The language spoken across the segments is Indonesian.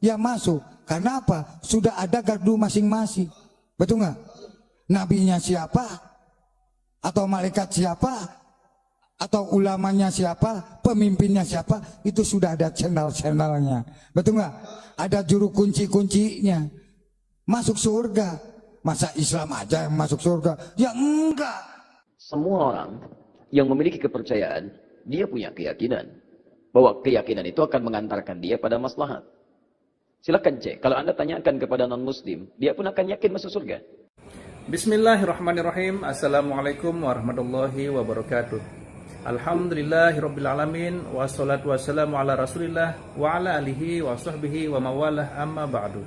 Ya masuk. Karena apa? Sudah ada gardu masing-masing. Betul nggak? Nabinya siapa? Atau malaikat siapa? Atau ulamanya siapa? Pemimpinnya siapa? Itu sudah ada channel-channelnya. Betul nggak? Ada juru kunci-kuncinya. Masuk surga. Masa Islam aja yang masuk surga? Ya enggak. Semua orang yang memiliki kepercayaan, dia punya keyakinan bahwa keyakinan itu akan mengantarkan dia pada maslahat. Silakan cek. Kalau Anda tanyakan kepada non-muslim, dia pun akan yakin masuk surga. Bismillahirrahmanirrahim. Assalamualaikum warahmatullahi wabarakatuh. Alhamdulillahirrabbilalamin. Wassalatu wassalamu ala rasulillah wa ala alihi wa sahbihi wa mawalah amma ba'du.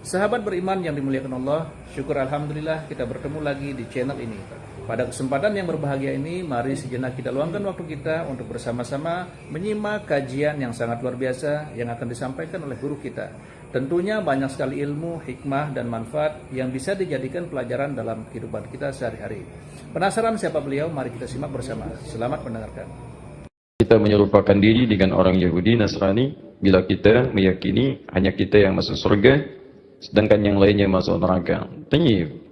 Sahabat beriman yang dimuliakan Allah, syukur alhamdulillah kita bertemu lagi di channel ini. Pada kesempatan yang berbahagia ini, mari sejenak kita luangkan waktu kita untuk bersama-sama menyimak kajian yang sangat luar biasa yang akan disampaikan oleh guru kita. Tentunya banyak sekali ilmu, hikmah, dan manfaat yang bisa dijadikan pelajaran dalam kehidupan kita sehari-hari. Penasaran siapa beliau? Mari kita simak bersama. Selamat mendengarkan. Kita menyerupakan diri dengan orang Yahudi, Nasrani, bila kita meyakini hanya kita yang masuk surga, sedangkan yang lainnya masuk neraka. Tayyib.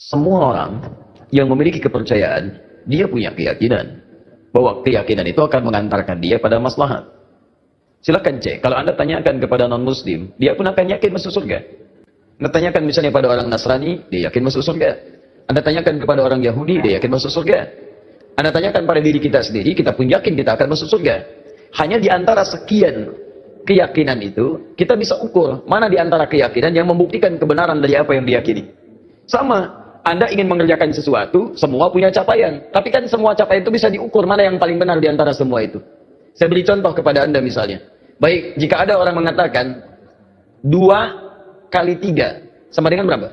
Semua orang yang memiliki kepercayaan, dia punya keyakinan bahwa keyakinan itu akan mengantarkan dia pada maslahat. Silakan cek. Kalau Anda tanyakan kepada non-muslim, dia pun akan yakin masuk surga. Anda tanyakan misalnya pada orang Nasrani, dia yakin masuk surga. Anda tanyakan kepada orang Yahudi, dia yakin masuk surga. Anda tanyakan pada diri kita sendiri, kita pun yakin kita akan masuk surga. Hanya di antara sekian keyakinan itu, kita bisa ukur mana di antara keyakinan yang membuktikan kebenaran dari apa yang diyakini. Sama. Anda ingin mengerjakan sesuatu, semua punya capaian. Tapi kan semua capaian itu bisa diukur mana yang paling benar di antara semua itu. Saya beri contoh kepada Anda misalnya. Baik, jika ada orang mengatakan 2 kali 3 sama dengan berapa?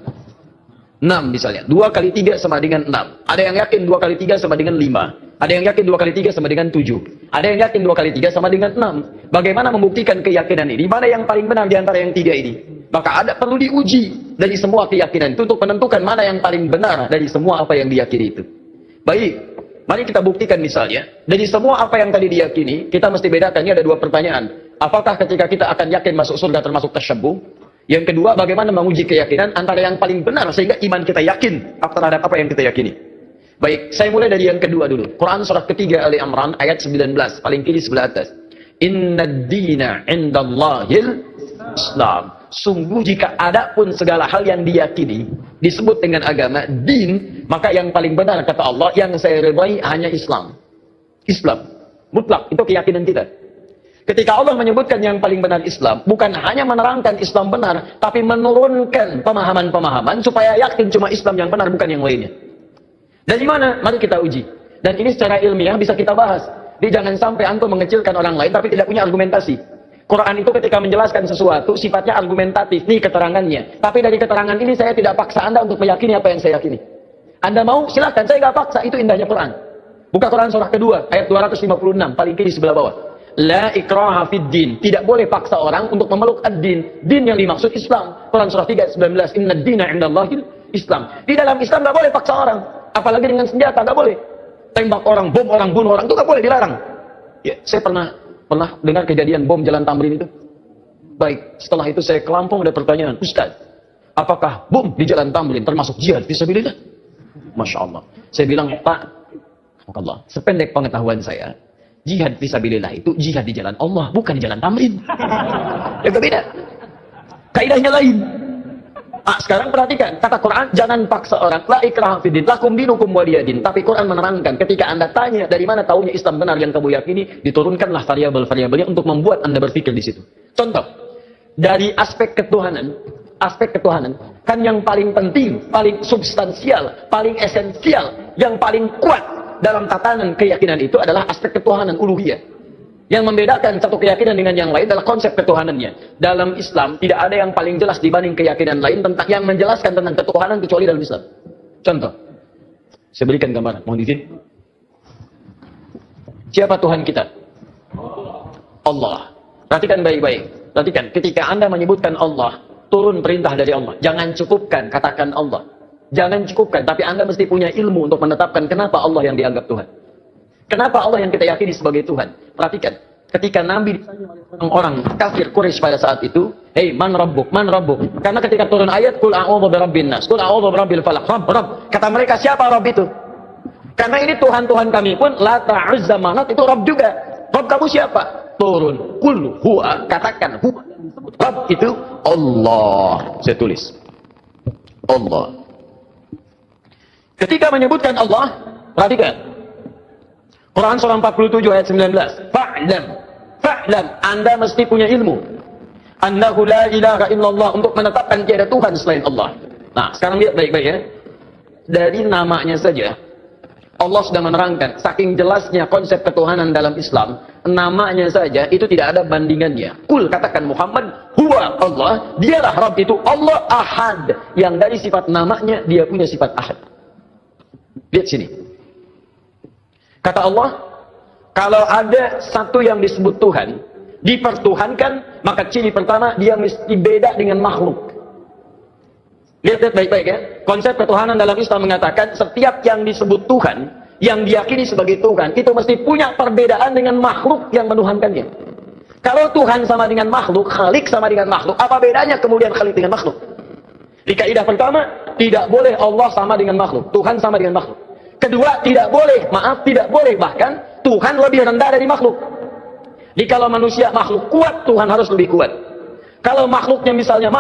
6 misalnya. 2 kali 3 sama dengan 6. Ada yang yakin 2 kali 3 sama dengan 5. Ada yang yakin 2 kali 3 sama dengan 7. Ada yang yakin 2 kali 3 sama dengan 6. Bagaimana membuktikan keyakinan ini? Mana yang paling benar di antara yang 3 ini? Maka ada perlu diuji dari semua keyakinan itu untuk menentukan mana yang paling benar dari semua apa yang diyakini itu. Baik, mari kita buktikan misalnya. Dari semua apa yang tadi diyakini, kita mesti bedakan. Ini ada 2 pertanyaan. Apakah ketika kita akan yakin masuk surga termasuk tasyabbuh? Yang kedua, bagaimana menguji keyakinan antara yang paling benar sehingga iman kita yakin terhadap apa yang kita yakini. Baik, saya mulai dari yang kedua dulu. Quran surah ketiga Ali Imran ayat 19, paling kiri sebelah atas. Innad dina indallahil Islam. Sungguh jika ada pun segala hal yang diyakini disebut dengan agama, din, maka yang paling benar kata Allah, yang saya ridhai hanya Islam. Islam. Mutlak, itu keyakinan kita. Ketika Allah menyebutkan yang paling benar Islam, bukan hanya menerangkan Islam benar, tapi menurunkan pemahaman-pemahaman supaya yakin cuma Islam yang benar, bukan yang lainnya. Dari mana? Mari kita uji. Dan ini secara ilmiah bisa kita bahas. Jadi jangan sampai antum mengecilkan orang lain tapi tidak punya argumentasi. Quran itu ketika menjelaskan sesuatu sifatnya argumentatif, nih keterangannya. Tapi dari keterangan ini saya tidak paksa Anda untuk meyakini apa yang saya yakini. Anda mau? Silakan, saya nggak paksa, itu indahnya Quran. Buka Quran surah kedua, ayat 256, paling kiri sebelah bawah. La ikraha fid din. Tidak boleh paksa orang untuk memeluk ad-din. Din yang dimaksud Islam. Quran surah 3 ayat 19. Inna dina indallahil Islam. Di dalam Islam nggak boleh paksa orang. Apalagi dengan senjata, nggak boleh. Tembak orang, bom orang, bunuh orang, itu nggak boleh, dilarang. Ya, saya pernah dengar kejadian bom Jalan Tamrin itu. Baik, setelah itu saya ke Lampung, ada pertanyaan, Ustaz, apakah bom di Jalan Tamrin termasuk jihad fisabilillah? Masya Allah. Saya bilang, Pak, Allah, sependek pengetahuan saya, jihad fisabilillah itu jihad di jalan Allah, bukan di Jalan Tamrin. Ya beda. Kaidahnya lain. Sekarang perhatikan, kata Quran, jangan paksa orang. La ikraha fiddin, lakum dinukum waliyadin. Tapi Quran menerangkan, ketika Anda tanya dari mana taunya Islam benar yang kamu yakini, diturunkanlah variabel-variabelnya untuk membuat Anda berpikir di situ. Contoh, dari aspek ketuhanan, kan yang paling penting, paling substansial, paling esensial, yang paling kuat dalam tatanan keyakinan itu adalah aspek ketuhanan uluhiyah. Yang membedakan satu keyakinan dengan yang lain adalah konsep ketuhanannya. Dalam Islam tidak ada yang paling jelas dibanding keyakinan lain tentang yang menjelaskan tentang ketuhanan kecuali dalam Islam. Contoh, saya berikan gambaran. Mohon izin. Siapa Tuhan kita? Allah. Perhatikan baik-baik. Perhatikan, ketika Anda menyebutkan Allah, turun perintah dari Allah. Jangan cukupkan, katakan Allah. Jangan cukupkan, tapi Anda mesti punya ilmu untuk menetapkan kenapa Allah yang dianggap Tuhan. Kenapa Allah yang kita yakini sebagai Tuhan? Perhatikan, ketika Nabi ditanya oleh orang kafir Quraisy pada saat itu, "Hei, man rabbuk? Man rabbuk?" Karena ketika turun ayat, "Qul a'udzu birabbin nas, qul a'udzu birabbil falaq." Rabb. Kata mereka, siapa Rabb itu? Karena ini Tuhan-Tuhan kami pun, Lata, Uzza, Manat itu Rabb juga. Rabb kamu siapa? Turun, "Qul huwa." Katakan, huwa yang disebut Rabb itu Allah. Saya tulis. Allah. Ketika menyebutkan Allah, perhatikan. Quran surah 47 ayat 19. Fa'lam, Anda mesti punya ilmu. Annahu la ilaha illallah, untuk menetapkan tiada Tuhan selain Allah. Nah, sekarang lihat baik-baik ya. Dari namanya saja, Allah sudah menerangkan, saking jelasnya konsep ketuhanan dalam Islam, namanya saja itu tidak ada bandingannya. Kul, katakan Muhammad, huwa Allah, dialah Rabb itu Allah Ahad. Yang dari sifat namanya, dia punya sifat Ahad. Lihat sini. Kata Allah, kalau ada satu yang disebut Tuhan, dipertuhankan, maka ciri pertama, dia mesti beda dengan makhluk. Lihat baik-baik ya. Konsep ketuhanan dalam Islam mengatakan, setiap yang disebut Tuhan, yang diyakini sebagai Tuhan, itu mesti punya perbedaan dengan makhluk yang menuhankannya. Kalau Tuhan sama dengan makhluk, Khalik sama dengan makhluk, apa bedanya kemudian Khalik dengan makhluk? Di kaidah pertama, tidak boleh Allah sama dengan makhluk, Tuhan sama dengan makhluk. Kedua, tidak boleh bahkan Tuhan lebih rendah dari makhluk. Jadi kalau manusia makhluk kuat, Tuhan harus lebih kuat. Kalau makhluknya misalnya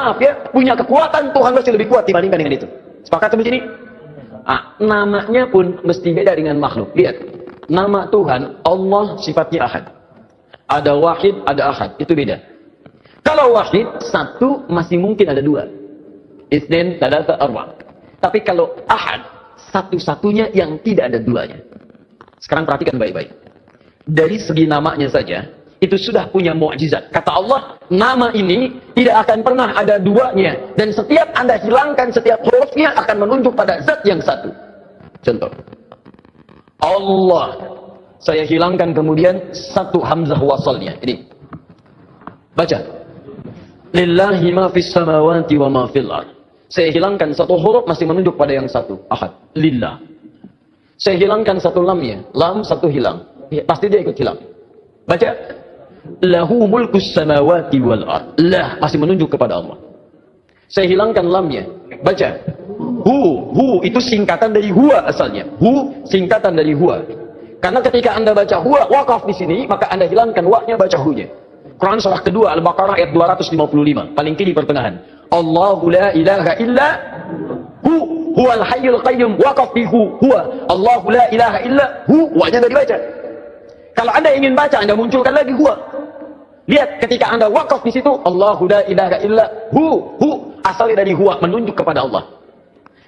punya kekuatan, Tuhan mesti lebih kuat dibandingkan dengan itu. Sepakat sampai sini? Namanya pun mesti beda dengan makhluk. Lihat, nama Tuhan Allah sifatnya Ahad. Ada Wahid, ada Ahad, itu beda. Kalau Wahid, satu masih mungkin ada dua. Itsnain, tsalatsa, arba'. Tapi kalau Ahad, satu-satunya yang tidak ada duanya. Sekarang perhatikan baik-baik. Dari segi namanya saja, itu sudah punya mukjizat. Kata Allah, nama ini tidak akan pernah ada duanya. Dan setiap Anda hilangkan setiap hurufnya akan menunjuk pada zat yang satu. Contoh. Allah. Saya hilangkan kemudian satu hamzah wasalnya. Ini. Baca. Lillahi ma fis samawati wa ma fil ardh. Saya hilangkan satu huruf masih menunjuk pada yang satu. Ahad. Lillah. Saya hilangkan satu lamnya. Lam satu hilang. Ya, pasti dia ikut hilang. Baca. Lahu mulkus samawati wal ard. Lah masih menunjuk kepada Allah. Saya hilangkan lamnya. Baca. Hu itu singkatan dari huwa asalnya. Hu singkatan dari huwa. Karena ketika Anda baca huwa wakaf di sini, maka Anda hilangkan wa-nya, baca hu-nya. Quran surah kedua Al-Baqarah ayat 255, paling kiri pertengahan. Allahu la ilaha illa huwal hayyul qayyum, waqaf bi huwa. Allahu la ilaha illa wa-nya enggak dibaca. Kalau Anda ingin baca, Anda munculkan lagi huwa. Lihat ketika Anda waqaf di situ, Allahu la ilaha illa asalnya dari huwa, menunjuk kepada Allah.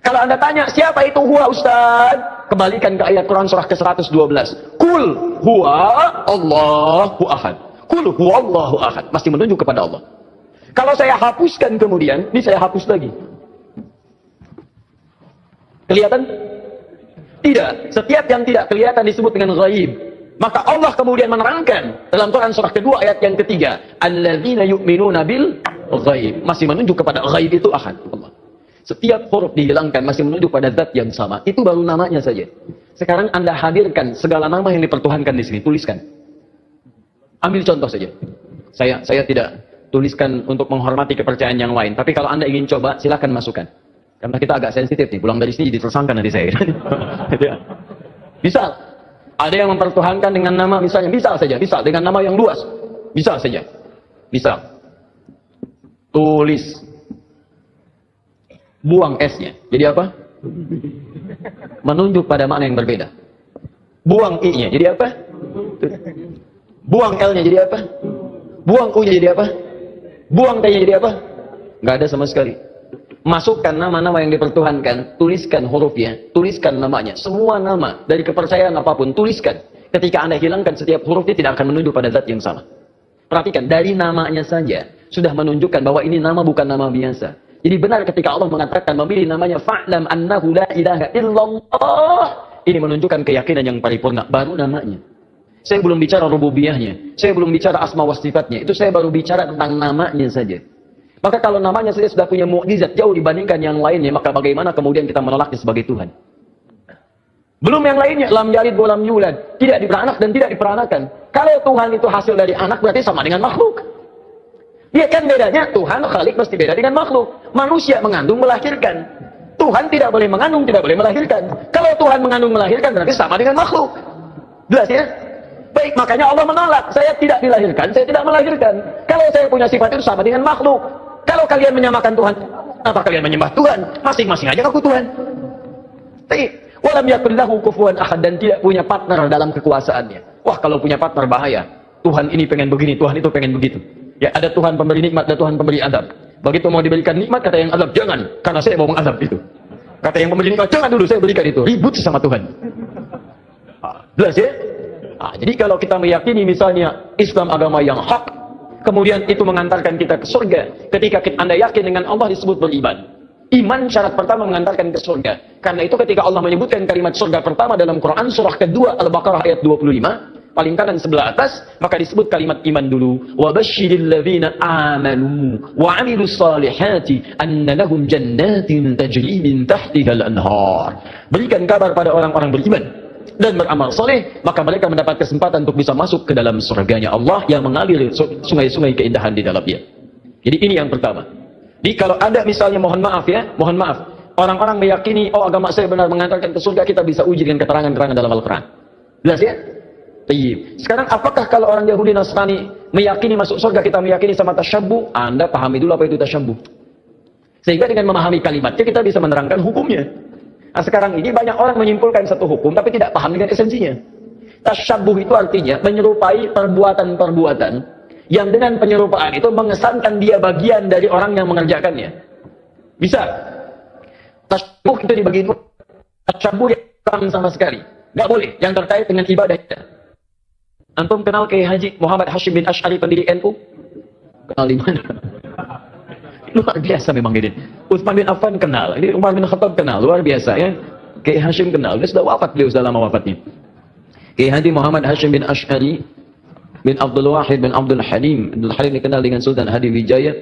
Kalau Anda tanya, siapa itu huwa Ustaz? Kembalikan ke ayat Quran surah ke-112. Kul huwa Allahu ahad. Kul huwa Allahu ahad. Masih menunjuk kepada Allah. Kalau saya hapuskan kemudian, ini saya hapus lagi. Kelihatan? Tidak. Setiap yang tidak kelihatan disebut dengan ghaib. Maka Allah kemudian menerangkan dalam Quran surah kedua ayat yang ketiga. Alladzina yu'minuna bil ghaib. Masih menunjuk kepada ghaib itu ahad. Allah. Setiap huruf dihilangkan masih menunjuk pada zat yang sama. Itu baru namanya saja. Sekarang Anda hadirkan segala nama yang dipertuhankan di sini. Tuliskan. Ambil contoh saja. Saya tidak tuliskan untuk menghormati kepercayaan yang lain. Tapi kalau Anda ingin coba, silakan masukkan. Karena kita agak sensitif nih. Pulang dari sini jadi tersangka nanti saya. Misal, ada yang mempertuhankan dengan nama misalnya. Misal saja. Misal dengan nama yang luas. Misal saja. Misal. Tulis. Buang S-nya. Jadi apa? Menunjuk pada makna yang berbeda. Buang I-nya. Jadi apa? Buang L-nya jadi apa? Buang U-nya jadi apa? Buang T-nya jadi apa? Nggak ada sama sekali. Masukkan nama-nama yang dipertuhankan, tuliskan hurufnya, tuliskan namanya. Semua nama dari kepercayaan apapun, tuliskan. Ketika Anda hilangkan setiap hurufnya tidak akan menunjuk pada zat yang sama. Perhatikan, dari namanya saja sudah menunjukkan bahwa ini nama bukan nama biasa. Jadi benar ketika Allah mengatakan memilih namanya fa'lam annahu la ilaha illallah. Ini menunjukkan keyakinan yang paripurna. Baru namanya. Saya belum bicara rububiyahnya. Saya belum bicara asma wa sifatnya. Itu saya baru bicara tentang namanya saja. Maka kalau namanya saja sudah punya mukjizat jauh dibandingkan yang lainnya, maka bagaimana kemudian kita menolaknya sebagai Tuhan? Belum yang lainnya, lam yalid wa lam yulad, tidak diperanak dan tidak diperanakan. Kalau Tuhan itu hasil dari anak berarti sama dengan makhluk. Ya kan bedanya, Tuhan Khalik mesti beda dengan makhluk. Manusia mengandung melahirkan. Tuhan tidak boleh mengandung, tidak boleh melahirkan. Kalau Tuhan mengandung melahirkan berarti sama dengan makhluk. Jelas ya? Baik, makanya Allah menolak. Saya tidak dilahirkan, saya tidak melahirkan. Kalau saya punya sifat itu sama dengan makhluk. Kalau kalian menyamakan Tuhan, apa kalian menyembah Tuhan? Masing-masing aja aku Tuhan. Baik. Walam yakun lahu kufuwan ahad, dan tidak punya partner dalam kekuasaannya. Wah, kalau punya partner bahaya. Tuhan ini pengen begini, Tuhan itu pengen begitu. Ya, ada Tuhan pemberi nikmat, ada Tuhan pemberi azab. Begitu mau diberikan nikmat, kata yang azab, jangan, karena saya mau mengazab itu. Kata yang memberi nikmat, jangan dulu, saya berikan itu. Ribut sama Tuhan. Jelas ya? Jadi kalau kita meyakini misalnya Islam agama yang hak, kemudian itu mengantarkan kita ke surga. Ketika Anda yakin dengan Allah disebut beriman. Iman syarat pertama mengantarkan ke surga. Karena itu ketika Allah menyebutkan kalimat surga pertama dalam Quran surah kedua Al-Baqarah ayat 25, paling kanan sebelah atas, maka disebut kalimat iman dulu. Wa basyiril ladzina amanu wa 'amilus solihati anna lahum jannatin tajri min tahtiha al-anhar. Berikan kabar pada orang-orang beriman dan beramal soleh, maka mereka mendapat kesempatan untuk bisa masuk ke dalam surganya Allah yang mengalir sungai-sungai keindahan di dalamnya. Jadi ini yang pertama. Jadi kalau ada misalnya, mohon maaf ya, mohon maaf, orang-orang meyakini, oh agama saya benar mengantarkan ke surga, kita bisa uji dengan keterangan-keterangan dalam Al-Quran. Jelas ya? Tayyib. Sekarang apakah kalau orang Yahudi Nasrani meyakini masuk surga, kita meyakini sama tasyabbuh? Anda pahami dulu apa itu tasyabbuh. Sehingga dengan memahami kalimatnya, kita bisa menerangkan hukumnya. Nah, sekarang ini banyak orang menyimpulkan satu hukum, tapi tidak paham dengan esensinya. Tasyabbuh itu artinya menyerupai perbuatan-perbuatan yang dengan penyerupaan itu mengesankan dia bagian dari orang yang mengerjakannya. Bisa. Tasyabbuh itu dibagi dua. Tasyabbuh yang sama sekali. Nggak boleh. Yang terkait dengan ibadah kita. Antum kenal Kiai Haji Muhammad Hashim bin Asy'ari pendiri NU? Kenal di mana? Luar biasa memang ini. Utsman bin Affan kenal. Ini Umar bin Khattab kenal. Luar biasa ya. Kiai Hashim kenal. Dia sudah wafat, beliau sudah lama wafatnya. Kiai Haji Muhammad Hashim bin Asy'ari bin Abdul Wahid bin Abdul Halim. Abdul Halim dikenal dengan Sultan Hadi Wijaya,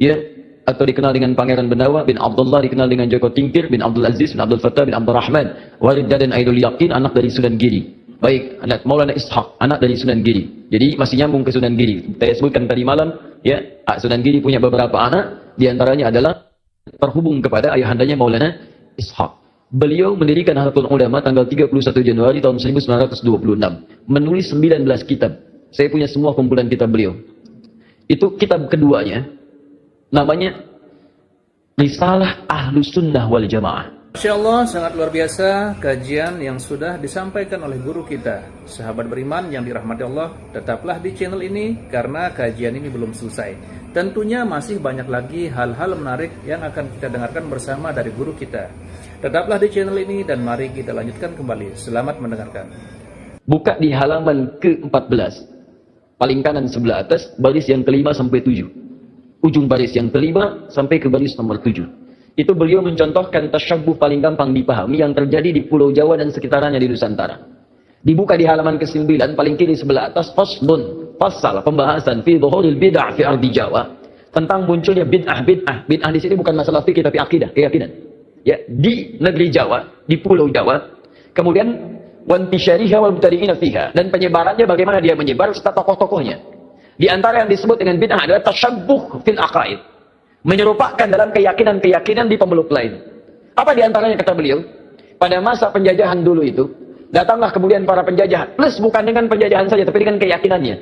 ya, atau dikenal dengan Pangeran Benawa. Bin Abdullah dikenal dengan Joko Tingkir. Bin Abdul Aziz bin Abdul Fattah bin Abdul Rahman. Walid dan Aidul Yaqin, anak dari Sunan Giri. Baik, anak Maulana Ishaq, anak dari Sunan Giri. Jadi masih nyambung ke Sunan Giri. Saya sebutkan tadi malam, ya, Sunan Giri punya beberapa anak, diantaranya adalah terhubung kepada ayahandanya Maulana Ishaq. Beliau mendirikan Nahdlatul Ulama tanggal 31 Januari tahun 1926. Menulis 19 kitab. Saya punya semua kumpulan kitab beliau. Itu kitab keduanya, namanya Risalah Ahlus Sunnah wal Jamaah. Masya Allah, sangat luar biasa kajian yang sudah disampaikan oleh guru kita. Sahabat beriman yang dirahmati Allah, tetaplah di channel ini karena kajian ini belum selesai. Tentunya masih banyak lagi hal-hal menarik yang akan kita dengarkan bersama dari guru kita. Tetaplah di channel ini dan mari kita lanjutkan kembali. Selamat mendengarkan. Buka di halaman ke-14. Paling kanan sebelah atas, baris yang kelima sampai 7. Ujung baris yang kelima sampai ke baris nomor 7. Itu beliau mencontohkan tasyabbuh paling gampang dipahami yang terjadi di Pulau Jawa dan sekitarnya di Nusantara. Dibuka di halaman ke-9, paling kiri sebelah atas, faslun, pasal pembahasan fi dhuhuril bid'ah fi ardi Jawa. Tentang munculnya bid'ah. Bid'ah di sini bukan masalah fikih tapi akidah, keyakinan. Ya, di negeri Jawa, di Pulau Jawa. Kemudian wantisyariha wal mubtadi'ina fiha, dan penyebarannya bagaimana dia menyebar serta tokoh-tokohnya. Di antara yang disebut dengan bid'ah adalah tasyabbuh fil aqaid, menyerupakan dalam keyakinan-keyakinan di pemeluk lain. Apa di antaranya kata beliau? Pada masa penjajahan dulu itu, datanglah kemudian para penjajah, plus bukan dengan penjajahan saja tapi dengan keyakinannya.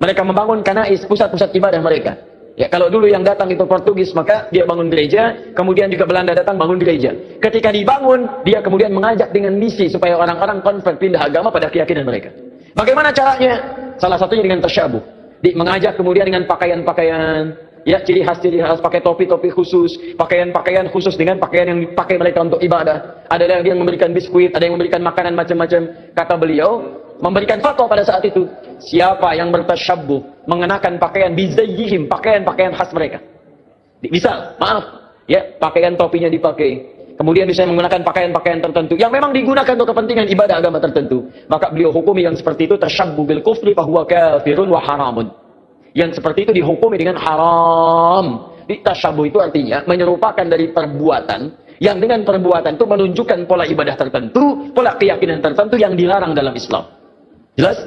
Mereka membangun kanais, pusat-pusat ibadah mereka. Ya, kalau dulu yang datang itu Portugis, maka dia bangun gereja, kemudian juga Belanda datang bangun gereja. Ketika dibangun, dia kemudian mengajak dengan misi supaya orang-orang konvert pindah agama pada keyakinan mereka. Bagaimana caranya? Salah satunya dengan tasyabbuh. Mengajak kemudian dengan pakaian-pakaian, ya, ciri khas pakai topi-topi khusus, pakaian-pakaian khusus dengan pakaian yang dipakai mereka untuk ibadah. Ada yang memberikan biskuit, ada yang memberikan makanan macam-macam. Kata beliau, memberikan fatwa pada saat itu, siapa yang bertasyabbuh mengenakan pakaian bizayyihim, pakaian-pakaian khas mereka. Misal, maaf, ya, pakaian topinya dipakai. Kemudian bisa menggunakan pakaian-pakaian tertentu yang memang digunakan untuk kepentingan ibadah agama tertentu. Maka beliau hukumi yang seperti itu tasyabbuh bil kufri fahuwa kafirun wa haramun. Yang seperti itu dihukumi dengan haram. Tasyabbuh itu artinya menyerupakan dari perbuatan yang dengan perbuatan itu menunjukkan pola ibadah tertentu, pola keyakinan tertentu yang dilarang dalam Islam. Jelas?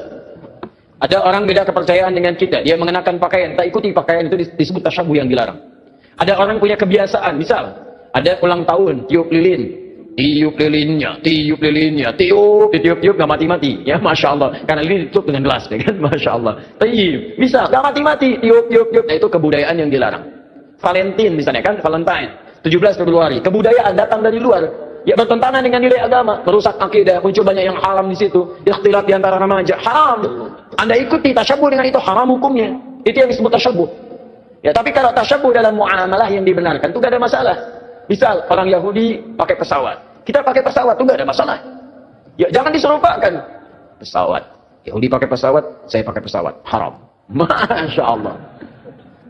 Ada orang beda kepercayaan dengan kita, dia mengenakan pakaian, tak ikuti pakaian itu disebut tasyabuh yang dilarang. Ada orang punya kebiasaan, misal ada ulang tahun, tiup lilin, tiup lilinnya, tiup, nggak mati-mati, ya Masya Allah, karena lilin ditutup dengan gelas, ya kan, Masya Allah. Tiup, bisa, nggak mati-mati, tiup, nah itu kebudayaan yang dilarang. Valentine misalnya kan, Valentine. 17 Februari, kebudayaan datang dari luar, ya bertentangan dengan nilai agama, merusak akidah, muncul banyak yang haram di situ, ikhtilat di antara remaja, haram. Anda ikuti tasyabuh dengan itu, haram hukumnya. Itu yang disebut tasyabuh. Ya, tapi kalau tasyabuh dalam muamalah yang dibenarkan itu gak ada masalah. Misal orang Yahudi pakai pesawat, kita pakai pesawat itu gak ada masalah. Ya, jangan diserupakan. Pesawat, Yahudi pakai pesawat, saya pakai pesawat, haram. Masya Allah.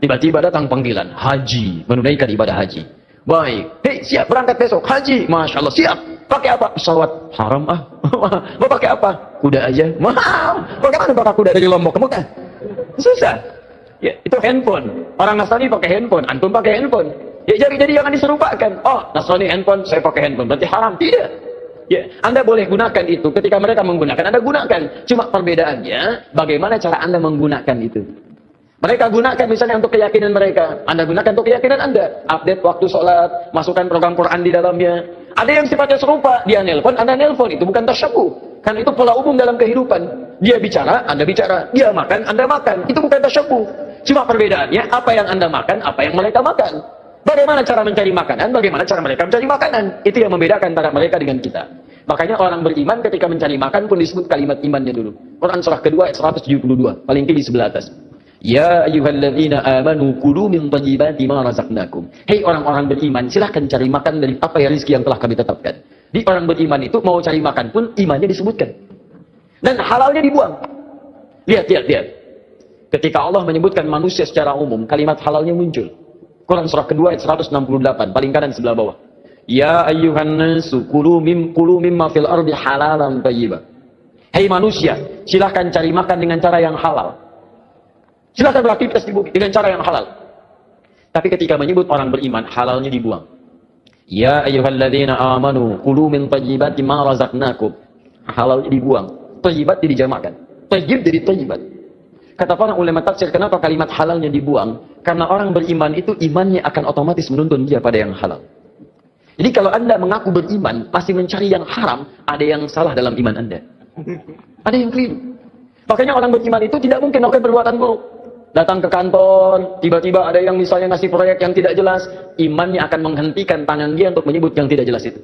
Tiba-tiba datang panggilan haji, menunaikan ibadah haji. Baik, hei siap berangkat besok haji, Masya Allah, siap. Pakai apa? Pesawat, haram ah. Mau pakai apa? Kuda aja, mahal. Bagaimana pakai kuda dari Lombok ke Mekah? Susah. Ya, itu handphone. Orang Nasrani pakai handphone, antum pakai handphone. Ya jadi jangan diserupakan. Oh, Nasrani handphone, saya pakai handphone, berarti haram. Tidak. Ya, Anda boleh gunakan itu ketika mereka menggunakan, Anda gunakan. Cuma perbedaannya, bagaimana cara Anda menggunakan itu. Mereka gunakan misalnya untuk keyakinan mereka, Anda gunakan untuk keyakinan Anda. Update waktu sholat, masukkan program Quran di dalamnya. Ada yang sifatnya serupa, dia nelpon, Anda nelpon, itu bukan tasyabuh. Kan itu pola umum dalam kehidupan. Dia bicara, Anda bicara. Dia makan, Anda makan. Itu bukan tasyabuh. Cuma perbedaannya, apa yang Anda makan, apa yang mereka makan. Bagaimana cara mencari makanan, bagaimana cara mereka mencari makanan. Itu yang membedakan antara mereka dengan kita. Makanya orang beriman ketika mencari makan pun disebut kalimat imannya dulu. Quran surah kedua ayat 172, paling tinggi di sebelah atas. Ya ayyuhalladzina amanu kulu min thayyibati ma razaqnakum. Hei orang-orang beriman, silahkan cari makan dari apa yang rezeki yang telah kami tetapkan. Di orang beriman itu mau cari makan pun imannya disebutkan. Dan halalnya dibuang. Lihat. Ketika Allah menyebutkan manusia secara umum, kalimat halalnya muncul. Quran surah kedua ayat 168, paling kanan sebelah bawah. Ya ayyuhan nasu kulu mimma fil ardi halalan thayyiba. Hei manusia, silahkan cari makan dengan cara yang halal. Silahkan beraktivitas di bumi dengan cara yang halal. Tapi ketika menyebut orang beriman, halalnya dibuang. Ya ayyuhalladzina amanu kulu min thayyibati ma razaqnakum. Halalnya dibuang. Thayyibat dijamakkan. Thayyib jadi thayyibat. Kata para ulama tafsir, kenapa kalimat halalnya dibuang? Karena orang beriman itu imannya akan otomatis menuntun dia pada yang halal. Jadi kalau Anda mengaku beriman, masih mencari yang haram, ada yang salah dalam iman Anda. Ada yang keliru. Makanya orang beriman itu tidak mungkin melakukan perbuatan buruk. Datang ke kantor, tiba-tiba ada yang misalnya ngasih proyek yang tidak jelas, imannya akan menghentikan tangan dia untuk menyebut yang tidak jelas itu.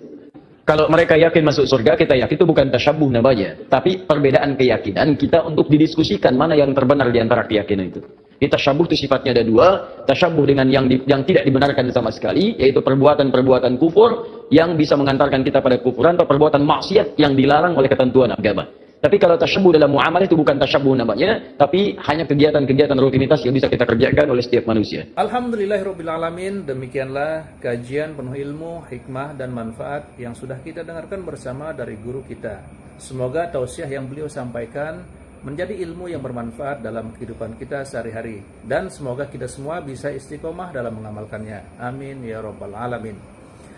Kalau mereka yakin masuk surga, kita yakin itu bukan tasyabuh namanya. Tapi perbedaan keyakinan kita untuk didiskusikan mana yang terbenar di antara keyakinan itu. Di tasyabuh itu sifatnya ada dua, tasyabuh dengan yang tidak dibenarkan sama sekali, yaitu perbuatan-perbuatan kufur yang bisa mengantarkan kita pada kufuran, atau perbuatan maksiat yang dilarang oleh ketentuan agama. Tapi kalau tasyabuh dalam muamalah itu bukan tasyabuh namanya, tapi hanya kegiatan-kegiatan rutinitas yang bisa kita kerjakan oleh setiap manusia. Alhamdulillahirrabbilalamin, demikianlah kajian penuh ilmu, hikmah, dan manfaat yang sudah kita dengarkan bersama dari guru kita. Semoga tausiah yang beliau sampaikan menjadi ilmu yang bermanfaat dalam kehidupan kita sehari-hari. Dan semoga kita semua bisa istiqomah dalam mengamalkannya. Amin ya rabbal alamin.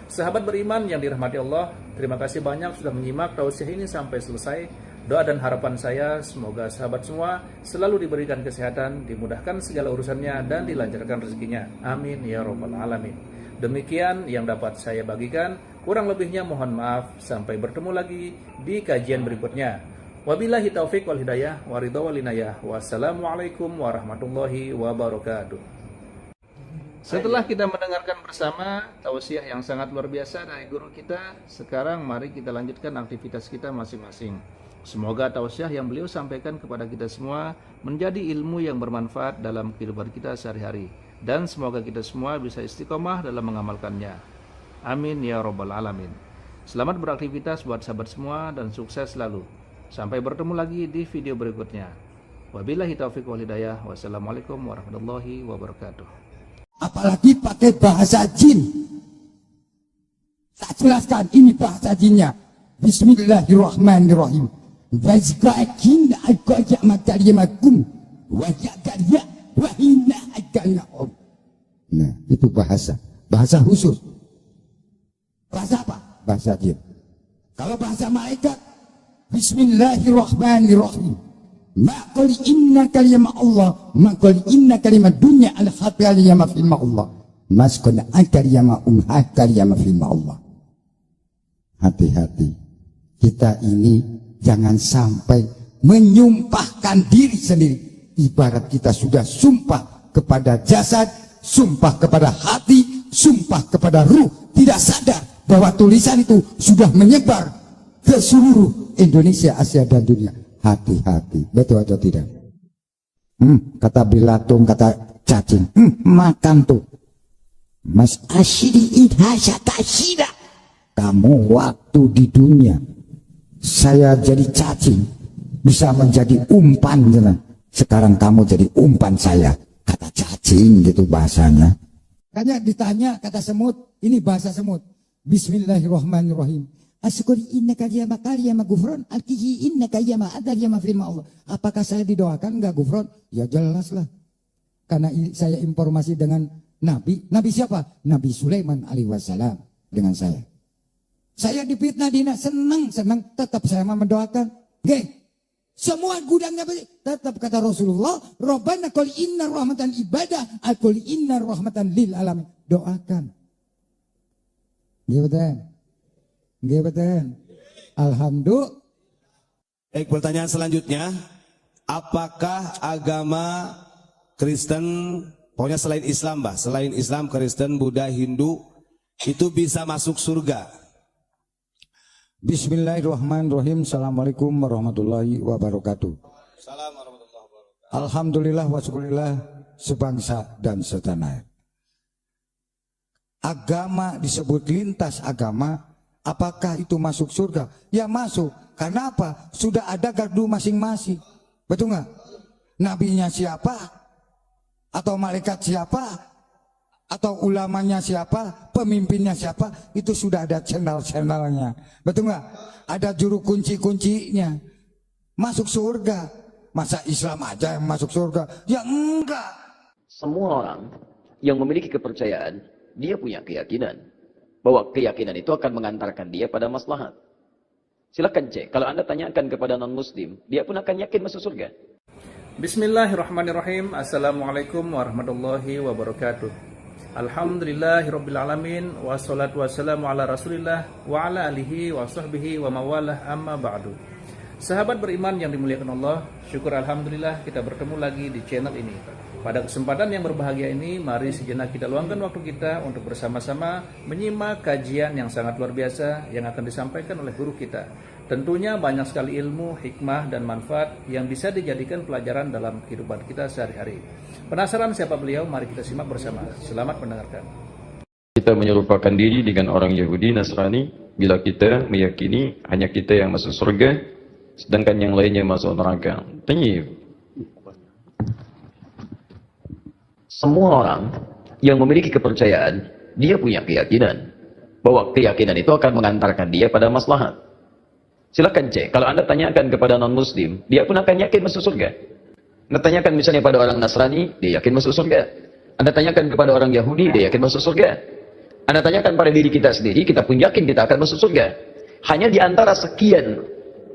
Sahabat beriman yang dirahmati Allah, terima kasih banyak sudah menyimak tausiah ini sampai selesai. Doa dan harapan saya, semoga sahabat semua selalu diberikan kesehatan, dimudahkan segala urusannya, dan dilancarkan rezekinya. Amin ya rabbal alamin. Demikian yang dapat saya bagikan. Kurang lebihnya mohon maaf. Sampai bertemu lagi di kajian berikutnya. Wabillahi taufiq wal hidayah, waridha wal inayah. Wassalamualaikum warahmatullahi wabarakatuh. Setelah kita mendengarkan bersama tausiah yang sangat luar biasa dari guru kita, sekarang mari kita lanjutkan aktivitas kita masing-masing. Semoga tausiah yang beliau sampaikan kepada kita semua menjadi ilmu yang bermanfaat dalam kehidupan kita sehari-hari. Dan semoga kita semua bisa istiqomah dalam mengamalkannya. Amin ya rabbal alamin. Selamat beraktivitas buat sahabat semua dan sukses selalu. Sampai bertemu lagi di video berikutnya. Wabillahi taufiq wal hidayah. Wassalamualaikum warahmatullahi wabarakatuh. Apalagi pakai bahasa jin. Tak jelaskan ini bahasa jinnya. Bismillahirrahmanirrahim. Wazqakin agak matarimakum wajakarya wahina akan. Nah, itu bahasa khusus. Bahasa apa? Bahasa jin. Kalau bahasa malaikat, Bismillahirrahmanirrahim. Maqul inna kalimah Allah, maqul inna kalimah dunya al-haq kalimah firma Allah. Maskun kalimah kalimah firma Allah. Hati-hati. Kita ini jangan sampai menyumpahkan diri sendiri. Ibarat kita sudah sumpah kepada jasad, sumpah kepada hati, sumpah kepada ruh, tidak sadar bahwa tulisan itu sudah menyebar ke seluruh Indonesia, Asia dan dunia. Hati-hati, betul atau tidak? Kata bilatung, kata cacing, makan tuh. Mas asyidi idhasya tasyida. Kamu waktu di dunia saya jadi cacing, bisa menjadi umpan. Sekarang kamu jadi umpan saya. Kata cacing gitu bahasanya. Makanya ditanya kata semut, ini bahasa semut. Bismillahirrahmanirrahim. Asyukuri innaka yama kaliyama gufron, alkihi innaka yama adal yama firma Allah. Apakah saya didoakan enggak gufron? Ya jelas lah. Karena saya informasi dengan Nabi. Nabi siapa? Nabi Sulaiman alaihi wassalam dengan saya. Saya difitnah dina, senang, tetap saya mendoakan. Oke. Semua gudangnya tetap kata Rasulullah, Rabbana qul inna rahmatan ibadah, qul inna rahmatan lil alamin. Doakan. Gimana? Alhamdulillah. Baik, pertanyaan selanjutnya, apakah agama Kristen, pokoknya selain Islam, Mbah, selain Islam, Kristen, Buddha, Hindu, itu bisa masuk surga? Bismillahirrahmanirrahim. Assalamualaikum warahmatullahi wabarakatuh. Alhamdulillah wa syukurillah sebangsa dan setanah. Agama disebut lintas agama. Apakah itu masuk surga? Ya masuk. Karena apa? Sudah ada gardu masing-masing. Betul nggak? Nabinya siapa? Atau malaikat siapa? Atau ulamanya siapa, pemimpinnya siapa, itu sudah ada channel-channelnya. Betul nggak? Ada juru kunci-kuncinya. Masuk surga. Masa Islam aja yang masuk surga? Ya enggak. Semua orang yang memiliki kepercayaan, dia punya keyakinan bahwa keyakinan itu akan mengantarkan dia pada maslahat. Silakan cek. Kalau Anda tanyakan kepada non-muslim, dia pun akan yakin masuk surga. Bismillahirrahmanirrahim. Assalamualaikum warahmatullahi wabarakatuh. Alhamdulillahirabbil alamin, wassalatu wassalamu ala Rasulillah wa ala alihi wa sahbihi wa mawalah, amma ba'du. Sahabat beriman yang dimuliakan Allah, syukur alhamdulillah kita bertemu lagi di channel ini. Pada kesempatan yang berbahagia ini, mari sejenak kita luangkan waktu kita untuk bersama-sama menyimak kajian yang sangat luar biasa yang akan disampaikan oleh guru kita. Tentunya banyak sekali ilmu, hikmah, dan manfaat yang bisa dijadikan pelajaran dalam kehidupan kita sehari-hari. Penasaran siapa beliau? Mari kita simak bersama. Selamat mendengarkan. Kita menyerupakan diri dengan orang Yahudi, Nasrani, bila kita meyakini hanya kita yang masuk surga, sedangkan yang lainnya masuk neraka. Tayyib. Semua orang yang memiliki kepercayaan, dia punya keyakinan bahwa keyakinan itu akan mengantarkan dia pada maslahat. Silakan cek. Kalau Anda tanyakan kepada non-muslim, dia pun akan yakin masuk surga. Anda tanyakan misalnya pada orang Nasrani, dia yakin masuk surga. Anda tanyakan kepada orang Yahudi, dia yakin masuk surga. Anda tanyakan pada diri kita sendiri, kita pun yakin kita akan masuk surga. Hanya di antara sekian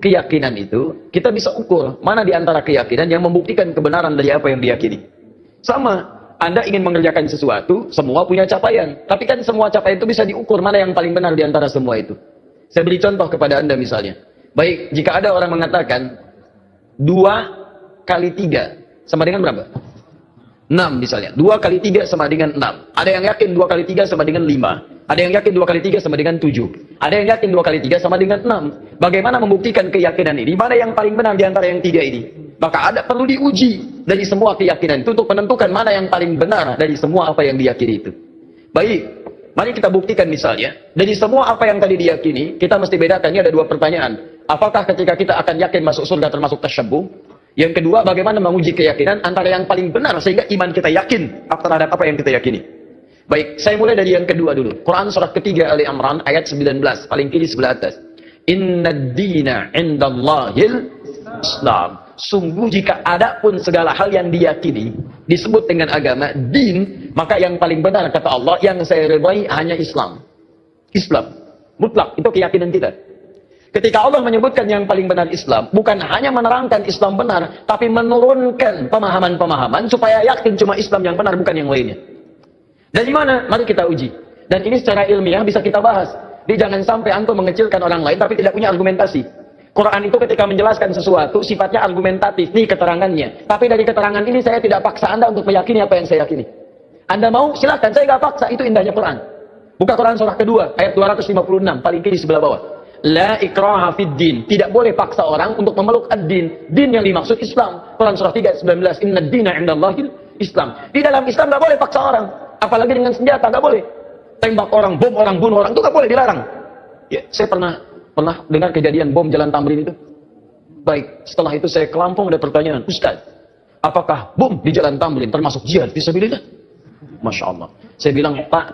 keyakinan itu, kita bisa ukur mana di antara keyakinan yang membuktikan kebenaran dari apa yang diyakini. Sama, Anda ingin mengerjakan sesuatu, semua punya capaian. Tapi kan semua capaian itu bisa diukur mana yang paling benar di antara semua itu. Saya beri contoh kepada Anda misalnya. Baik, jika ada orang mengatakan 2 kali 3 sama dengan berapa? 6 misalnya. 2 kali 3 sama dengan 6. Ada yang yakin 2 kali 3 sama dengan 5. Ada yang yakin 2 kali 3 sama dengan 7. Ada yang yakin 2 kali 3 sama dengan 6. Bagaimana membuktikan keyakinan ini? Mana yang paling benar di antara yang 3 ini? Maka ada perlu diuji dari semua keyakinan itu untuk menentukan mana yang paling benar dari semua apa yang diyakini itu. Baik. Mari kita buktikan misalnya, dari semua apa yang tadi diyakini, kita mesti bedakan, ini ada 2 pertanyaan. Apakah ketika kita akan yakin masuk surga termasuk tasyabbuh? Yang kedua, bagaimana menguji keyakinan antara yang paling benar sehingga iman kita yakin terhadap apa yang kita yakini. Baik, saya mulai dari yang kedua dulu. Quran surat ketiga Ali Imran ayat 19, paling kiri sebelah atas. Innad dina indallahil Islam. Sungguh jika ada pun segala hal yang diyakini disebut dengan agama, din, maka yang paling benar kata Allah yang saya ridhai hanya Islam. Islam. Mutlak, itu keyakinan kita. Ketika Allah menyebutkan yang paling benar Islam, bukan hanya menerangkan Islam benar, tapi menurunkan pemahaman-pemahaman supaya yakin cuma Islam yang benar, bukan yang lainnya. Dari mana? Mari kita uji. Dan ini secara ilmiah bisa kita bahas. Jadi jangan sampai antum mengecilkan orang lain tapi tidak punya argumentasi. Quran itu ketika menjelaskan sesuatu sifatnya argumentatif, nih keterangannya. Tapi dari keterangan ini saya tidak paksa Anda untuk meyakini apa yang saya yakini. Anda mau silakan, saya nggak paksa, itu indahnya Quran. Buka Quran surah kedua ayat 256 paling kiri sebelah bawah. La ikraha fid din. Tidak boleh paksa orang untuk memeluk ad-din. Din yang dimaksud Islam. Quran surah 3 ayat 19. Inna ad-dina 'indallahil Islam. Di dalam Islam nggak boleh paksa orang. Apalagi dengan senjata, nggak boleh. Tembak orang, bom orang, bunuh orang, itu nggak boleh, dilarang. Ya, saya pernah dengar kejadian bom Jalan Tamrin itu. Baik, setelah itu saya ke Lampung, ada pertanyaan, Ustaz, apakah bom di Jalan Tamrin termasuk jihad fisabilillah? Masya Allah. Saya bilang, Pak,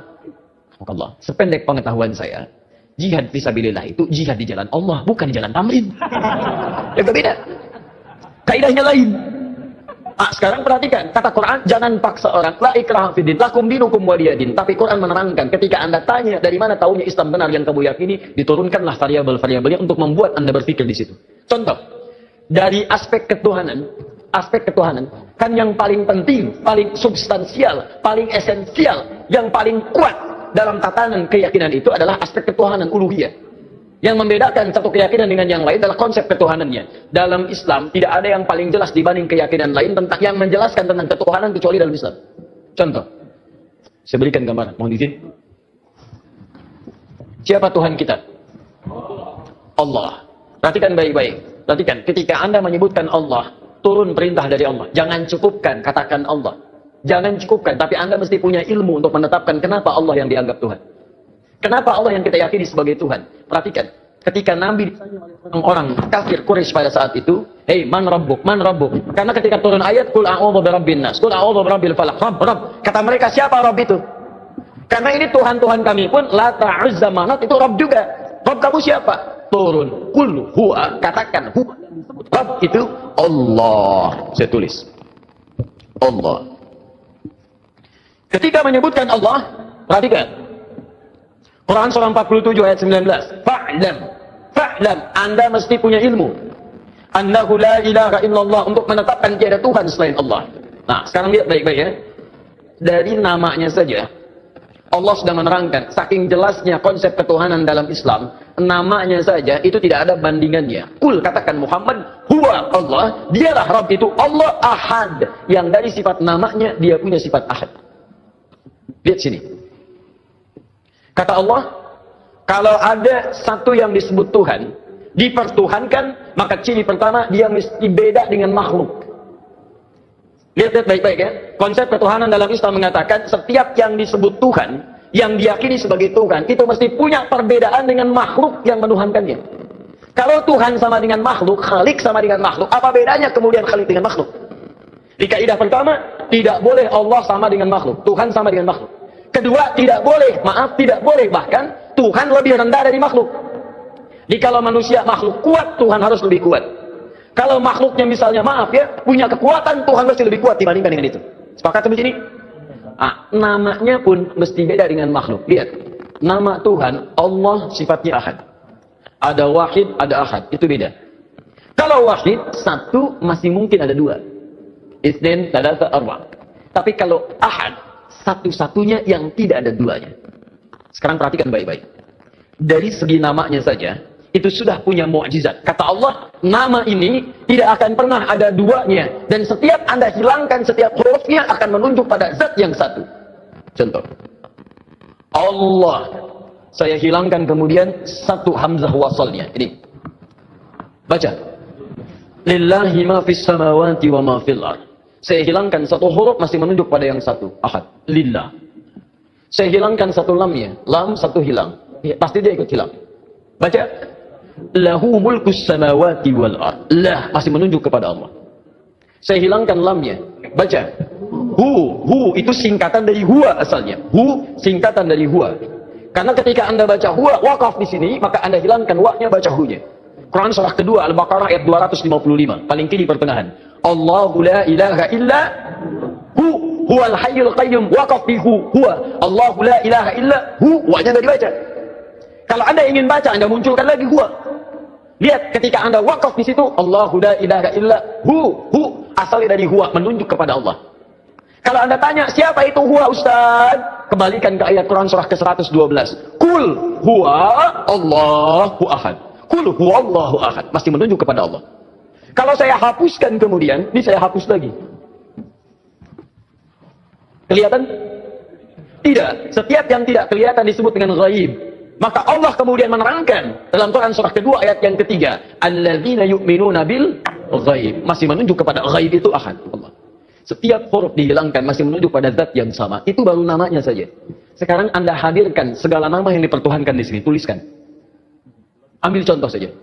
Allah, sependek pengetahuan saya, jihad fisabilillah itu jihad di jalan Allah, bukan di Jalan Tamrin. Ya berbeda. Kaidahnya lain. Sekarang perhatikan, kata Quran, jangan paksa orang. La ikraha fiddin, lakum dinukum waliyadin. Tapi Quran menerangkan, ketika Anda tanya dari mana taunya Islam benar yang kamu yakini, diturunkanlah variabel-variabelnya untuk membuat Anda berpikir di situ. Contoh, dari aspek ketuhanan, kan yang paling penting, paling substansial, paling esensial, yang paling kuat dalam tatanan keyakinan itu adalah aspek ketuhanan uluhiyah. Yang membedakan satu keyakinan dengan yang lain adalah konsep ketuhanannya. Dalam Islam tidak ada yang paling jelas dibanding keyakinan lain tentang yang menjelaskan tentang ketuhanan kecuali dalam Islam. Contoh, saya berikan gambaran, mohon izin. Siapa Tuhan kita? Allah. Perhatikan baik-baik. Perhatikan, ketika Anda menyebutkan Allah, turun perintah dari Allah. Jangan cukupkan, katakan Allah. Jangan cukupkan, tapi Anda mesti punya ilmu untuk menetapkan kenapa Allah yang dianggap Tuhan. Kenapa Allah yang kita yakini sebagai Tuhan? Perhatikan, ketika Nabi ditanya oleh orang kafir Quraisy pada saat itu, "Hei, man rabbuk? Man rabbuk?" Karena ketika turun ayat, "Qul a'udzu birabbin nas, qul a'udzu birabbil falaq." Rabb. Kata mereka, siapa Rabb itu? Karena ini Tuhan-Tuhan kami pun, Lata, Uzza, Manat, itu Rabb juga. Rabb kamu siapa? Turun, "Qul huwa," katakan huwa. Rabb itu Allah. Saya tulis. Allah. Ketika menyebutkan Allah, perhatikan. Quran surah 47 ayat 19. Fa'lam, Anda mesti punya ilmu. Annahu la ilaha illallah, untuk menetapkan tiada Tuhan selain Allah. Nah, sekarang lihat baik-baik ya. Dari namanya saja, Allah sudah menerangkan, saking jelasnya konsep ketuhanan dalam Islam, namanya saja itu tidak ada bandingannya. Kul, katakan Muhammad, huwa Allah, dialah Rabb itu Allah Ahad. Yang dari sifat namanya, dia punya sifat Ahad. Lihat sini. Kata Allah, kalau ada satu yang disebut Tuhan, dipertuhankan, maka ciri pertama, dia mesti beda dengan makhluk. Lihat baik-baik ya. Konsep ketuhanan dalam Islam mengatakan, setiap yang disebut Tuhan, yang diyakini sebagai Tuhan, itu mesti punya perbedaan dengan makhluk yang menuhankannya. Kalau Tuhan sama dengan makhluk, Khalik sama dengan makhluk, apa bedanya kemudian Khalik dengan makhluk? Di kaidah pertama, tidak boleh Allah sama dengan makhluk, Tuhan sama dengan makhluk. Kedua, tidak boleh bahkan Tuhan lebih rendah dari makhluk. Jadi kalau manusia makhluk kuat, Tuhan harus lebih kuat. Kalau makhluknya misalnya punya kekuatan, Tuhan mesti lebih kuat dibandingkan dengan itu. Sepakat sampai sini? Namanya pun mesti beda dengan makhluk. Lihat, nama Tuhan Allah sifatnya Ahad. Ada Wahid, ada Ahad, itu beda. Kalau Wahid satu, masih mungkin ada dua. Itsnain, tsalatsa, arba'. Tapi kalau Ahad, satu-satunya yang tidak ada duanya. Sekarang perhatikan baik-baik. Dari segi namanya saja, itu sudah punya mukjizat. Kata Allah, nama ini tidak akan pernah ada duanya. Dan setiap Anda hilangkan setiap hurufnya akan menunjuk pada zat yang satu. Contoh. Allah. Saya hilangkan kemudian satu hamzah wasalnya. Ini. Baca. Lillahi ma fis samawati wa ma fil ardh. Saya hilangkan satu huruf masih menunjuk pada yang satu. Ahad. Lillah. Saya hilangkan satu lamnya. Lam satu hilang. Ya, pasti dia ikut hilang. Baca. Lahu mulkus samawati wal ard. Lah masih menunjuk kepada Allah. Saya hilangkan lamnya. Baca. Hu itu singkatan dari huwa asalnya. Hu singkatan dari huwa. Karena ketika Anda baca huwa wakaf di sini, maka Anda hilangkan wa-nya, baca hu-nya. Quran surah kedua Al-Baqarah ayat 255, paling kiri pertengahan. Allahu la ilaha illa huwal hayyul qayyum, waqaf bi huwa. Allahu la ilaha illa wa-nya enggak dibaca. Kalau Anda ingin baca, Anda munculkan lagi huwa. Lihat ketika Anda wakaf di situ, Allahu la ilaha illa hu asalnya dari huwa, menunjuk kepada Allah. Kalau Anda tanya siapa itu huwa Ustaz, kembalikan ke ayat Quran surah ke-112. Kul huwa Allahu ahad. Kul huwa Allahu ahad, masih menunjuk kepada Allah. Kalau saya hapuskan kemudian, ini saya hapus lagi. Kelihatan? Tidak. Setiap yang tidak kelihatan disebut dengan ghaib. Maka Allah kemudian menerangkan dalam Quran surah kedua ayat yang ketiga, alladzina yu'minuna bil ghaib, masih menunjuk kepada ghaib itu ahad, Allah. Setiap huruf dihilangkan masih menunjuk pada zat yang sama. Itu baru namanya saja. Sekarang Anda hadirkan segala nama yang dipertuhankan di sini, tuliskan. Ambil contoh saja.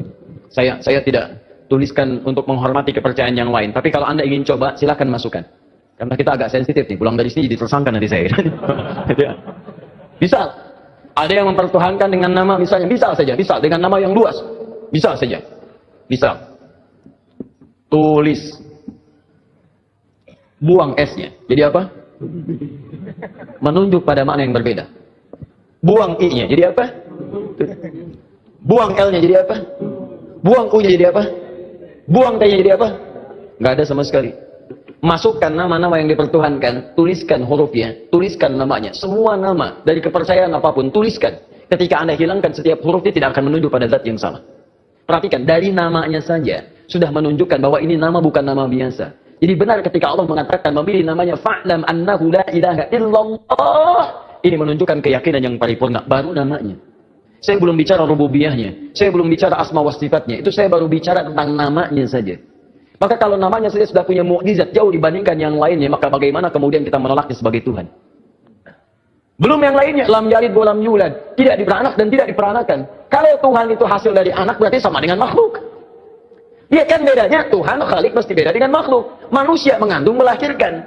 Saya tidak tuliskan untuk menghormati kepercayaan yang lain, tapi kalau Anda ingin coba silakan masukkan. Karena kita agak sensitif nih, pulang dari sini jadi tersangka nanti saya. Bisa. Ada yang mempertuhankan dengan nama misalnya, bisa saja, bisa dengan nama yang luas. Bisa saja. Bisa. Tulis. Buang S-nya. Jadi apa? Menunjuk pada makna yang berbeda. Buang I-nya. Jadi apa? Buang L-nya jadi apa? Buang U-nya jadi apa? Buang T-nya jadi apa? Nggak ada sama sekali. Masukkan nama-nama yang dipertuhankan, tuliskan hurufnya, tuliskan namanya. Semua nama dari kepercayaan apapun, tuliskan. Ketika Anda hilangkan setiap hurufnya tidak akan menunjuk pada zat yang sama. Perhatikan, dari namanya saja sudah menunjukkan bahwa ini nama bukan nama biasa. Jadi benar ketika Allah mengatakan memilih namanya fa'lam annahu la ilaha illallah. Ini menunjukkan keyakinan yang paripurna, baru namanya. Saya belum bicara rububiyahnya, saya belum bicara asma wa sifatnya, itu saya baru bicara tentang namanya saja. Maka kalau namanya saja sudah punya mukjizat jauh dibandingkan yang lainnya, maka bagaimana kemudian kita menolaknya sebagai Tuhan? Belum yang lainnya, lam yalid wa lam yulad, tidak diberanak dan tidak diperanakan. Kalau Tuhan itu hasil dari anak berarti sama dengan makhluk. Ya kan bedanya, Tuhan Khalik mesti beda dengan makhluk. Manusia mengandung melahirkan.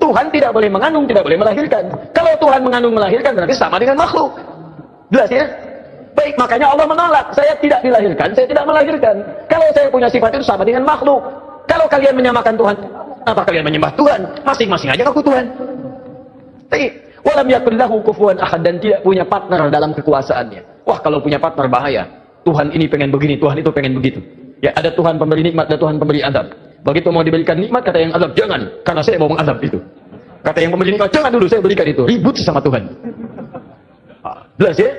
Tuhan tidak boleh mengandung, tidak boleh melahirkan. Kalau Tuhan mengandung melahirkan berarti sama dengan makhluk. Jelas ya? Baik, makanya Allah menolak. Saya tidak dilahirkan, saya tidak melahirkan. Kalau saya punya sifat itu sama dengan makhluk. Kalau kalian menyamakan Tuhan, apa kalian menyembah Tuhan? Masing-masing aja aku Tuhan. Baik, walam yakun lahu kufuwan ahad, dan tidak punya partner dalam kekuasaannya. Wah, kalau punya partner bahaya. Tuhan ini pengen begini, Tuhan itu pengen begitu. Ya, ada Tuhan pemberi nikmat, ada Tuhan pemberi azab. Begitu mau diberikan nikmat, kata yang azab, jangan, karena saya mau mengazab itu. Kata yang pemberi nikmat, jangan dulu, saya berikan itu. Ribut sama Tuhan. Jelas ya?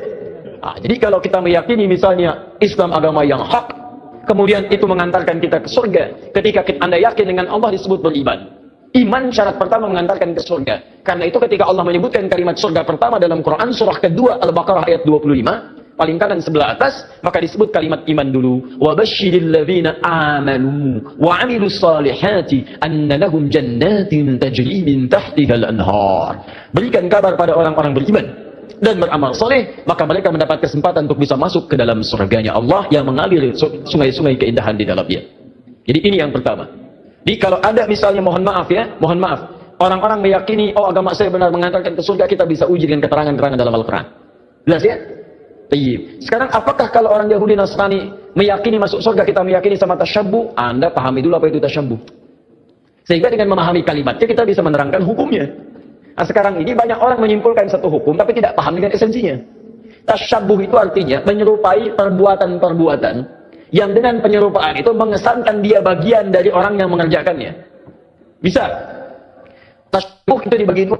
Jadi kalau kita meyakini misalnya Islam agama yang hak, kemudian itu mengantarkan kita ke surga. Ketika Anda yakin dengan Allah disebut beriman. Iman syarat pertama mengantarkan ke surga. Karena itu ketika Allah menyebutkan kalimat surga pertama dalam Quran surah kedua Al-Baqarah ayat 25, paling kanan sebelah atas, maka disebut kalimat iman dulu. Wa basyiril ladzina amanu wa 'amilus salihati anna lahum jannatin tajri min tahtihal anhar. Berikan kabar pada orang-orang beriman dan beramal soleh, maka mereka mendapat kesempatan untuk bisa masuk ke dalam surganya Allah yang mengalir sungai-sungai keindahan di dalamnya. Jadi ini yang pertama. Jadi kalau ada misalnya, mohon maaf ya, mohon maaf, orang-orang meyakini, oh agama saya benar mengantarkan ke surga, kita bisa uji dengan keterangan-keterangan dalam Al-Quran. Jelas ya? Tayyib. Sekarang apakah kalau orang Yahudi Nasrani meyakini masuk surga, kita meyakini sama tasyabbuh? Anda pahami dulu apa itu tasyabbuh. Sehingga dengan memahami kalimatnya kita bisa menerangkan hukumnya. Nah, sekarang ini banyak orang menyimpulkan satu hukum tapi tidak paham dengan esensinya. Tasyabbuh itu artinya menyerupai perbuatan-perbuatan yang dengan penyerupaan itu mengesankan dia bagian dari orang yang mengerjakannya. Bisa. Tasyabbuh itu dibagi dua.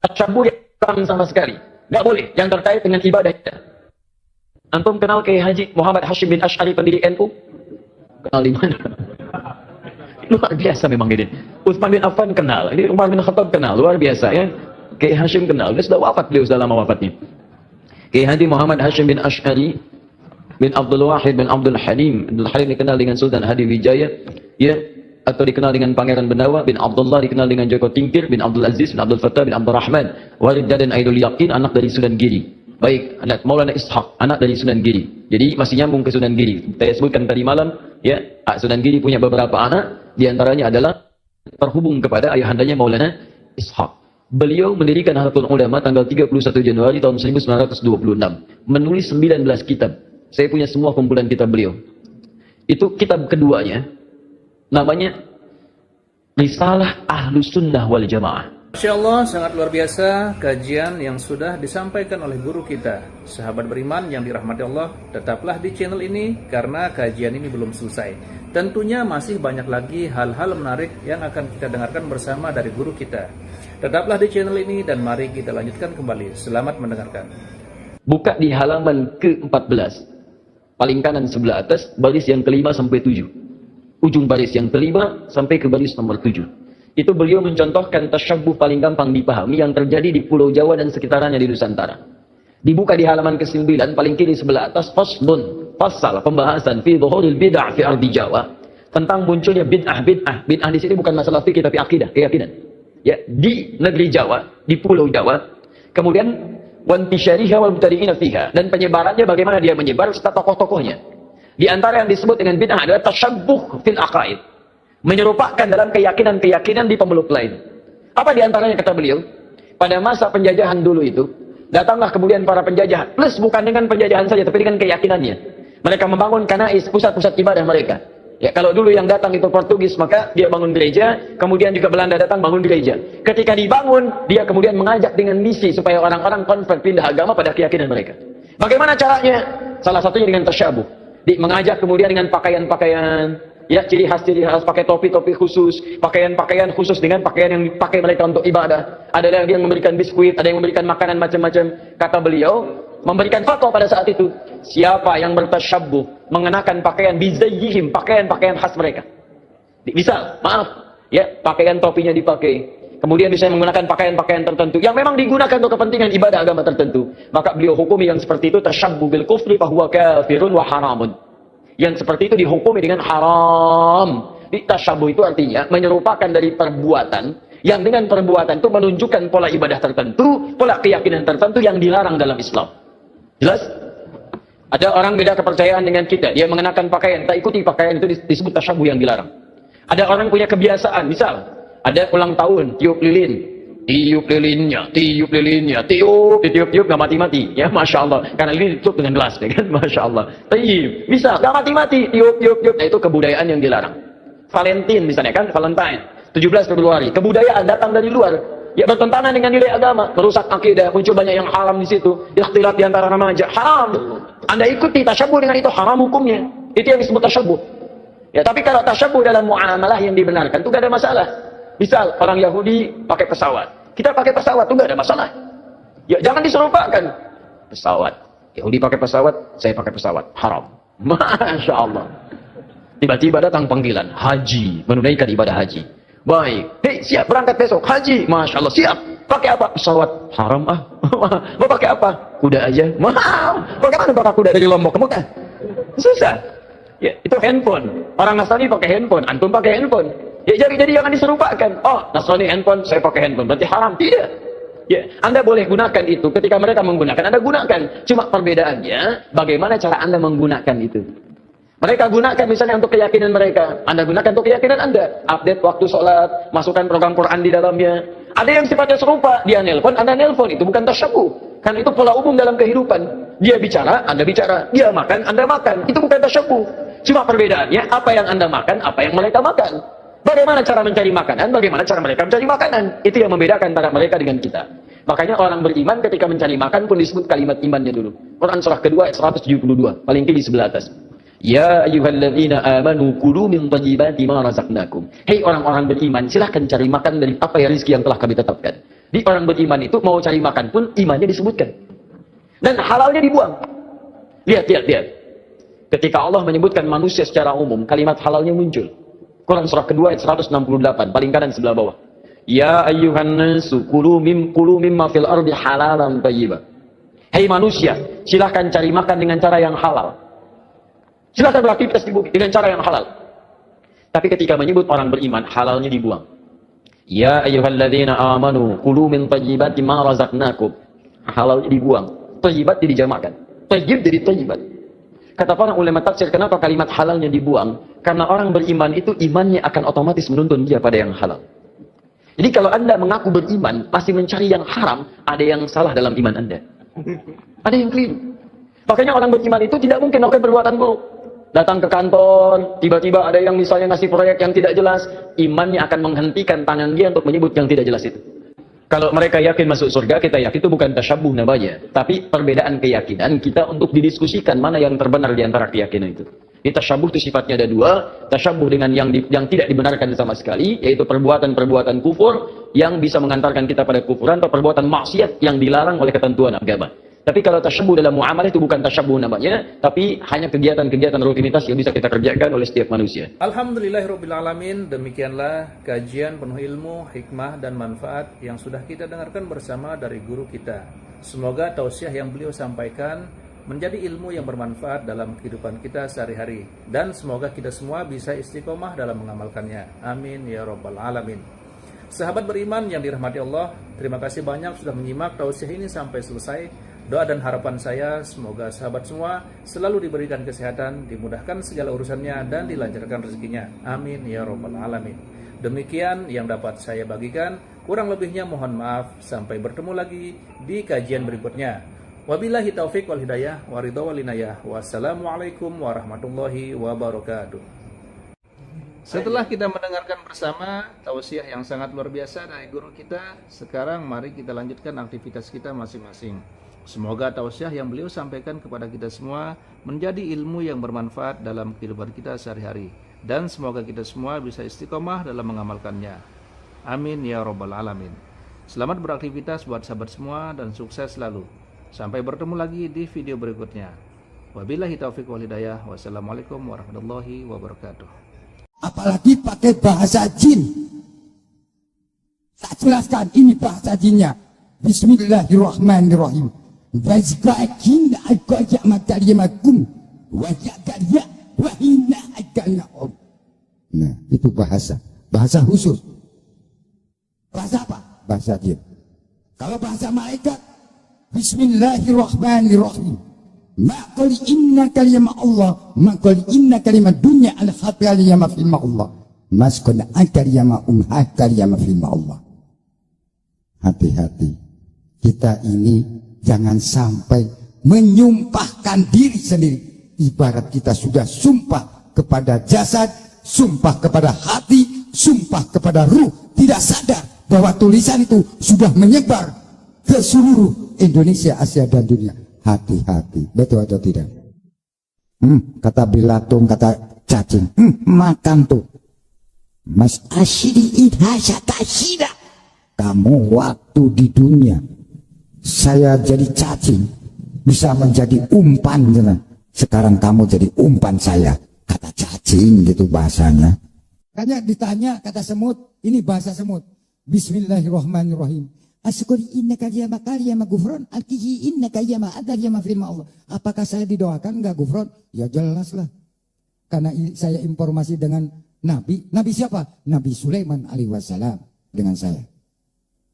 Tasyabbuh yang sama sekali. Nggak boleh. Yang terkait dengan ibadah. Antum kenal Kiai Haji Muhammad Hashim bin Asy'ari pendiri NU? Kenal di mana? Luar biasa memang ini. Utsman bin Affan kenal, ini Umar bin Khattab kenal, luar biasa ya. Kiai Hashim kenal, dia sudah wafat, beliau sudah lama wafatnya. Kiai Haji Muhammad Hashim bin Asy'ari bin Abdul Wahid bin Abdul Halim. Abdul Halim dikenal dengan Sultan Hadi Wijaya, ya, atau dikenal dengan Pangeran Benawa bin Abdullah, dikenal dengan Joko Tingkir bin Abdul Aziz bin Abdul Fattah bin Abdul Rahman, Walid dan Aidul Yaqin, anak dari Sunan Giri. Baik, anak Maulana Ishaq, anak dari Sunan Giri. Jadi masih nyambung ke Sunan Giri. Saya sebutkan tadi malam, ya, Sunan Giri punya beberapa anak, di antaranya adalah terhubung kepada ayahandanya Maulana Ishaq. Beliau mendirikan Nahdlatul Ulama tanggal 31 Januari tahun 1926, menulis 19 kitab. Saya punya semua kumpulan kitab beliau. Itu kitab keduanya, namanya Risalah Ahlus Sunnah wal Jamaah. Masya Allah, sangat luar biasa kajian yang sudah disampaikan oleh guru kita. Sahabat beriman yang dirahmati Allah, tetaplah di channel ini karena kajian ini belum selesai. Tentunya masih banyak lagi hal-hal menarik yang akan kita dengarkan bersama dari guru kita. Tetaplah di channel ini dan mari kita lanjutkan kembali. Selamat mendengarkan. Buka di halaman ke-14. Paling kanan sebelah atas, baris yang kelima sampai 7. Ujung baris yang kelima sampai ke baris nomor 7. Itu beliau mencontohkan tasyabbuh paling gampang dipahami yang terjadi di Pulau Jawa dan sekitarnya di Nusantara. Dibuka di halaman ke-9 paling kiri sebelah atas, faslun, fasal pembahasan fi dhuhuril bid'ah fi ardi Jawa, tentang munculnya bid'ah. Bid'ah di sini bukan masalah fikih tapi akidah, keyakinan. Ya, di negeri Jawa, di Pulau Jawa. Kemudian wantisyariha wal mubtadi'ina fiha, dan penyebarannya bagaimana dia menyebar serta tokoh-tokohnya. Di antara yang disebut dengan bid'ah adalah tasyabbuh fil aqaid. Menyerupakan dalam keyakinan-keyakinan di pemeluk lain. Apa diantaranya kata beliau? Pada masa penjajahan dulu itu, datanglah kemudian para penjajah, plus bukan dengan penjajahan saja, tapi dengan keyakinannya. Mereka membangun kanais, pusat-pusat ibadah mereka. Ya, kalau dulu yang datang itu Portugis, maka dia bangun gereja, kemudian juga Belanda datang bangun gereja. Ketika dibangun, dia kemudian mengajak dengan misi supaya orang-orang konvert pindah agama pada keyakinan mereka. Bagaimana caranya? Salah satunya dengan tasyabuh. Mengajak kemudian dengan pakaian-pakaian, ya, ciri khas pakai topi-topi khusus, pakaian-pakaian khusus dengan pakaian yang dipakai mereka untuk ibadah. Ada yang memberikan biskuit, ada yang memberikan makanan macam-macam. Kata beliau, memberikan fatwa pada saat itu, siapa yang bertasyabbuh mengenakan pakaian bizayyihim, pakaian-pakaian khas mereka. Misal, maaf, ya, pakaian topinya dipakai. Kemudian bisa menggunakan pakaian-pakaian tertentu yang memang digunakan untuk kepentingan ibadah agama tertentu. Maka beliau hukumi yang seperti itu tasyabbuh bil kufri fahuwa kafirun wa haramun. Yang seperti itu dihukumi dengan haram. Tasyabuh itu artinya menyerupakan dari perbuatan yang dengan perbuatan itu menunjukkan pola ibadah tertentu, pola keyakinan tertentu yang dilarang dalam Islam. Jelas? Ada orang beda kepercayaan dengan kita, dia mengenakan pakaian, tak ikuti pakaian itu disebut tasyabuh yang dilarang. Ada orang punya kebiasaan, misal ada ulang tahun, tiup lilin. Tiup lilinnya, tiup nggak mati-mati, ya, masya Allah. Karena ini ditutup dengan gelas, ya kan, masya Allah. Tiup, bisa nggak mati-mati, tiup. Nah, itu kebudayaan yang dilarang. Valentine misalnya kan, Valentine, 17 Februari, kebudayaan datang dari luar, ya bertentangan dengan nilai agama, merusak akidah, muncul banyak yang haram di situ, ikhtilat di antara remaja, haram. Anda ikuti tasyabuh dengan itu, haram hukumnya. Itu yang disebut tasyabuh. Ya, tapi kalau tasyabuh dalam muamalah yang dibenarkan, itu gak ada masalah. Misal orang Yahudi pakai pesawat, kita pakai pesawat itu nggak ada masalah. Ya, jangan diserupakan. Pesawat, Yahudi pakai pesawat, saya pakai pesawat, haram. Masya Allah. Tiba-tiba datang panggilan haji, menunaikan ibadah haji. Baik, hei, siap berangkat besok haji, masya Allah, siap. Pakai apa? Pesawat, haram ah. Mau pakai apa? Kuda aja. Mahal. Bagaimana pakai kuda dari Lombok ke Mekah? Susah. Ya, itu handphone. Orang Nasrani pakai handphone, antum pakai handphone. Ya, jadi jangan diserupakan. Oh, Nasrani handphone, saya pakai handphone, berarti haram. Tidak. Ya, Anda boleh gunakan itu ketika mereka menggunakan, Anda gunakan. Cuma perbedaannya, bagaimana cara Anda menggunakan itu. Mereka gunakan misalnya untuk keyakinan mereka, Anda gunakan untuk keyakinan Anda. Update waktu sholat, masukkan program Quran di dalamnya. Ada yang sifatnya serupa, dia nelpon, Anda nelpon, itu bukan tasyabuh. Kan itu pola umum dalam kehidupan. Dia bicara, Anda bicara. Dia makan, Anda makan. Itu bukan tasyabuh. Cuma perbedaannya, apa yang Anda makan, apa yang mereka makan. Bagaimana cara mencari makanan, bagaimana cara mereka mencari makanan. Itu yang membedakan antara mereka dengan kita. Makanya orang beriman ketika mencari makan pun disebut kalimat imannya dulu. Quran surah kedua ayat 172, paling kiri sebelah atas. Ya ayyuhalladzina amanu kulu min thayyibati ma razaqnakum. Hei orang-orang beriman, silahkan cari makan dari apa ya rezeki yang telah kami tetapkan. Di orang beriman itu mau cari makan pun imannya disebutkan. Dan halalnya dibuang. Lihat. Ketika Allah menyebutkan manusia secara umum, kalimat halalnya muncul. Quran surah kedua ayat 168, paling kanan sebelah bawah. Ya ayyuhan nasu kulu mimma fil ardi halalan thayyiba. Hei manusia, silahkan cari makan dengan cara yang halal. Silahkan beraktivitas di bumi dengan cara yang halal. Tapi ketika menyebut orang beriman, halalnya dibuang. Ya ayyuhalladzina amanu kulu min thayyibati ma razaqnakum. Halalnya dibuang. Thayyibat dijamakkan. Thayyib jadi thayyibat. Kata para ulama tafsir, kenapa kalimat halalnya dibuang? Karena orang beriman itu imannya akan otomatis menuntun dia pada yang halal. Jadi kalau Anda mengaku beriman, masih mencari yang haram, ada yang salah dalam iman Anda. Ada yang keliru. Makanya orang beriman itu tidak mungkin melakukan perbuatan buruk. Datang ke kantor, tiba-tiba ada yang misalnya ngasih proyek yang tidak jelas, imannya akan menghentikan tangan dia untuk menyebut yang tidak jelas itu. Kalau mereka yakin masuk surga, kita yakin itu bukan tasyabuh namanya. Tapi perbedaan keyakinan kita untuk didiskusikan mana yang terbenar di antara keyakinan itu. Di tasyabuh itu sifatnya ada dua. Tasyabuh dengan yang tidak dibenarkan sama sekali, yaitu perbuatan-perbuatan kufur yang bisa mengantarkan kita pada kufuran, atau perbuatan maksiat yang dilarang oleh ketentuan agama. Tapi kalau tasyabuh dalam muamalah itu bukan tasyabuh namanya, tapi hanya kegiatan-kegiatan rutinitas yang bisa kita kerjakan oleh setiap manusia. Alhamdulillahirrabbilalamin, demikianlah kajian penuh ilmu, hikmah, dan manfaat yang sudah kita dengarkan bersama dari guru kita. Semoga tausiah yang beliau sampaikan menjadi ilmu yang bermanfaat dalam kehidupan kita sehari-hari. Dan semoga kita semua bisa istiqomah dalam mengamalkannya. Amin ya rabbal alamin. Sahabat beriman yang dirahmati Allah, terima kasih banyak sudah menyimak tausiah ini sampai selesai. Doa dan harapan saya semoga sahabat semua selalu diberikan kesehatan, dimudahkan segala urusannya, dan dilancarkan rezekinya. Amin ya rabbal alamin. Demikian yang dapat saya bagikan. Kurang lebihnya mohon maaf. Sampai bertemu lagi di kajian berikutnya. Wabillahi taufiq wal hidayah wa ridha wal inayah. Wassalamualaikum warahmatullahi wabarakatuh. Setelah kita mendengarkan bersama tausiah yang sangat luar biasa dari guru kita, sekarang mari kita lanjutkan aktivitas kita masing-masing. Semoga tausiah yang beliau sampaikan kepada kita semua menjadi ilmu yang bermanfaat dalam kehidupan kita sehari-hari, dan semoga kita semua bisa istiqomah dalam mengamalkannya. Amin ya rabbal alamin. Selamat beraktivitas buat sahabat semua dan sukses selalu. Sampai bertemu lagi di video berikutnya. Wabillahi taufiq wal hidayah. Wassalamualaikum warahmatullahi wabarakatuh. Apalagi pakai bahasa jin. Tak jelaskan ini bahasa jinnya. Bismillahirrahmanirrahim. Wazbakin agak matariamakum wajakaria wahina aganaum. Nah, itu bahasa khusus. Bahasa apa? Bahasa jin. Kalau bahasa malaikat, Bismillahirrahmanirrahim. Maqali inna kalimah Allah, maqali inna kalimah dunya al-khataliyama fi Allah. Maskun akariyama kalimah fi Allah. Hati-hati. Kita ini jangan sampai menyumpahkan diri sendiri. Ibarat kita sudah sumpah kepada jasad, sumpah kepada hati, sumpah kepada ruh, tidak sadar bahwa tulisan itu sudah menyebar ke seluruh Indonesia, Asia, dan dunia. Hati-hati, betul atau tidak? Kata Bilatung, kata cacing, makan tuh. Mas asyidi idhasya kasida. Kamu waktu di dunia saya jadi cacing, bisa menjadi umpan. Sekarang kamu jadi umpan saya. Kata cacing gitu bahasanya. Makanya ditanya kata semut, ini bahasa semut. Bismillahirrahmanirrahim. Asyukuri innaka yama kariyama gufron, alkihi innaka yama adariyama firma Allah. Apakah saya didoakan enggak gufron? Ya jelas lah. Karena saya informasi dengan Nabi. Nabi siapa? Nabi Sulaiman alaihi wassalam dengan saya.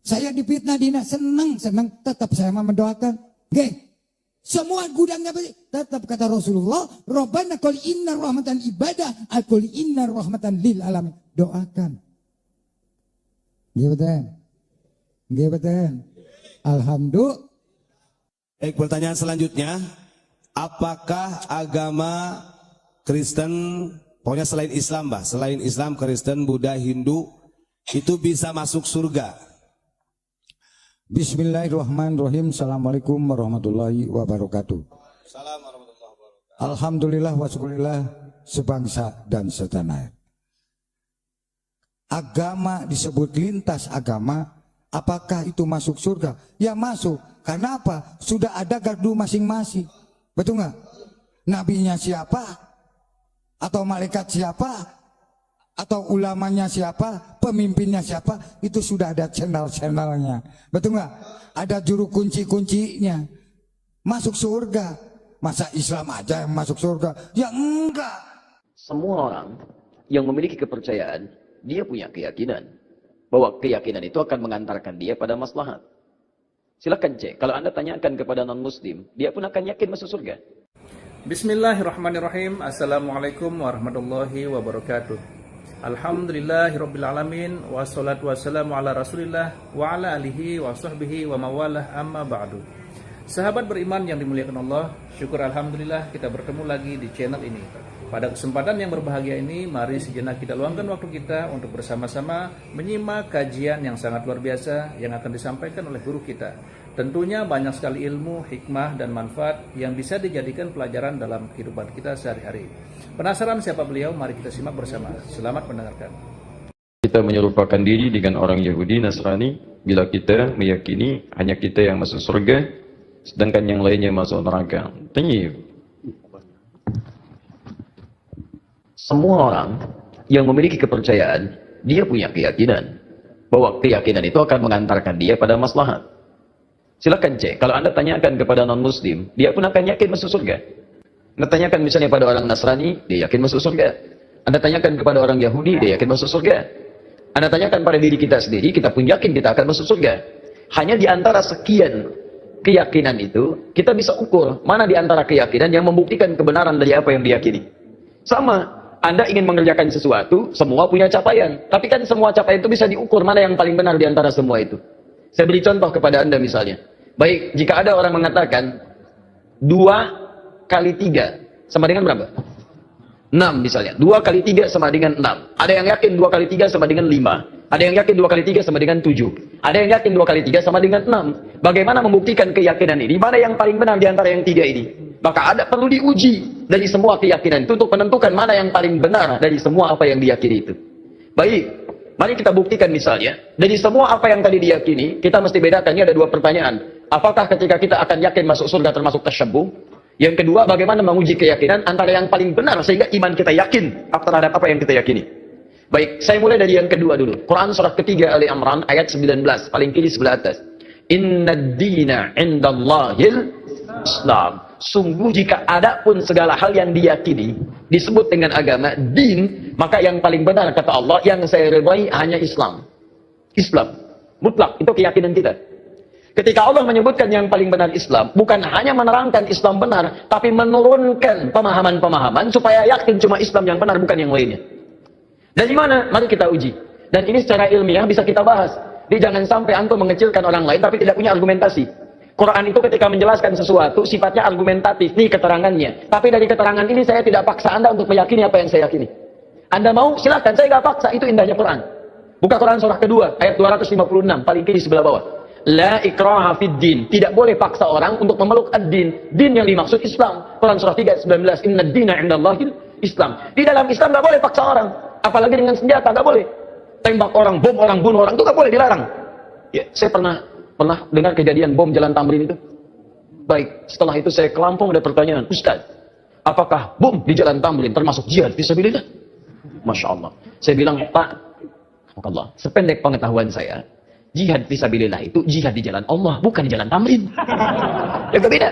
Saya difitnah dina, senang, tetap saya mau mendoakan. Oke. Semua gudangnya tetap kata Rasulullah, Rabbana qul inna rahmatan ibadah, qul inna rahmatan lil alamin. Doakan. Betul. Alhamdulillah. Baik, pertanyaan selanjutnya, apakah agama Kristen, pokoknya selain Islam, selain Islam, Kristen, Buddha, Hindu, itu bisa masuk surga? Bismillahirrahmanirrahim. Assalamualaikum warahmatullahi wabarakatuh. Alhamdulillah wa syukurillah sebangsa dan setanah air. Agama disebut lintas agama. Apakah itu masuk surga? Ya masuk. Karena apa? Sudah ada gardu masing-masing. Betul nggak? Nabinya siapa? Atau malaikat siapa? Atau ulamanya siapa, pemimpinnya siapa, itu sudah ada channel-channelnya. Betul nggak? Ada juru kunci-kuncinya. Masuk surga. Masa Islam aja yang masuk surga? Ya enggak. Semua orang yang memiliki kepercayaan, dia punya keyakinan bahwa keyakinan itu akan mengantarkan dia pada maslahat. Silakan cek. Kalau Anda tanyakan kepada non-muslim, dia pun akan yakin masuk surga. Bismillahirrahmanirrahim. Assalamualaikum warahmatullahi wabarakatuh. Alhamdulillahirrabbilalamin. Wassalatu wassalamu ala rasulillah wa ala alihi wa sahbihi wa mawalah amma ba'du. Sahabat beriman yang dimuliakan Allah, syukur alhamdulillah kita bertemu lagi di channel ini. Pada kesempatan yang berbahagia ini, mari sejenak kita luangkan waktu kita untuk bersama-sama menyimak kajian yang sangat luar biasa yang akan disampaikan oleh guru kita. Tentunya banyak sekali ilmu, hikmah, dan manfaat yang bisa dijadikan pelajaran dalam kehidupan kita sehari-hari. Penasaran siapa beliau? Mari kita simak bersama. Selamat mendengarkan. Kita menyerupakan diri dengan orang Yahudi Nasrani bila kita meyakini hanya kita yang masuk surga sedangkan yang lainnya masuk neraka. Tayyib. Semua orang yang memiliki kepercayaan, dia punya keyakinan bahwa keyakinan itu akan mengantarkan dia pada maslahat. Silakan cek, kalau Anda tanyakan kepada non-muslim, dia pun akan yakin masuk surga. Anda tanyakan misalnya pada orang Nasrani, dia yakin masuk surga. Anda tanyakan kepada orang Yahudi, dia yakin masuk surga. Anda tanyakan pada diri kita sendiri, kita pun yakin kita akan masuk surga. Hanya di antara sekian keyakinan itu, kita bisa ukur mana di antara keyakinan yang membuktikan kebenaran dari apa yang diyakini. Sama, Anda ingin mengerjakan sesuatu, semua punya capaian. Tapi kan semua capaian itu bisa diukur mana yang paling benar di antara semua itu. Saya beri contoh kepada Anda misalnya. Baik, jika ada orang mengatakan 2 kali 3 sama dengan berapa? 6 misalnya. 2 kali 3 sama dengan 6. Ada yang yakin 2 kali 3 sama dengan 5. Ada yang yakin 2 kali 3 sama dengan 7. Ada yang yakin 2 kali 3 sama dengan 6. Bagaimana membuktikan keyakinan ini? Mana yang paling benar di antara yang 3 ini? Maka ada perlu diuji dari semua keyakinan itu untuk menentukan mana yang paling benar dari semua apa yang diyakini itu. Baik, mari kita buktikan misalnya. Dari semua apa yang tadi diyakini, kita mesti bedakan. Ini ada 2 pertanyaan. Apakah ketika kita akan yakin masuk surga termasuk tasyabbuh? Yang kedua, bagaimana menguji keyakinan antara yang paling benar sehingga iman kita yakin terhadap apa yang kita yakini. Baik, saya mulai dari yang kedua dulu. Quran surah ketiga Ali Imran ayat 19, paling kiri sebelah atas. Innad dina indallahil Islam. Sungguh jika ada pun segala hal yang diyakini disebut dengan agama, din, maka yang paling benar kata Allah, yang saya ridhai hanya Islam. Islam. Mutlak, itu keyakinan kita. Ketika Allah menyebutkan yang paling benar Islam, bukan hanya menerangkan Islam benar, tapi menurunkan pemahaman-pemahaman supaya yakin cuma Islam yang benar, bukan yang lainnya. Dari mana? Mari kita uji. Dan ini secara ilmiah bisa kita bahas. Jadi jangan sampai antum mengecilkan orang lain tapi tidak punya argumentasi. Quran itu ketika menjelaskan sesuatu sifatnya argumentatif, nih keterangannya. Tapi dari keterangan ini saya tidak paksa Anda untuk meyakini apa yang saya yakini. Anda mau? Silakan, saya nggak paksa. Itu indahnya Quran. Buka Quran surah kedua ayat 256 paling kiri sebelah bawah. La ikraha fid din. Tidak boleh paksa orang untuk memeluk ad-din. Din yang dimaksud Islam. Quran surah 3 ayat 19. Innad dina indallahil Islam. Di dalam Islam nggak boleh paksa orang. Apalagi dengan senjata, nggak boleh. Tembak orang, bom orang, bunuh orang, itu nggak boleh, dilarang. Ya, saya pernah dengar kejadian bom Jalan Tamrin itu. Baik, setelah itu saya ke Lampung, ada pertanyaan, Ustaz, apakah bom di Jalan Tamrin termasuk jihad fisabilillah? Masya Allah. Saya bilang, Pak, Allah, sependek pengetahuan saya, jihad fisabilillah itu jihad di jalan Allah, bukan di Jalan Tamrin. Ya beda.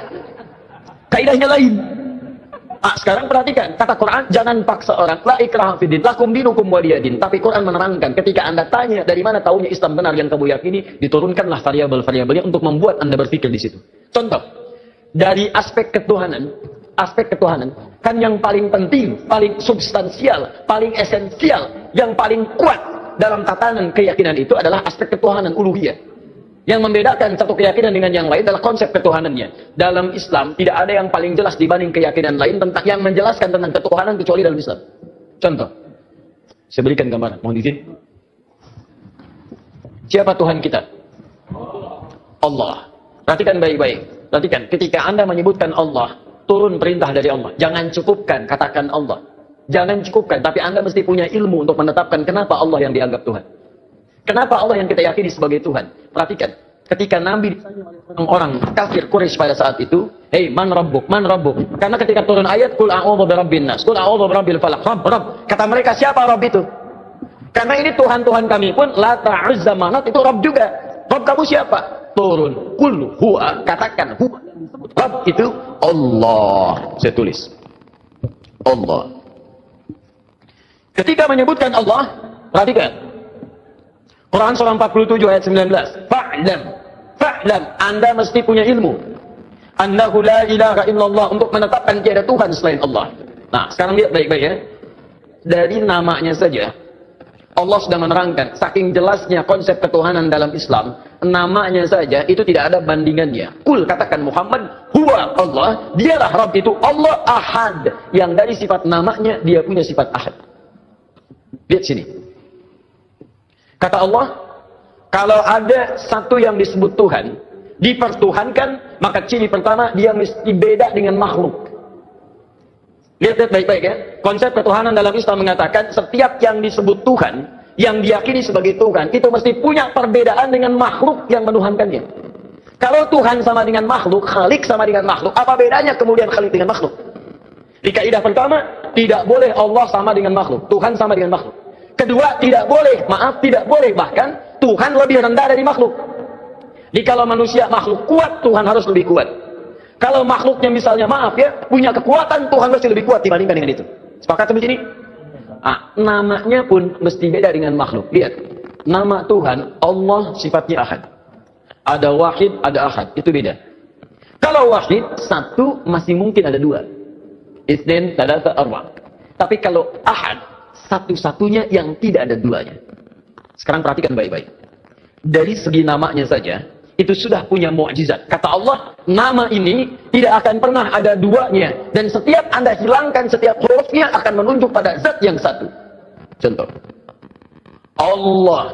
Kaidahnya lain. Sekarang perhatikan, kata Quran, jangan paksa orang. La ikraha fiddin, lakum dinukum waliyadin. Tapi Quran menerangkan, ketika Anda tanya dari mana tahunya Islam benar yang kamu yakini, diturunkanlah variabel-variabelnya untuk membuat Anda berpikir di situ. Contoh, dari aspek ketuhanan, kan yang paling penting, paling substansial, paling esensial, yang paling kuat dalam tatanan keyakinan itu adalah aspek ketuhanan uluhiyah. Yang membedakan satu keyakinan dengan yang lain adalah konsep ketuhanannya. Dalam Islam tidak ada yang paling jelas dibanding keyakinan lain tentang yang menjelaskan tentang ketuhanan kecuali dalam Islam. Contoh, saya berikan gambaran. Mohon izin. Siapa Tuhan kita? Allah. Perhatikan baik-baik. Perhatikan, ketika Anda menyebutkan Allah, turun perintah dari Allah. Jangan cukupkan, katakan Allah. Jangan cukupkan, tapi Anda mesti punya ilmu untuk menetapkan kenapa Allah yang dianggap Tuhan. Kenapa Allah yang kita yakini sebagai Tuhan? Perhatikan, ketika Nabi ditanya oleh orang kafir Quraisy pada saat itu, "Hei, man rabbuk? Man rabbuk?" Karena ketika turun ayat, "Qul a'udzu birabbin nas, qul a'udzu birabbil falaq." Rabb. Kata mereka, siapa Rabb itu? Karena ini Tuhan-Tuhan kami pun, Lata, Uzza, Manat, itu Rabb juga. Rabb kamu siapa? Turun, qul huwa, katakan huwa. Rabb itu Allah. Saya tulis. Allah. Ketika menyebutkan Allah, perhatikan. Quran surah 47 ayat 19. Fa'lam, Anda mesti punya ilmu. Annahu la ilaha illallah, untuk menetapkan tiada Tuhan selain Allah. Nah, sekarang lihat baik-baik ya. Dari namanya saja, Allah sudah menerangkan, saking jelasnya konsep ketuhanan dalam Islam, namanya saja itu tidak ada bandingannya. Kul, katakan Muhammad, huwa Allah, dialah Rabb itu Allah Ahad, yang dari sifat namanya dia punya sifat Ahad. Lihat sini. Kata Allah, kalau ada satu yang disebut Tuhan, dipertuhankan, maka ciri pertama dia mesti beda dengan makhluk. Lihat baik-baik ya. Konsep ketuhanan dalam Islam mengatakan setiap yang disebut Tuhan, yang diyakini sebagai Tuhan, itu mesti punya perbedaan dengan makhluk yang menuhankannya. Kalau Tuhan sama dengan makhluk, Khalik sama dengan makhluk, apa bedanya kemudian Khalik dengan makhluk? Di kaidah pertama, tidak boleh Allah sama dengan makhluk, Tuhan sama dengan makhluk. Kedua, tidak boleh bahkan Tuhan lebih rendah dari makhluk. Jadi kalau manusia makhluk kuat, Tuhan harus lebih kuat. Kalau makhluknya misalnya punya kekuatan, Tuhan mesti lebih kuat dibandingkan dengan itu. Sepakat sampai sini? Namanya pun mesti beda dengan makhluk. Lihat, nama Tuhan Allah sifatnya Ahad. Ada Wahid, ada Ahad, itu beda. Kalau Wahid satu masih mungkin ada dua. Itsnain, tsalatsa, arba'. Tapi kalau Ahad satu-satunya yang tidak ada duanya. Sekarang perhatikan baik-baik. Dari segi namanya saja itu sudah punya mukjizat. Kata Allah, nama ini tidak akan pernah ada duanya. Dan setiap Anda hilangkan setiap hurufnya akan menunjuk pada zat yang satu. Contoh. Allah.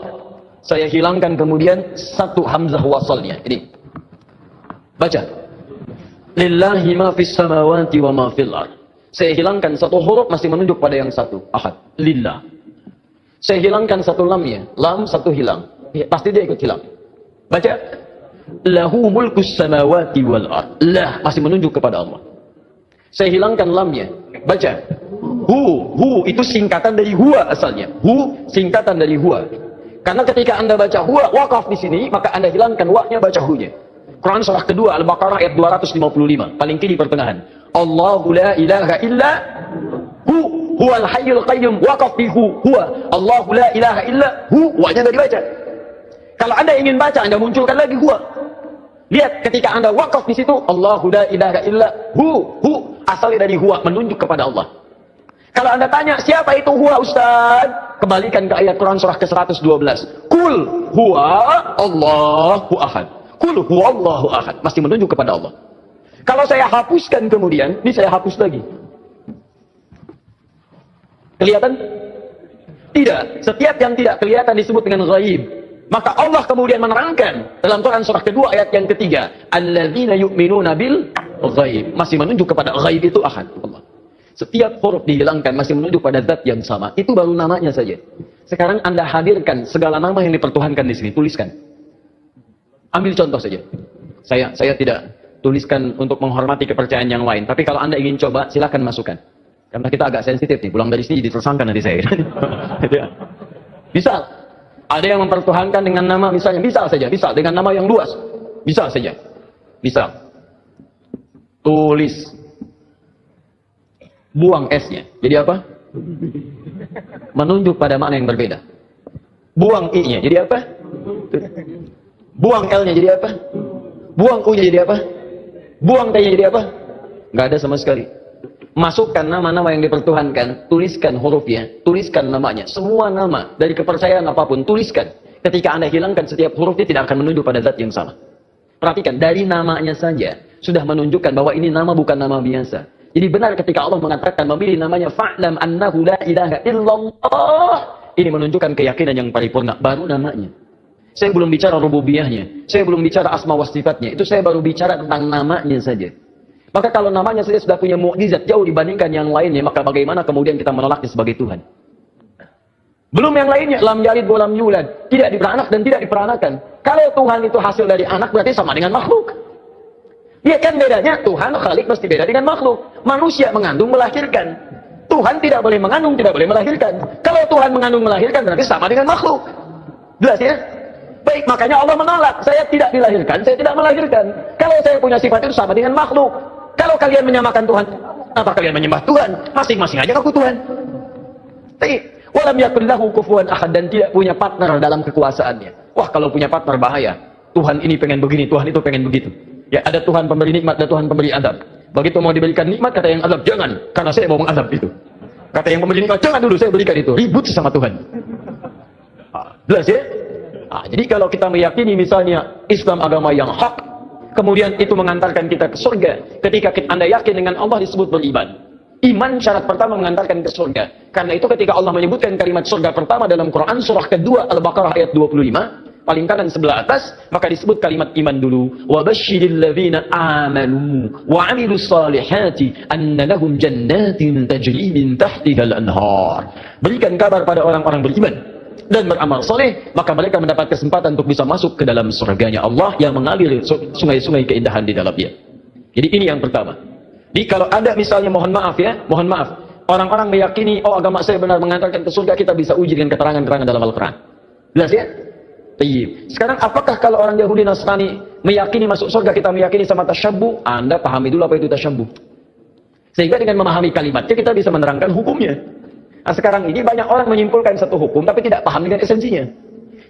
Saya hilangkan kemudian satu hamzah wasalnya. Ini. Baca. Lillahi ma fis samawati wa ma fil ard. Saya hilangkan satu huruf masih menunjuk pada yang satu. Ahad. Lillah. Saya hilangkan satu lamnya. Lam satu hilang. Ya, pasti dia ikut hilang. Baca. Lahu mulkus samawati wal ard. Lah masih menunjuk kepada Allah. Saya hilangkan lamnya. Baca. Hu itu singkatan dari huwa asalnya. Hu singkatan dari huwa. Karena ketika Anda baca huwa waqaf di sini, maka Anda hilangkan wa-nya, baca hu-nya. Quran surah kedua Al-Baqarah ayat 255, paling kiri pertengahan. Allahu la ilaha illa huwal hayyul qayyum, waqaf di huwa. Allahu la ilaha illa wa-nya tidak dibaca. Kalau Anda ingin baca, Anda munculkan lagi huwa. Lihat, ketika Anda wakaf di situ, Allahu la ilaha illa asalnya dari huwa, menunjuk kepada Allah. Kalau Anda tanya, siapa itu huwa Ustaz? Kembalikan ke ayat Quran surah ke-112. Kul huwa Allahu ahad. Kul huwa Allahu ahad. Masih menunjuk kepada Allah. Kalau saya hapuskan kemudian, ini saya hapus lagi. Kelihatan? Tidak. Setiap yang tidak kelihatan disebut dengan ghaib. Maka Allah kemudian menerangkan dalam Quran surah kedua ayat yang ketiga, alladzina yu'minuna bil ghaib, masih menunjuk kepada ghaib itu ahad Allah. Setiap huruf dihilangkan masih menunjuk pada zat yang sama. Itu baru namanya saja. Sekarang Anda hadirkan segala nama yang dipertuhankan di sini, tuliskan. Ambil contoh saja. Saya tidak tuliskan untuk menghormati kepercayaan yang lain, tapi kalau Anda ingin coba silakan masukkan. Karena kita agak sensitif nih, pulang dari sini jadi tersangka nanti saya. Misal ada yang mempertuhankan dengan nama misalnya, misal dengan nama yang luas. Misal saja. Misal. Tulis. Buang S-nya. Jadi apa? Menunjuk pada makna yang berbeda. Buang I-nya. Jadi apa? Buang L-nya jadi apa? Buang U-nya jadi apa? Buang T-nya jadi apa? Nggak ada sama sekali. Masukkan nama-nama yang dipertuhankan, tuliskan hurufnya, tuliskan namanya. Semua nama dari kepercayaan apapun, tuliskan. Ketika Anda hilangkan setiap hurufnya tidak akan menunjuk pada zat yang sama. Perhatikan, dari namanya saja sudah menunjukkan bahwa ini nama bukan nama biasa. Jadi benar ketika Allah mengatakan memilih namanya fa'lam annahu la ilaha illallah. Ini menunjukkan keyakinan yang paripurna, baru namanya. Saya belum bicara rububiyahnya, saya belum bicara asma wa sifatnya. Itu saya baru bicara tentang namanya saja. Maka kalau namanya saja sudah punya mukjizat jauh dibandingkan yang lainnya, maka bagaimana kemudian kita menolaknya sebagai Tuhan? Belum yang lainnya, lam yalid wa lam yulad, tidak diperanak dan tidak diperanakan. Kalau Tuhan itu hasil dari anak berarti sama dengan makhluk. Dia kan bedanya, Tuhan Khalik mesti beda dengan makhluk. Manusia mengandung melahirkan. Tuhan tidak boleh mengandung, tidak boleh melahirkan. Kalau Tuhan mengandung melahirkan berarti sama dengan makhluk. Jelas ya? Baik, makanya Allah menolak. Saya tidak dilahirkan, saya tidak melahirkan. Kalau saya punya sifat itu sama dengan makhluk. Kalau kalian menyamakan Tuhan, apa kalian menyembah Tuhan? Masing-masing aja aku Tuhan. Tapi walam yakul lahu kufuwan ahad, dan tidak punya partner dalam kekuasaannya. Wah, kalau punya partner bahaya. Tuhan ini pengen begini, Tuhan itu pengen begitu. Ya, ada Tuhan pemberi nikmat, ada Tuhan pemberi azab. Begitu mau diberikan nikmat, kata yang azab, jangan, karena saya mau mengazab itu. Kata yang memberi nikmat, jangan dulu, saya berikan itu. Ribut sama Tuhan. Jelas ya? Jadi kalau kita meyakini misalnya Islam agama yang hak, kemudian itu mengantarkan kita ke surga. Ketika Anda yakin dengan Allah disebut beriman. Iman syarat pertama mengantarkan ke surga. Karena itu ketika Allah menyebutkan kalimat surga pertama dalam Quran surah kedua Al-Baqarah ayat 25, paling kanan sebelah atas, maka disebut kalimat iman dulu. Wa basyiril ladzina amanu wa 'amilus salihati anna lahum jannatin tajri min tahtiha al-anhar. Berikan kabar pada orang-orang beriman dan beramal soleh, maka mereka mendapat kesempatan untuk bisa masuk ke dalam surganya Allah yang mengalir sungai-sungai keindahan di dalamnya. Jadi ini yang pertama. Jadi kalau ada misalnya mohon maaf, orang-orang meyakini oh agama saya benar mengantarkan ke surga, kita bisa uji dengan keterangan-keterangan dalam Al-Quran. Jelas ya? Sekarang apakah kalau orang Yahudi Nasrani meyakini masuk surga, kita meyakini sama tasyabbuh? Anda pahami dulu apa itu tasyabbuh. Sehingga dengan memahami kalimatnya kita bisa menerangkan hukumnya. Nah, sekarang ini banyak orang menyimpulkan satu hukum tapi tidak paham dengan esensinya.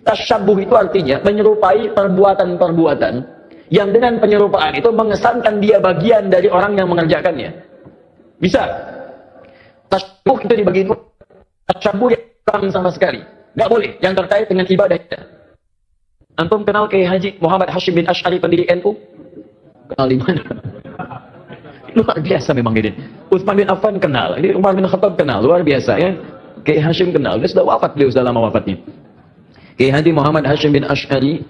Tasyabbuh itu artinya menyerupai perbuatan-perbuatan yang dengan penyerupaan itu mengesankan dia bagian dari orang yang mengerjakannya. Bisa. Tasyabbuh itu dibagi dua. Tasyabbuh yang sama sekali. Nggak boleh. Yang terkait dengan ibadah kita. Antum kenal Kiai Haji Muhammad Hashim bin Asy'ari pendiri NU? Kenal di mana? Luar biasa memang ini. Utsman bin Affan kenal, ini Umar bin Khattab kenal, luar biasa ya. Kiai Hashim kenal, dia sudah wafat, beliau sudah lama wafatnya. Kiai Haji Muhammad Hashim bin Asy'ari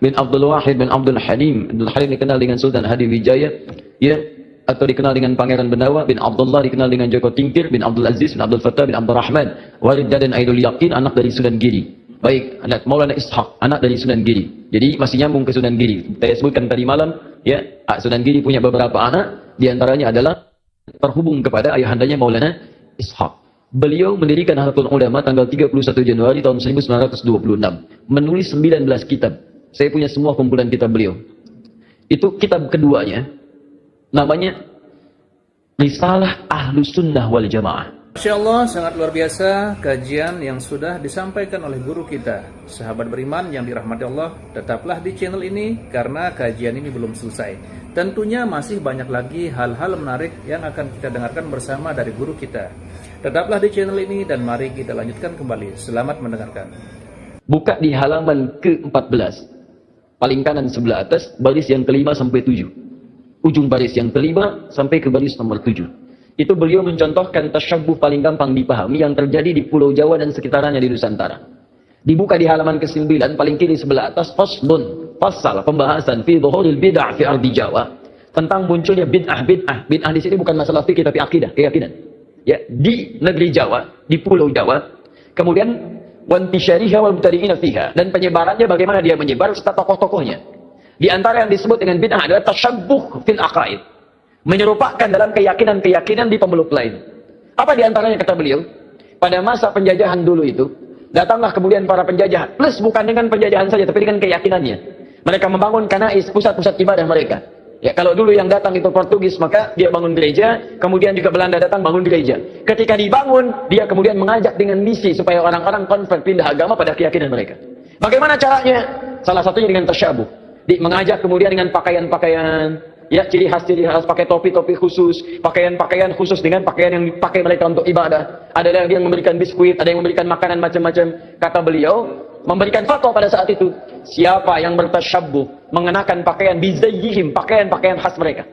bin Abdul Wahid bin Abdul Halim. Abdul Halim dikenal dengan Sultan Hadi Wijaya, ya, atau dikenal dengan Pangeran Benawa bin Abdullah, dikenal dengan Joko Tingkir bin Abdul Aziz bin Abdul Fattah bin Abdul Rahman, Walid dan Aidul Yaqin, anak dari Sunan Giri. Baik, anak Maulana Ishaq, anak dari Sunan Giri. Jadi masih nyambung ke Sunan Giri. Saya sebutkan tadi malam, ya, Sunan Giri punya beberapa anak, di antaranya adalah terhubung kepada ayahandanya Maulana Ishaq. Beliau mendirikan Nahdlatul Ulama tanggal 31 Januari tahun 1926. Menulis 19 kitab. Saya punya semua kumpulan kitab beliau. Itu kitab keduanya, namanya Risalah Ahlus Sunnah wal Jamaah. Masya Allah, sangat luar biasa kajian yang sudah disampaikan oleh guru kita. Sahabat beriman yang dirahmati Allah, tetaplah di channel ini karena kajian ini belum selesai. Tentunya masih banyak lagi hal-hal menarik yang akan kita dengarkan bersama dari guru kita. Tetaplah di channel ini dan mari kita lanjutkan kembali. Selamat mendengarkan. Buka di halaman ke-14. Paling kanan sebelah atas, baris yang ke-5 sampai 7. Ujung baris yang ke-5 sampai ke baris nomor 7. Itu beliau mencontohkan tasyabbuh paling gampang dipahami yang terjadi di Pulau Jawa dan sekitarnya di Nusantara. Dibuka di halaman ke-9 paling kiri sebelah atas, faslun, fasal pembahasan fi dhuhuril bid'ah fi ardi Jawa, tentang munculnya bid'ah. Bid'ah di sini bukan masalah fikih tapi akidah, keyakinan. Ya, di negeri Jawa, di Pulau Jawa. Kemudian wantisyariha wal mubtadi'ina fiha, dan penyebarannya bagaimana dia menyebar serta tokoh-tokohnya. Di antara yang disebut dengan bid'ah adalah tasyabbuh fil aqaid. Menyerupakan dalam keyakinan-keyakinan di pemeluk lain. Apa di antaranya kata beliau? Pada masa penjajahan dulu itu, datanglah kemudian para penjajah, plus bukan dengan penjajahan saja, tapi dengan keyakinannya. Mereka membangun kanais, pusat-pusat ibadah mereka. Ya, kalau dulu yang datang itu Portugis, maka dia bangun gereja, kemudian juga Belanda datang bangun gereja. Ketika dibangun, dia kemudian mengajak dengan misi supaya orang-orang konvert pindah agama pada keyakinan mereka. Bagaimana caranya? Salah satunya dengan tasyabuh. Mengajak kemudian dengan pakaian-pakaian, ya, ciri khas pakai topi-topi khusus, pakaian-pakaian khusus dengan pakaian yang dipakai mereka untuk ibadah. Ada yang memberikan biskuit, ada yang memberikan makanan macam-macam. Kata beliau, memberikan fatwa pada saat itu, siapa yang bertasyabbuh mengenakan pakaian bizayyihim, pakaian-pakaian khas mereka.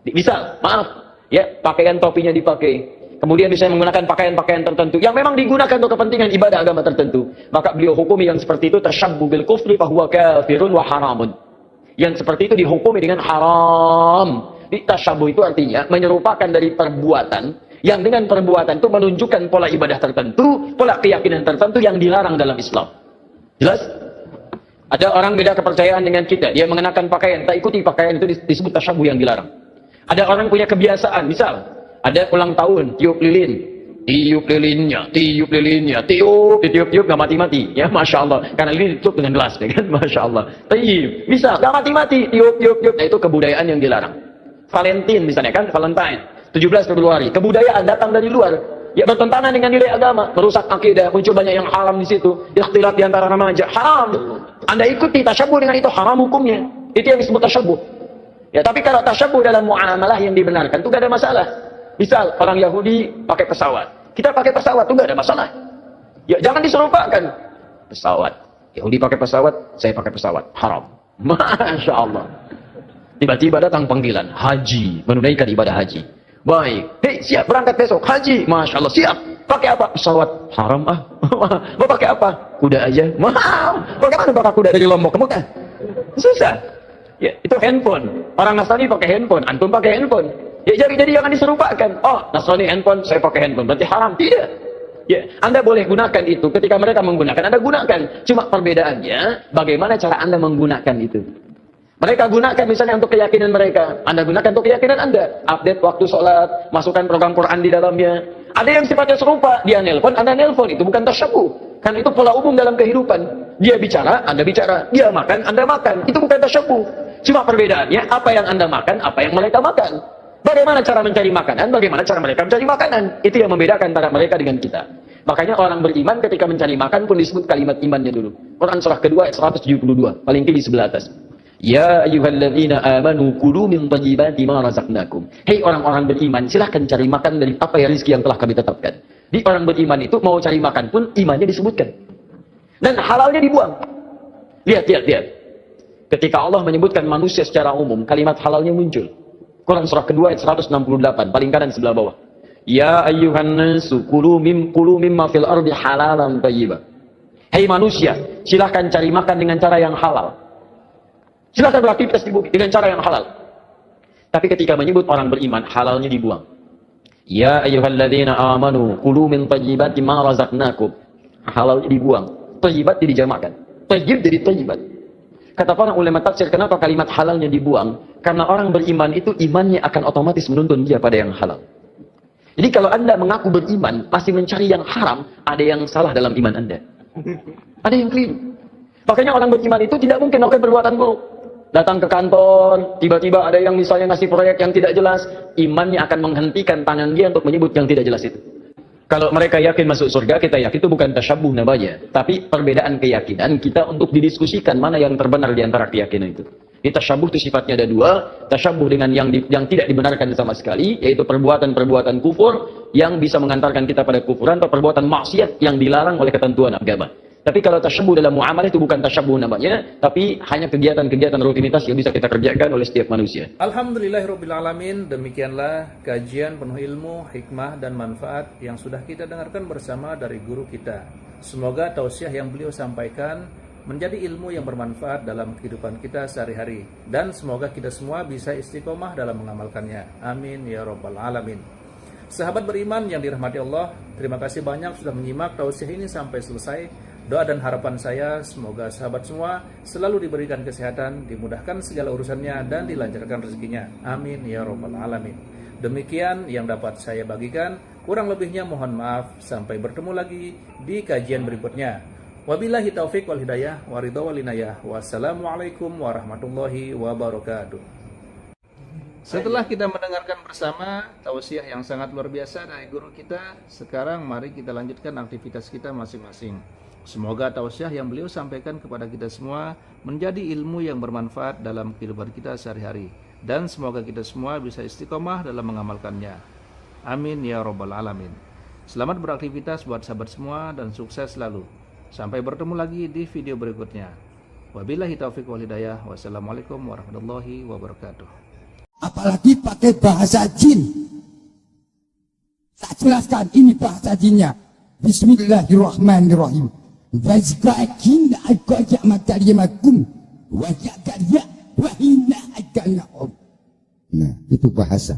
Misal, maaf, ya, pakaian topinya dipakai. Kemudian bisa menggunakan pakaian-pakaian tertentu yang memang digunakan untuk kepentingan ibadah agama tertentu. Maka beliau hukumi yang seperti itu tasyabbuh bil kufri fa huwa kafirun wa haramun. Yang seperti itu dihukumi dengan haram. Tasyabbuh itu artinya menyerupakan dari perbuatan yang dengan perbuatan itu menunjukkan pola ibadah tertentu, pola keyakinan tertentu yang dilarang dalam Islam. Jelas? Ada orang beda kepercayaan dengan kita, dia mengenakan pakaian, tak ikuti pakaian itu disebut tasyabbuh yang dilarang. Ada orang punya kebiasaan, misal ada ulang tahun, tiup lilin. Tiup lilinnya, tiup, gak mati-mati, ya, Masya Allah. Karena lilin ditutup dengan gelas, ya kan, Masya Allah. Tiup, bisa, gak mati-mati, tiup. Nah, itu kebudayaan yang dilarang. Valentine misalnya kan, Valentine, 17 Februari, kebudayaan datang dari luar. Ya, bertentangan dengan nilai agama, merusak akidah, muncul banyak yang haram di situ, ikhtilat di antara remaja, haram. Anda ikuti tasyabbuh dengan itu, haram hukumnya. Itu yang disebut tasyabbuh. Ya, tapi kalau tasyabbuh dalam muamalah yang dibenarkan, itu gak ada masalah. Misal, orang Yahudi pakai pesawat. Kita pakai pesawat, itu nggak ada masalah. Ya, jangan diserupakan. pesawat. Yahudi pakai pesawat, saya pakai pesawat. Haram. Masya Allah. Tiba-tiba datang panggilan, haji, menunaikan ibadah haji. Baik, hei siap berangkat besok, haji. Masya Allah, siap. Pakai apa? Pesawat. Haram ah. Mau pakai apa? Kuda aja. Mahal. Bagaimana pakai kuda dari Lombok ke Mekah? Susah. Ya, itu handphone. Orang Nasrani pakai handphone, antum pakai handphone. Ya jadi jangan diserupakan. Oh, Nasrani handphone, saya pakai handphone. Berarti haram. Tidak. Ya, Anda boleh gunakan itu ketika mereka menggunakan, Anda gunakan. Cuma perbedaannya bagaimana cara Anda menggunakan itu. Mereka gunakan misalnya untuk keyakinan mereka, Anda gunakan untuk keyakinan Anda. Update waktu sholat, masukkan program Quran di dalamnya. Ada yang sifatnya serupa, dia nelpon, Anda nelpon, itu bukan tasyabuh. Kan itu pola umum dalam kehidupan. Dia bicara, Anda bicara. Dia makan, Anda makan. Itu bukan tasyabuh. Cuma perbedaannya, apa yang Anda makan, apa yang mereka makan. Bagaimana cara mencari makanan, bagaimana cara mereka mencari makanan. Itu yang membedakan antara mereka dengan kita. Makanya orang beriman ketika mencari makan pun disebut kalimat imannya dulu. Quran surah kedua ayat 172, paling tinggi sebelah atas. Ya ayyuhalladzina amanu kulu min thayyibati ma razaqnakum. Hei orang-orang beriman, silahkan cari makan dari apa ya rezeki yang telah kami tetapkan. Di orang beriman itu mau cari makan pun imannya disebutkan. Dan halalnya dibuang. Lihat. Ketika Allah menyebutkan manusia secara umum, kalimat halalnya muncul. Quran surah kedua ayat 168, paling kanan sebelah bawah. Ya ayyuhan nasu kulu mimma fil ardi halalan thayyiba. Hei manusia, silahkan cari makan dengan cara yang halal. Silahkan beraktivitas di bumi dengan cara yang halal. Tapi ketika menyebut orang beriman, halalnya dibuang. Ya ayyuhalladzina amanu kulu min thayyibati ma razaqnakum. Halalnya dibuang. Thayyibat dijamakkan. Thayyib jadi thayyibat. Kata para ulama tafsir, kenapa kalimat halalnya dibuang? Karena orang beriman itu imannya akan otomatis menuntun dia pada yang halal. Jadi kalau Anda mengaku beriman, masih mencari yang haram, ada yang salah dalam iman Anda. Ada yang keliru. Makanya orang beriman itu tidak mungkin melakukan perbuatan buruk. Datang ke kantor, tiba-tiba ada yang misalnya ngasih proyek yang tidak jelas, imannya akan menghentikan tangan dia untuk menyebut yang tidak jelas itu. Kalau mereka yakin masuk surga, kita yakin itu bukan tasyabuh namanya. Tapi perbedaan keyakinan kita untuk didiskusikan mana yang terbenar di antara keyakinan itu. Di tasyabuh itu sifatnya ada dua. Tasyabuh dengan yang tidak dibenarkan sama sekali, yaitu perbuatan-perbuatan kufur yang bisa mengantarkan kita pada kufuran, atau perbuatan maksiat yang dilarang oleh ketentuan agama. Tapi kalau tasyabuh dalam muamalah itu bukan tasyabuh namanya, tapi hanya kegiatan-kegiatan rutinitas yang bisa kita kerjakan oleh setiap manusia. Alhamdulillahirrabbilalamin, demikianlah kajian penuh ilmu, hikmah, dan manfaat yang sudah kita dengarkan bersama dari guru kita. Semoga tausiah yang beliau sampaikan menjadi ilmu yang bermanfaat dalam kehidupan kita sehari-hari. Dan semoga kita semua bisa istiqomah dalam mengamalkannya. Amin ya rabbal alamin. Sahabat beriman yang dirahmati Allah, terima kasih banyak sudah menyimak tausiah ini sampai selesai. Doa dan harapan saya, semoga sahabat semua selalu diberikan kesehatan, dimudahkan segala urusannya, dan dilancarkan rezekinya. Amin ya rabbal alamin. Demikian yang dapat saya bagikan. Kurang lebihnya mohon maaf. Sampai bertemu lagi di kajian berikutnya. Wabillahi taufik wal hidayah, waridha wal inayah. Wassalamualaikum warahmatullahi wabarakatuh. Setelah kita mendengarkan bersama tausiah yang sangat luar biasa dari guru kita, sekarang mari kita lanjutkan aktivitas kita masing-masing. Semoga tausiah yang beliau sampaikan kepada kita semua menjadi ilmu yang bermanfaat dalam kehidupan kita sehari-hari. Dan semoga kita semua bisa istiqomah dalam mengamalkannya. Amin ya rabbal alamin. Selamat beraktivitas buat sahabat semua dan sukses selalu. Sampai bertemu lagi di video berikutnya. Wabillahi taufiq wal hidayah. Wassalamualaikum warahmatullahi wabarakatuh. Apalagi pakai bahasa jin. Tak jelaskan ini bahasa jinnya. Bismillahirrahmanirrahim. Wazqakin agak matarimakum wajakarya wahina aganaum. Nah, itu bahasa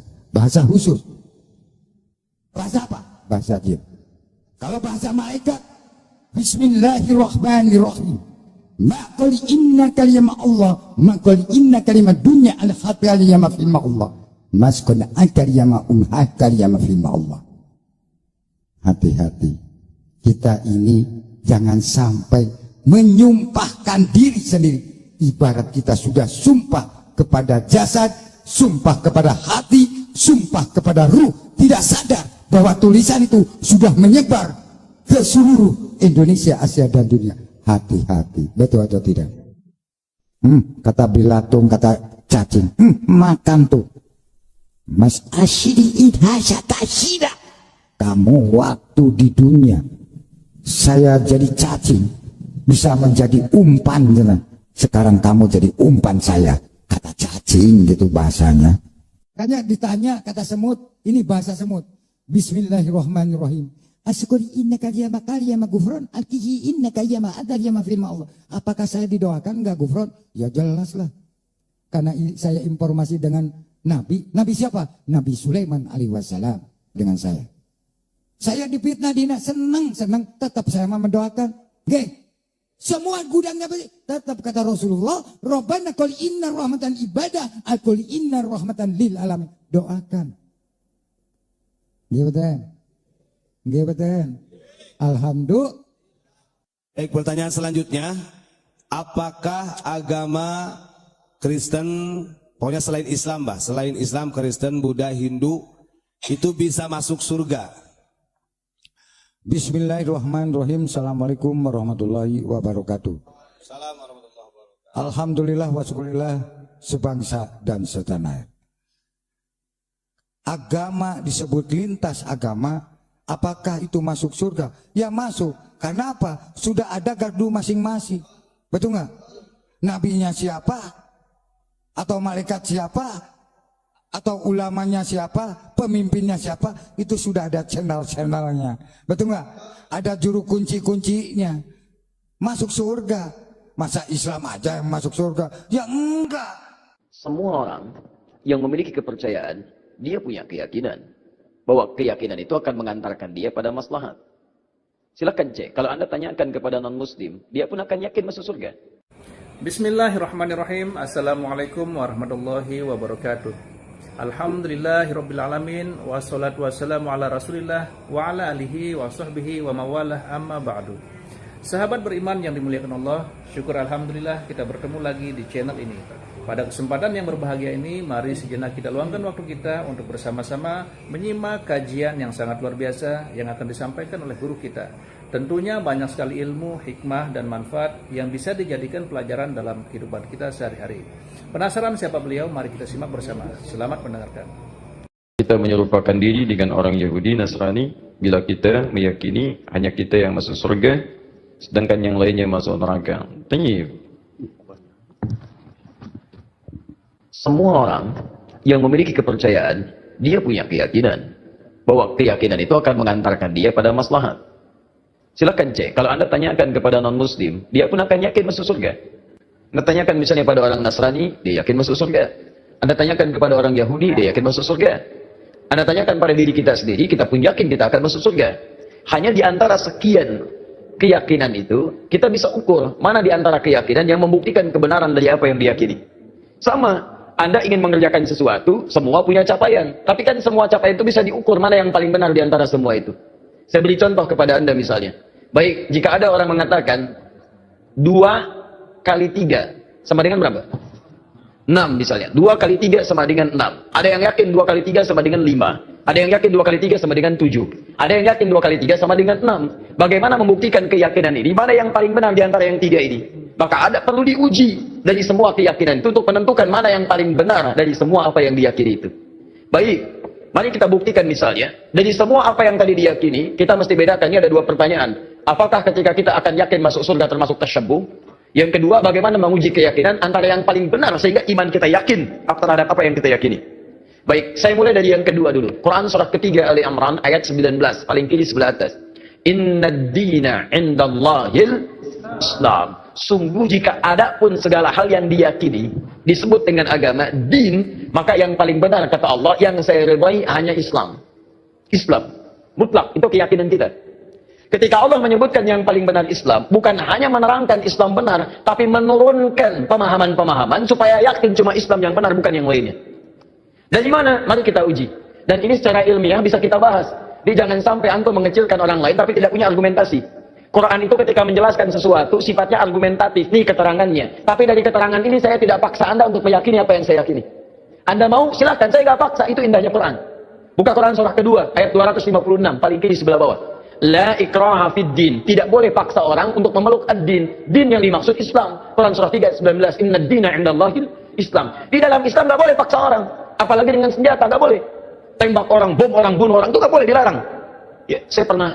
khusus. Bahasa apa? Bahasa jin. Kalau bahasa malaikat, Bismillahirrahmanirrahim. Maqul inna kalimah Allah, maqul inna kalimah dunya al-khataliyama fi Allah. Maskun akariyama akariyama fi Allah. Hati-hati. Kita ini jangan sampai menyumpahkan diri sendiri. Ibarat kita sudah sumpah kepada jasad, sumpah kepada hati, sumpah kepada ruh. Tidak sadar bahwa tulisan itu sudah menyebar ke seluruh Indonesia, Asia, dan dunia. Hati-hati. Betul atau tidak? Kata bilatung, kata cacing. Makan tuh. Mas asyidi idhasya tasyida. Kamu waktu di dunia saya jadi cacing, bisa menjadi umpan. Sekarang kamu jadi umpan saya, kata cacing gitu bahasanya. Makanya ditanya kata semut, ini bahasa semut. Bismillahirrahmanirrahim. Asyukuri innaka yama kaliyama gufron, alkihi innaka yama adar yama firma Allah. Apakah saya didoakan enggak gufron? Ya jelas lah. Karena saya informasi dengan Nabi. Nabi siapa? Nabi Sulaiman alaihi wassalam dengan saya. Saya difitnah dina, senang, tetap saya mendoakan. Oke. Semua gudangnya tetap kata Rasulullah, Rabbana qul inna rahmatan ibadah, qul inna rahmatan lil alamin. Doakan. Nggih betul. Alhamdulillah. Baik, pertanyaan selanjutnya, apakah agama Kristen, pokoknya selain Islam, Mbah, selain Islam, Kristen, Buddha, Hindu, itu bisa masuk surga? Bismillahirrahmanirrahim. Assalamualaikum warahmatullahi wabarakatuh. Alhamdulillah wa syukurillah sebangsa dan setanah. Agama disebut lintas agama. Apakah itu masuk surga? Ya masuk. Karena apa? Sudah ada gardu masing-masing. Betul nggak? Nabinya siapa? Atau malaikat siapa? Atau ulamanya siapa, pemimpinnya siapa, itu sudah ada channel-channelnya. Betul nggak? Ada juru kunci-kuncinya. Masuk surga. Masa Islam aja yang masuk surga? Ya enggak. Semua orang yang memiliki kepercayaan, dia punya keyakinan bahwa keyakinan itu akan mengantarkan dia pada maslahat. Silakan cek, kalau Anda tanyakan kepada non-muslim, dia pun akan yakin masuk surga. Bismillahirrahmanirrahim. Assalamualaikum warahmatullahi wabarakatuh. Alhamdulillahirabbil alamin, wassalatu wassalamu ala Rasulillah wa ala alihi wa sahbihi wa mawalah, amma ba'du. Sahabat beriman yang dimuliakan Allah, syukur alhamdulillah kita bertemu lagi di channel ini. Pada kesempatan yang berbahagia ini, mari sejenak kita luangkan waktu kita untuk bersama-sama menyimak kajian yang sangat luar biasa yang akan disampaikan oleh guru kita. Tentunya banyak sekali ilmu, hikmah, dan manfaat yang bisa dijadikan pelajaran dalam kehidupan kita sehari-hari. Penasaran siapa beliau? Mari kita simak bersama. Selamat mendengarkan. Kita menyerupakan diri dengan orang Yahudi, Nasrani, bila kita meyakini hanya kita yang masuk surga, sedangkan yang lainnya masuk neraka. Tayyib. Semua orang yang memiliki kepercayaan, dia punya keyakinan bahwa keyakinan itu akan mengantarkan dia pada maslahat. Silakan cek, kalau Anda tanyakan kepada non-muslim, dia pun akan yakin masuk surga. Anda tanyakan misalnya pada orang Nasrani, dia yakin masuk surga. Anda tanyakan kepada orang Yahudi, dia yakin masuk surga. Anda tanyakan pada diri kita sendiri, kita pun yakin kita akan masuk surga. Hanya di antara sekian keyakinan itu, kita bisa ukur mana di antara keyakinan yang membuktikan kebenaran dari apa yang diyakini. Sama, Anda ingin mengerjakan sesuatu, semua punya capaian. Tapi kan semua capaian itu bisa diukur mana yang paling benar di antara semua itu. Saya beri contoh kepada Anda misalnya. Baik, jika ada orang mengatakan 2 kali 3 sama dengan berapa? 6 misalnya. 2 kali 3 sama dengan 6. Ada yang yakin 2 kali 3 sama dengan 5. Ada yang yakin 2 kali 3 sama dengan 7. Ada yang yakin 2 kali 3 sama dengan 6. Bagaimana membuktikan keyakinan ini? Mana yang paling benar di antara yang 3 ini? Maka ada perlu diuji dari semua keyakinan itu untuk menentukan mana yang paling benar dari semua apa yang diyakini itu. Baik, mari kita buktikan misalnya. Dari semua apa yang tadi diyakini, kita mesti bedakan. Ini ada 2 pertanyaan. Apakah ketika kita akan yakin masuk surga termasuk tasyabbuh? Yang kedua, bagaimana menguji keyakinan antara yang paling benar sehingga iman kita yakin terhadap apa yang kita yakini. Baik, saya mulai dari yang kedua dulu. Quran surah ketiga Ali Imran ayat 19, paling kiri sebelah atas. Inna dina indallahil Islam. Sungguh jika ada pun segala hal yang diyakini disebut dengan agama, din, maka yang paling benar kata Allah, yang saya ridhai hanya Islam. Islam, mutlak, itu keyakinan kita. Ketika Allah menyebutkan yang paling benar Islam, bukan hanya menerangkan Islam benar, tapi menurunkan pemahaman-pemahaman supaya yakin cuma Islam yang benar, bukan yang lainnya. Dari mana? Mari kita uji. Dan ini secara ilmiah bisa kita bahas. Jadi jangan sampai antum mengecilkan orang lain tapi tidak punya argumentasi. Quran itu ketika menjelaskan sesuatu sifatnya argumentatif, nih keterangannya. Tapi dari keterangan ini saya tidak paksa Anda untuk meyakini apa yang saya yakini. Anda mau silakan, saya nggak paksa, itu indahnya Quran. Buka Quran surah kedua ayat 256 paling kiri sebelah bawah. La ikraha fid din. Tidak boleh paksa orang untuk memeluk ad-din. Din yang dimaksud Islam. Quran surah 3 ayat 19. Inna dina indallahil Islam. Di dalam Islam nggak boleh paksa orang. Apalagi dengan senjata nggak boleh. Tembak orang, bom orang, bunuh orang itu nggak boleh, dilarang. Ya, saya pernah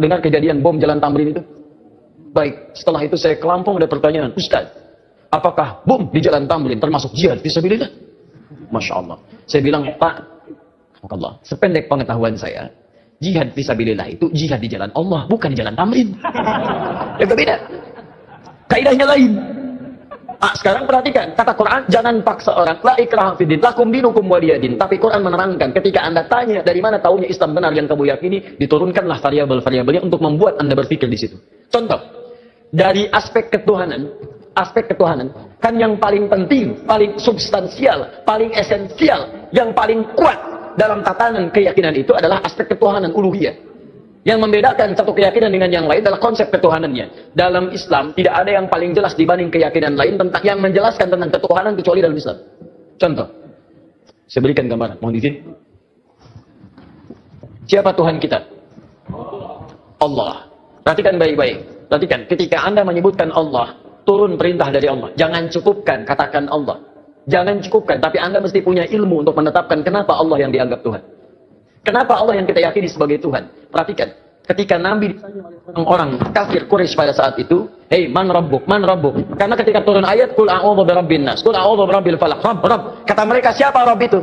dengar kejadian bom Jalan Tamrin itu. Baik, setelah itu saya ke Lampung, ada pertanyaan, Ustaz, apakah bom di Jalan Tamrin termasuk jihad fisabilillah? Masya Allah. Saya bilang, Pak, Allah, sependek pengetahuan saya, jihad fisabilillah itu jihad di jalan Allah, bukan di Jalan Tamrin. Itu beda. Kaidahnya lain. Sekarang perhatikan, kata Quran, jangan paksa orang, la ikraha fiddin, lakum dinukum waliyadin. Tapi Quran menerangkan, ketika Anda tanya dari mana taunya Islam benar yang kamu yakini, diturunkanlah variabel-variabelnya untuk membuat Anda berpikir di situ. Contoh, dari aspek ketuhanan, kan yang paling penting, paling substansial, paling esensial, yang paling kuat dalam tatanan keyakinan itu adalah aspek ketuhanan uluhiyah. Yang membedakan satu keyakinan dengan yang lain adalah konsep ketuhanannya. Dalam Islam tidak ada yang paling jelas dibanding keyakinan lain tentang yang menjelaskan tentang ketuhanan kecuali dalam Islam. Contoh, saya berikan gambaran, mohon izin. Siapa Tuhan kita? Allah. Perhatikan baik-baik. Perhatikan, ketika Anda menyebutkan Allah, turun perintah dari Allah. Jangan cukupkan, katakan Allah. Jangan cukupkan, tapi Anda mesti punya ilmu untuk menetapkan kenapa Allah yang dianggap Tuhan. Kenapa Allah yang kita yakini sebagai Tuhan? Perhatikan, ketika Nabi ditanya oleh orang kafir Quraisy pada saat itu, "Hei, man rabbuk? Man rabbuk?" Karena ketika turun ayat, "Qul a'udzu birabbin nas, qul a'udzu birabbil falaq." Rabb. Kata mereka, siapa Rabb itu?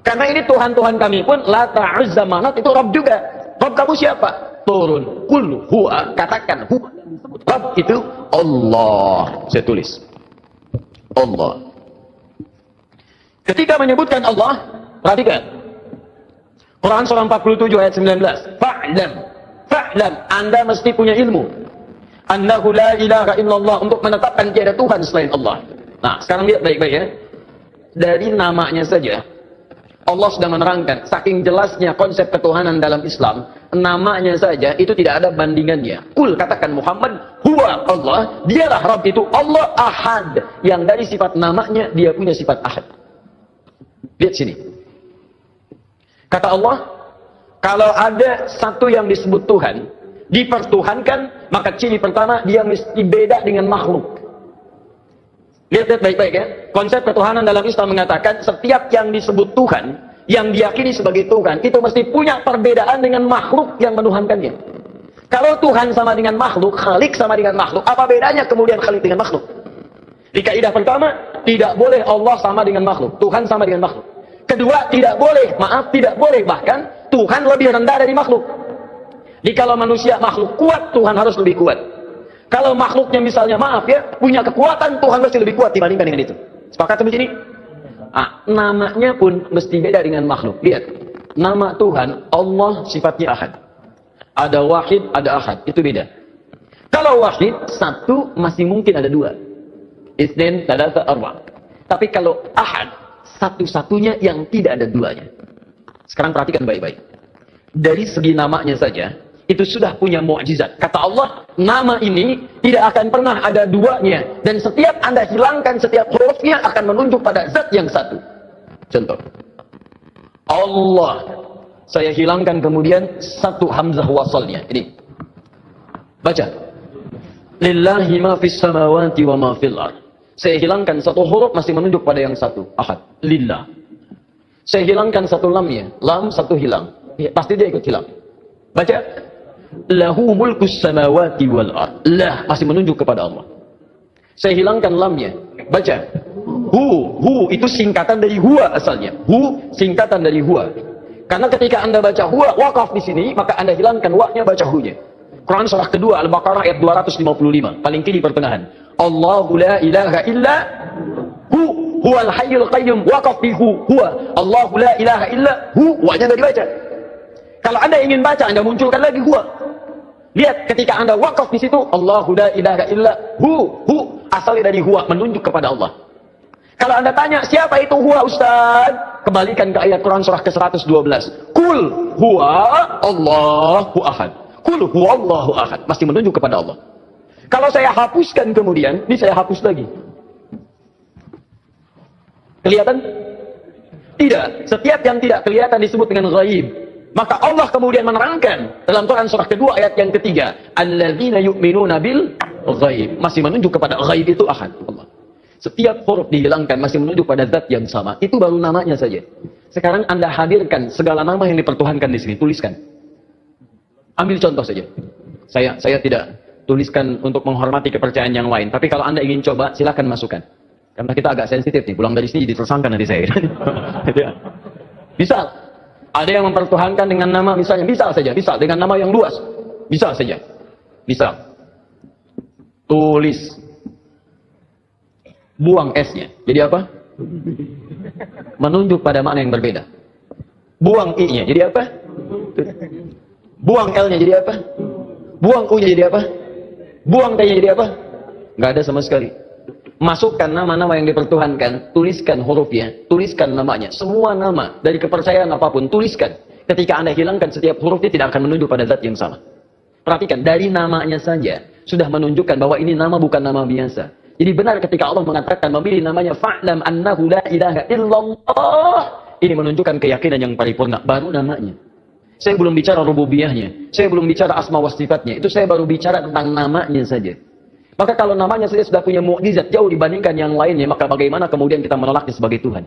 Karena ini Tuhan-Tuhan kami pun, Lata, Uzza, Manat, itu Rabb juga. Rabb kamu siapa? Turun, qul huwa, katakan huwa. Rabb itu Allah. Saya tulis. Allah. Ketika menyebutkan Allah, perhatikan. Quran surah 47 ayat 19. Fa'lam, Anda mesti punya ilmu. Annahu la ilaha illallah, untuk menetapkan tiada Tuhan selain Allah. Nah, sekarang lihat baik-baik ya. Dari namanya saja, Allah sudah menerangkan, saking jelasnya konsep ketuhanan dalam Islam, namanya saja itu tidak ada bandingannya. Kul, katakan Muhammad, huwa Allah, dialah Rabb itu Allah Ahad. Yang dari sifat namanya, dia punya sifat Ahad. Lihat sini. Kata Allah, kalau ada satu yang disebut Tuhan, dipertuhankan, maka ciri pertama, dia mesti beda dengan makhluk. Lihat baik-baik ya. Konsep ketuhanan dalam Islam mengatakan, setiap yang disebut Tuhan, yang diyakini sebagai Tuhan, itu mesti punya perbedaan dengan makhluk yang menuhankannya. Kalau Tuhan sama dengan makhluk, Khalik sama dengan makhluk, apa bedanya kemudian Khalik dengan makhluk? Di kaidah pertama, tidak boleh Allah sama dengan makhluk, Tuhan sama dengan makhluk. Kedua, tidak boleh bahkan Tuhan lebih rendah dari makhluk. Jadi kalau manusia makhluk kuat, Tuhan harus lebih kuat. Kalau makhluknya misalnya punya kekuatan, Tuhan mesti lebih kuat dibandingkan dengan itu. Sepakat sampai sini? Namanya pun mesti beda dengan makhluk. Lihat, nama Tuhan Allah sifatnya Ahad. Ada Wahid, ada Ahad, itu beda. Kalau Wahid, satu masih mungkin ada dua. Itsnain, tsalatsa, arba'. Tapi kalau Ahad, satu-satunya yang tidak ada duanya. Sekarang perhatikan baik-baik. Dari segi namanya saja, itu sudah punya mukjizat. Kata Allah, nama ini tidak akan pernah ada duanya. Dan setiap Anda hilangkan setiap hurufnya akan menunjuk pada zat yang satu. Contoh. Allah. Saya hilangkan kemudian satu hamzah wasalnya. Ini. Baca. Lillahi ma fis samawati wa ma fil ardh. Saya hilangkan satu huruf masih menunjuk pada yang satu. Ahad. Lillah. Saya hilangkan satu lamnya. Lam satu hilang. Ya, pasti dia ikut hilang. Baca. Lahu mulkus samawati wal ard. Lah masih menunjuk kepada Allah. Saya hilangkan lamnya. Baca. Hu itu singkatan dari huwa asalnya. Hu singkatan dari huwa. Karena ketika Anda baca huwa waqaf di sini, maka Anda hilangkan wa-nya, baca hu-nya. Quran surah kedua Al-Baqarah ayat 255, paling kiri pertengahan. Allahu la ilaha illa huwal hayyul qayyum, waqaf bi huwa. Allahu la ilaha illa wa-nya enggak dibaca. Kalau Anda ingin baca, Anda munculkan lagi huwa. Lihat, ketika Anda waqaf di situ, Allahu la ilaha illa asalnya dari huwa, menunjuk kepada Allah. Kalau Anda tanya, siapa itu huwa Ustaz? Kembalikan ke ayat Quran surah ke-112. Kul huwa Allahu ahad. Kul huwa Allahu ahad. Masih menunjuk kepada Allah. Kalau saya hapuskan kemudian, ini saya hapus lagi. Kelihatan? Tidak. Setiap yang tidak kelihatan disebut dengan ghaib. Maka Allah kemudian menerangkan dalam Quran surah kedua ayat yang ketiga, alladzina yu'minuna bil ghaib. Masih menunjuk kepada ghaib itu ahad, Allah. Setiap huruf dihilangkan masih menunjuk pada zat yang sama. Itu baru namanya saja. Sekarang Anda hadirkan segala nama yang dipertuhankan di sini, tuliskan. Ambil contoh saja. Saya tidak tuliskan untuk menghormati kepercayaan yang lain. Tapi kalau Anda ingin coba, silakan masukkan. Karena kita agak sensitif nih, pulang dari sini jadi tersangka nanti saya. Bisa. Ada yang mempertuhankan dengan nama misalnya, bisa saja, bisa dengan nama yang luas. Bisa saja. Bisa. Tulis. Buang S-nya. Jadi apa? Menunjuk pada makna yang berbeda. Buang I-nya. Jadi apa? Buang L-nya jadi apa? Buang U-nya jadi apa? Buang T-nya jadi apa? Nggak ada sama sekali. Masukkan nama-nama yang dipertuhankan, tuliskan hurufnya, tuliskan namanya. Semua nama dari kepercayaan apapun, tuliskan. Ketika Anda hilangkan setiap hurufnya tidak akan menunjuk pada zat yang sama. Perhatikan, dari namanya saja sudah menunjukkan bahwa ini nama bukan nama biasa. Jadi benar ketika Allah mengatakan memilih namanya fa'lam annahu la ilaha illallah. Ini menunjukkan keyakinan yang paripurna, baru namanya. Saya belum bicara rububiyahnya, saya belum bicara asma wa sifatnya. Itu saya baru bicara tentang namanya saja. Maka kalau namanya saja sudah punya mukjizat jauh dibandingkan yang lainnya, maka bagaimana kemudian kita menolaknya sebagai Tuhan?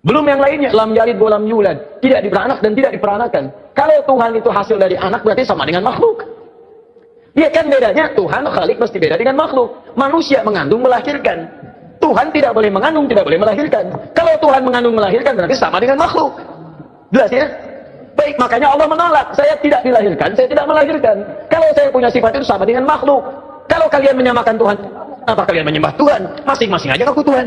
Belum yang lainnya, lam yalid wa lam yulad, tidak diberanak dan tidak diperanakan. Kalau Tuhan itu hasil dari anak berarti sama dengan makhluk. Dia kan bedanya, Tuhan Khalik mesti beda dengan makhluk. Manusia mengandung melahirkan. Tuhan tidak boleh mengandung, tidak boleh melahirkan. Kalau Tuhan mengandung melahirkan berarti sama dengan makhluk. Jelas ya? Baik, makanya Allah menolak. Saya tidak dilahirkan, saya tidak melahirkan. Kalau saya punya sifat itu sama dengan makhluk. Kalau kalian menyamakan Tuhan, apa kalian menyembah Tuhan? Masing-masing aja aku Tuhan.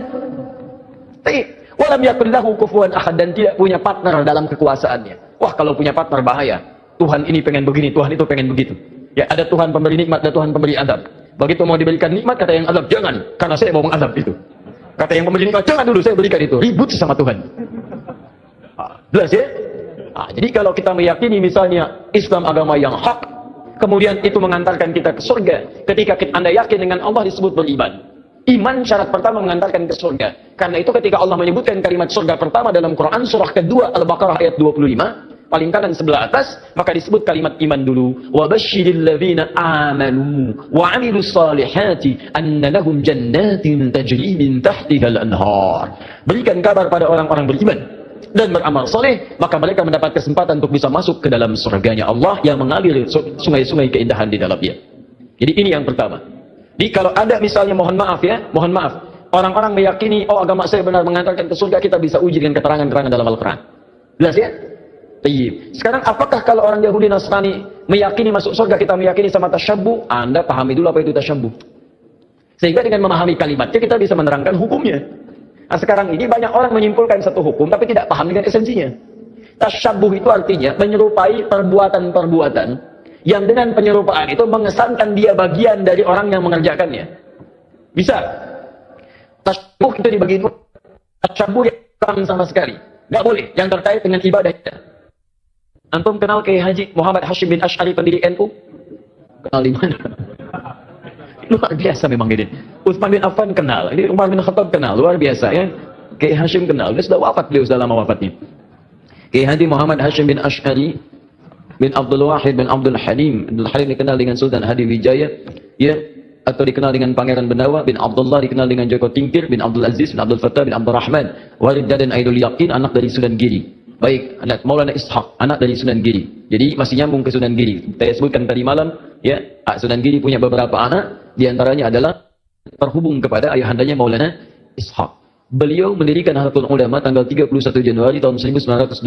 Baik, walam yakul lahu kufuwan ahad, dan tidak punya partner dalam kekuasaannya. Wah, kalau punya partner bahaya. Tuhan ini pengen begini, Tuhan itu pengen begitu. Ya, ada Tuhan pemberi nikmat, ada Tuhan pemberi azab. Begitu mau diberikan nikmat, kata yang azab, jangan, karena saya mau mengazab itu. Kata yang pemberi nikmat, jangan dulu, saya berikan itu. Ribut sama Tuhan. Jelas ya? Jadi kalau kita meyakini misalnya Islam agama yang hak, kemudian itu mengantarkan kita ke surga. Ketika Anda yakin dengan Allah disebut beriman. Iman syarat pertama mengantarkan ke surga. Karena itu ketika Allah menyebutkan kalimat surga pertama dalam Quran surah kedua Al-Baqarah ayat 25, paling kanan sebelah atas, maka disebut kalimat iman dulu. Wa basyiril ladzina amanu wa 'amilus solihati anna lahum jannatin tajri min tahtihal anhar. Berikan kabar pada orang-orang beriman dan beramal soleh, maka mereka mendapat kesempatan untuk bisa masuk ke dalam surganya Allah yang mengalir sungai-sungai keindahan di dalamnya. Jadi ini yang pertama. Jadi kalau ada misalnya, mohon maaf ya, mohon maaf, orang-orang meyakini, oh agama saya benar mengantarkan ke surga, kita bisa uji dengan keterangan-keterangan dalam Al-Quran. Jelas ya? Tayyib. Sekarang apakah kalau orang Yahudi Nasrani meyakini masuk surga, kita meyakini sama tasyabbuh? Anda pahami dulu apa itu tasyabbuh. Sehingga dengan memahami kalimatnya kita bisa menerangkan hukumnya. Nah, sekarang ini banyak orang menyimpulkan satu hukum tapi tidak paham dengan esensinya. Tasyabbuh itu artinya menyerupai perbuatan-perbuatan yang dengan penyerupaan itu mengesankan dia bagian dari orang yang mengerjakannya. Bisa. Tasyabbuh itu dibagi dua. Tasyabbuh yang sama sekali. Nggak boleh. Yang terkait dengan ibadah kita. Antum kenal Kiai Haji Muhammad Hashim bin Asy'ari pendiri NU? Kenal di mana? Luar biasa memang ini. Utsman bin Affan kenal. Ini Umar bin Khattab kenal. Luar biasa ya. Kiai Hashim kenal. Dia sudah wafat, beliau sudah lama wafatnya. Kiai Haji Muhammad Hashim bin Asy'ari bin Abdul Wahid bin Abdul Halim. Abdul Halim dikenal dengan Sultan Hadi Wijaya, ya, atau dikenal dengan Pangeran Benawa bin Abdullah, dikenal dengan Joko Tingkir bin Abdul Aziz bin Abdul Fattah bin Abdul Rahman, Walid Dadan Aidul Yaqin, anak dari Sunan Giri. Baik, anak Maulana Ishaq, anak dari Sunan Giri. Jadi masih nyambung ke Sunan Giri. Saya sebutkan tadi malam, ya, Sunan Giri punya beberapa anak, diantaranya adalah terhubung kepada ayahandanya Maulana Ishaq. Beliau mendirikan Nahdlatul Ulama tanggal 31 Januari tahun 1926,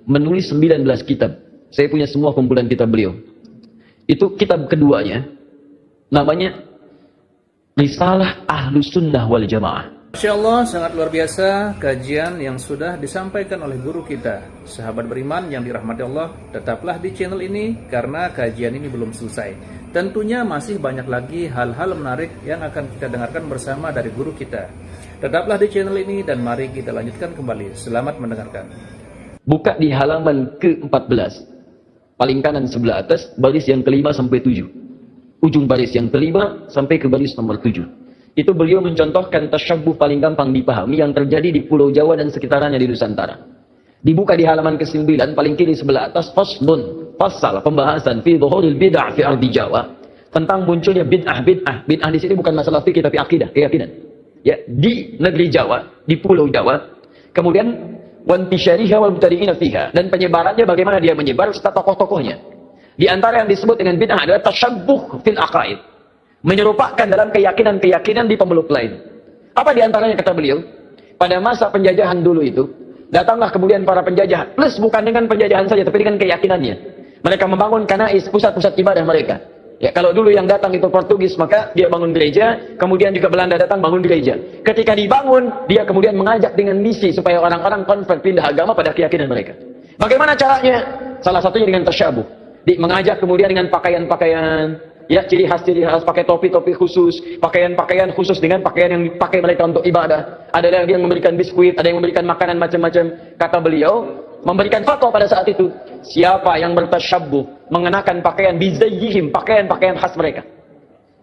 menulis 19 kitab. Saya punya semua kumpulan kitab beliau. Itu kitab keduanya, namanya Risalah Ahlus Sunnah wal Jamaah. Masya Allah, sangat luar biasa kajian yang sudah disampaikan oleh guru kita. Sahabat beriman yang dirahmati Allah, tetaplah di channel ini karena kajian ini belum selesai. Tentunya masih banyak lagi hal-hal menarik yang akan kita dengarkan bersama dari guru kita. Tetaplah di channel ini dan mari kita lanjutkan kembali. Selamat mendengarkan. Buka di halaman ke-14. Paling kanan sebelah atas, baris yang kelima sampai 7. Ujung baris yang kelima sampai ke baris nomor 7. Itu beliau mencontohkan tasyabbuh paling gampang dipahami yang terjadi di Pulau Jawa dan sekitarnya di Nusantara. Dibuka di halaman ke-9, paling kiri sebelah atas, faslun, fasal, pembahasan fi dhuhuril bid'ah fi ardi Jawa. Tentang munculnya bid'ah. Bid'ah di sini bukan masalah fikih tapi akidah, keyakinan. Ya, di negeri Jawa, di Pulau Jawa. Kemudian wantisyariha wal mubtadi'ina fiha, dan penyebarannya bagaimana dia menyebar serta tokoh-tokohnya. Di antara yang disebut dengan bid'ah adalah tasyabbuh fil aqaid. Menyerupakan dalam keyakinan-keyakinan di pemeluk lain. Apa di antaranya kata beliau? Pada masa penjajahan dulu itu, datanglah kemudian para penjajah, plus bukan dengan penjajahan saja, tapi dengan keyakinannya. Mereka membangun kanais, pusat-pusat ibadah mereka. Ya, kalau dulu yang datang itu Portugis, maka dia bangun gereja, kemudian juga Belanda datang bangun gereja. Ketika dibangun, dia kemudian mengajak dengan misi supaya orang-orang convert pindah agama pada keyakinan mereka. Bagaimana caranya? Salah satunya dengan tasyabuh. Mengajak kemudian dengan pakaian-pakaian, ya, ciri khas pakai topi-topi khusus, pakaian-pakaian khusus dengan pakaian yang dipakai mereka untuk ibadah. Ada yang memberikan biskuit, ada yang memberikan makanan macam-macam. Kata beliau, memberikan fatwa pada saat itu, siapa yang bertasyabbuh mengenakan pakaian bizayyihim, pakaian-pakaian khas mereka.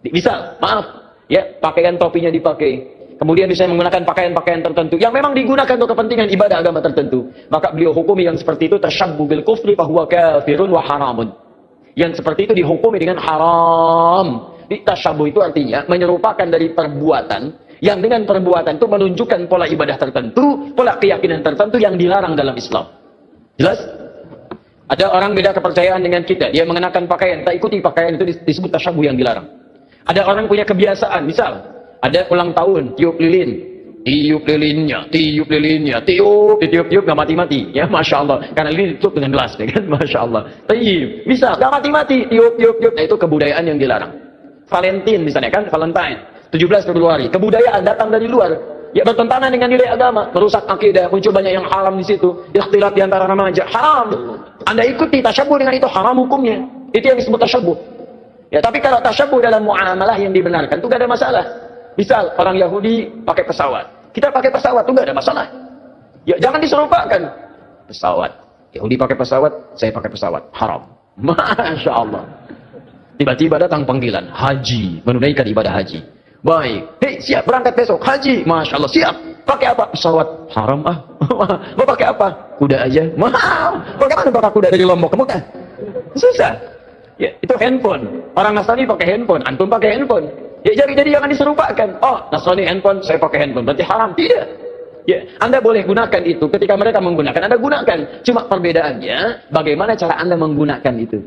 Misal, maaf, ya, pakaian topinya dipakai. Kemudian bisa menggunakan pakaian-pakaian tertentu yang memang digunakan untuk kepentingan ibadah agama tertentu. Maka beliau hukumi yang seperti itu tasyabbuh bil kufri fahuwa kafirun wa haramun. Yang seperti itu dihukumi dengan haram. Tasyabbuh itu artinya menyerupakan dari perbuatan yang dengan perbuatan itu menunjukkan pola ibadah tertentu, pola keyakinan tertentu yang dilarang dalam Islam. Jelas? Ada orang beda kepercayaan dengan kita, dia mengenakan pakaian, tak ikuti pakaian itu disebut tasyabbuh yang dilarang. Ada orang punya kebiasaan, misal ada ulang tahun, tiup lilin, tiup lilinnya, tiup nggak mati-mati, ya, masya Allah, karena lilin ditutup dengan gelas, ya kan, masya Allah. Tiup, bisa, nggak mati-mati, tiup, nah itu kebudayaan yang dilarang. Valentine misalnya kan, Valentine, 17 Februari, kebudayaan datang dari luar, ya bertentangan dengan nilai agama, merusak akidah, muncul banyak yang haram di situ, ikhtilat di antara remaja, haram. Anda ikuti tasyabbuh dengan itu, haram hukumnya, itu yang disebut tasyabbuh. Ya, tapi kalau tasyabbuh dalam muamalah yang dibenarkan, itu gak ada masalah. Misal orang Yahudi pakai pesawat, kita pakai pesawat itu nggak ada masalah. Ya jangan diserupakan. Pesawat, Yahudi pakai pesawat, saya pakai pesawat, haram. Masya Allah. Tiba-tiba datang panggilan haji, menunaikan ibadah haji. Baik, hei siap berangkat besok haji, masya Allah siap. Pakai apa? Pesawat, haram ah. Mau pakai apa? Kuda aja. Mahal. Bagaimana pakai kuda dari Lombok ke Mekah? Susah. Ya itu handphone. Orang Nasrani pakai handphone, antum pakai handphone. Ya jadi jangan diserupakan. Oh, Nasrani handphone, saya pakai handphone, berarti haram. Tidak. Ya, Anda boleh gunakan itu ketika mereka menggunakan, Anda gunakan. Cuma perbedaannya bagaimana cara Anda menggunakan itu.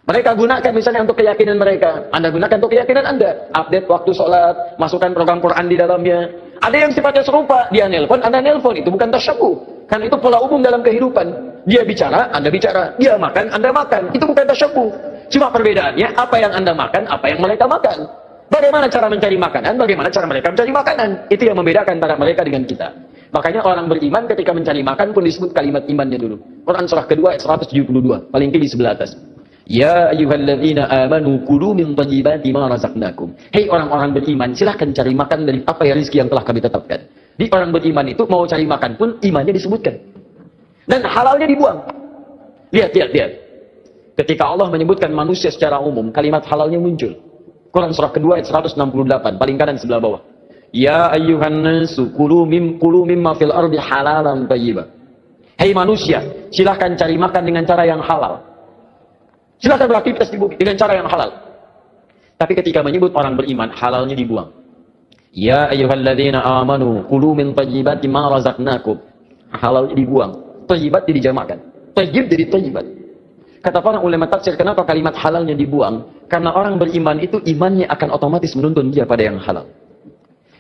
Mereka gunakan misalnya untuk keyakinan mereka, Anda gunakan untuk keyakinan Anda. Update waktu sholat, masukkan program Quran di dalamnya. Ada yang sifatnya serupa, dia nelpon, Anda nelpon, itu bukan tasyabbuh. Kan itu pola umum dalam kehidupan. Dia bicara, Anda bicara. Dia makan, Anda makan. Itu bukan tasyabbuh. Cuma perbedaannya apa yang Anda makan, apa yang mereka makan. Bagaimana cara mencari makanan, bagaimana cara mereka mencari makanan. Itu yang membedakan antara mereka dengan kita. Makanya orang beriman ketika mencari makan pun disebut kalimat imannya dulu. Quran surah kedua ayat 172, paling tinggi sebelah atas. Ya ayyuhalladzina amanu kulu min thayyibati ma razaqnakum. Hei orang-orang beriman, silahkan cari makan dari apa yang rezeki yang telah kami tetapkan. Di orang beriman itu mau cari makan pun imannya disebutkan. Dan halalnya dibuang. Lihat. Ketika Allah menyebutkan manusia secara umum, kalimat halalnya muncul. Quran surah kedua ayat 168, paling kanan sebelah bawah. Ya ayyuhan nasu kulu mimma fil ardi halalan thayyiba. Hei manusia, silahkan cari makan dengan cara yang halal. Silahkan beraktivitas di bumi dengan cara yang halal. Tapi ketika menyebut orang beriman, halalnya dibuang. Ya ayyuhalladzina amanu kulu min thayyibati ma razaqnakum. Halalnya dibuang. Thayyibat dijamakkan. Thayyib jadi thayyibat. Kata para ulama tafsir, kenapa kalimat halalnya dibuang? Karena orang beriman itu imannya akan otomatis menuntun dia pada yang halal.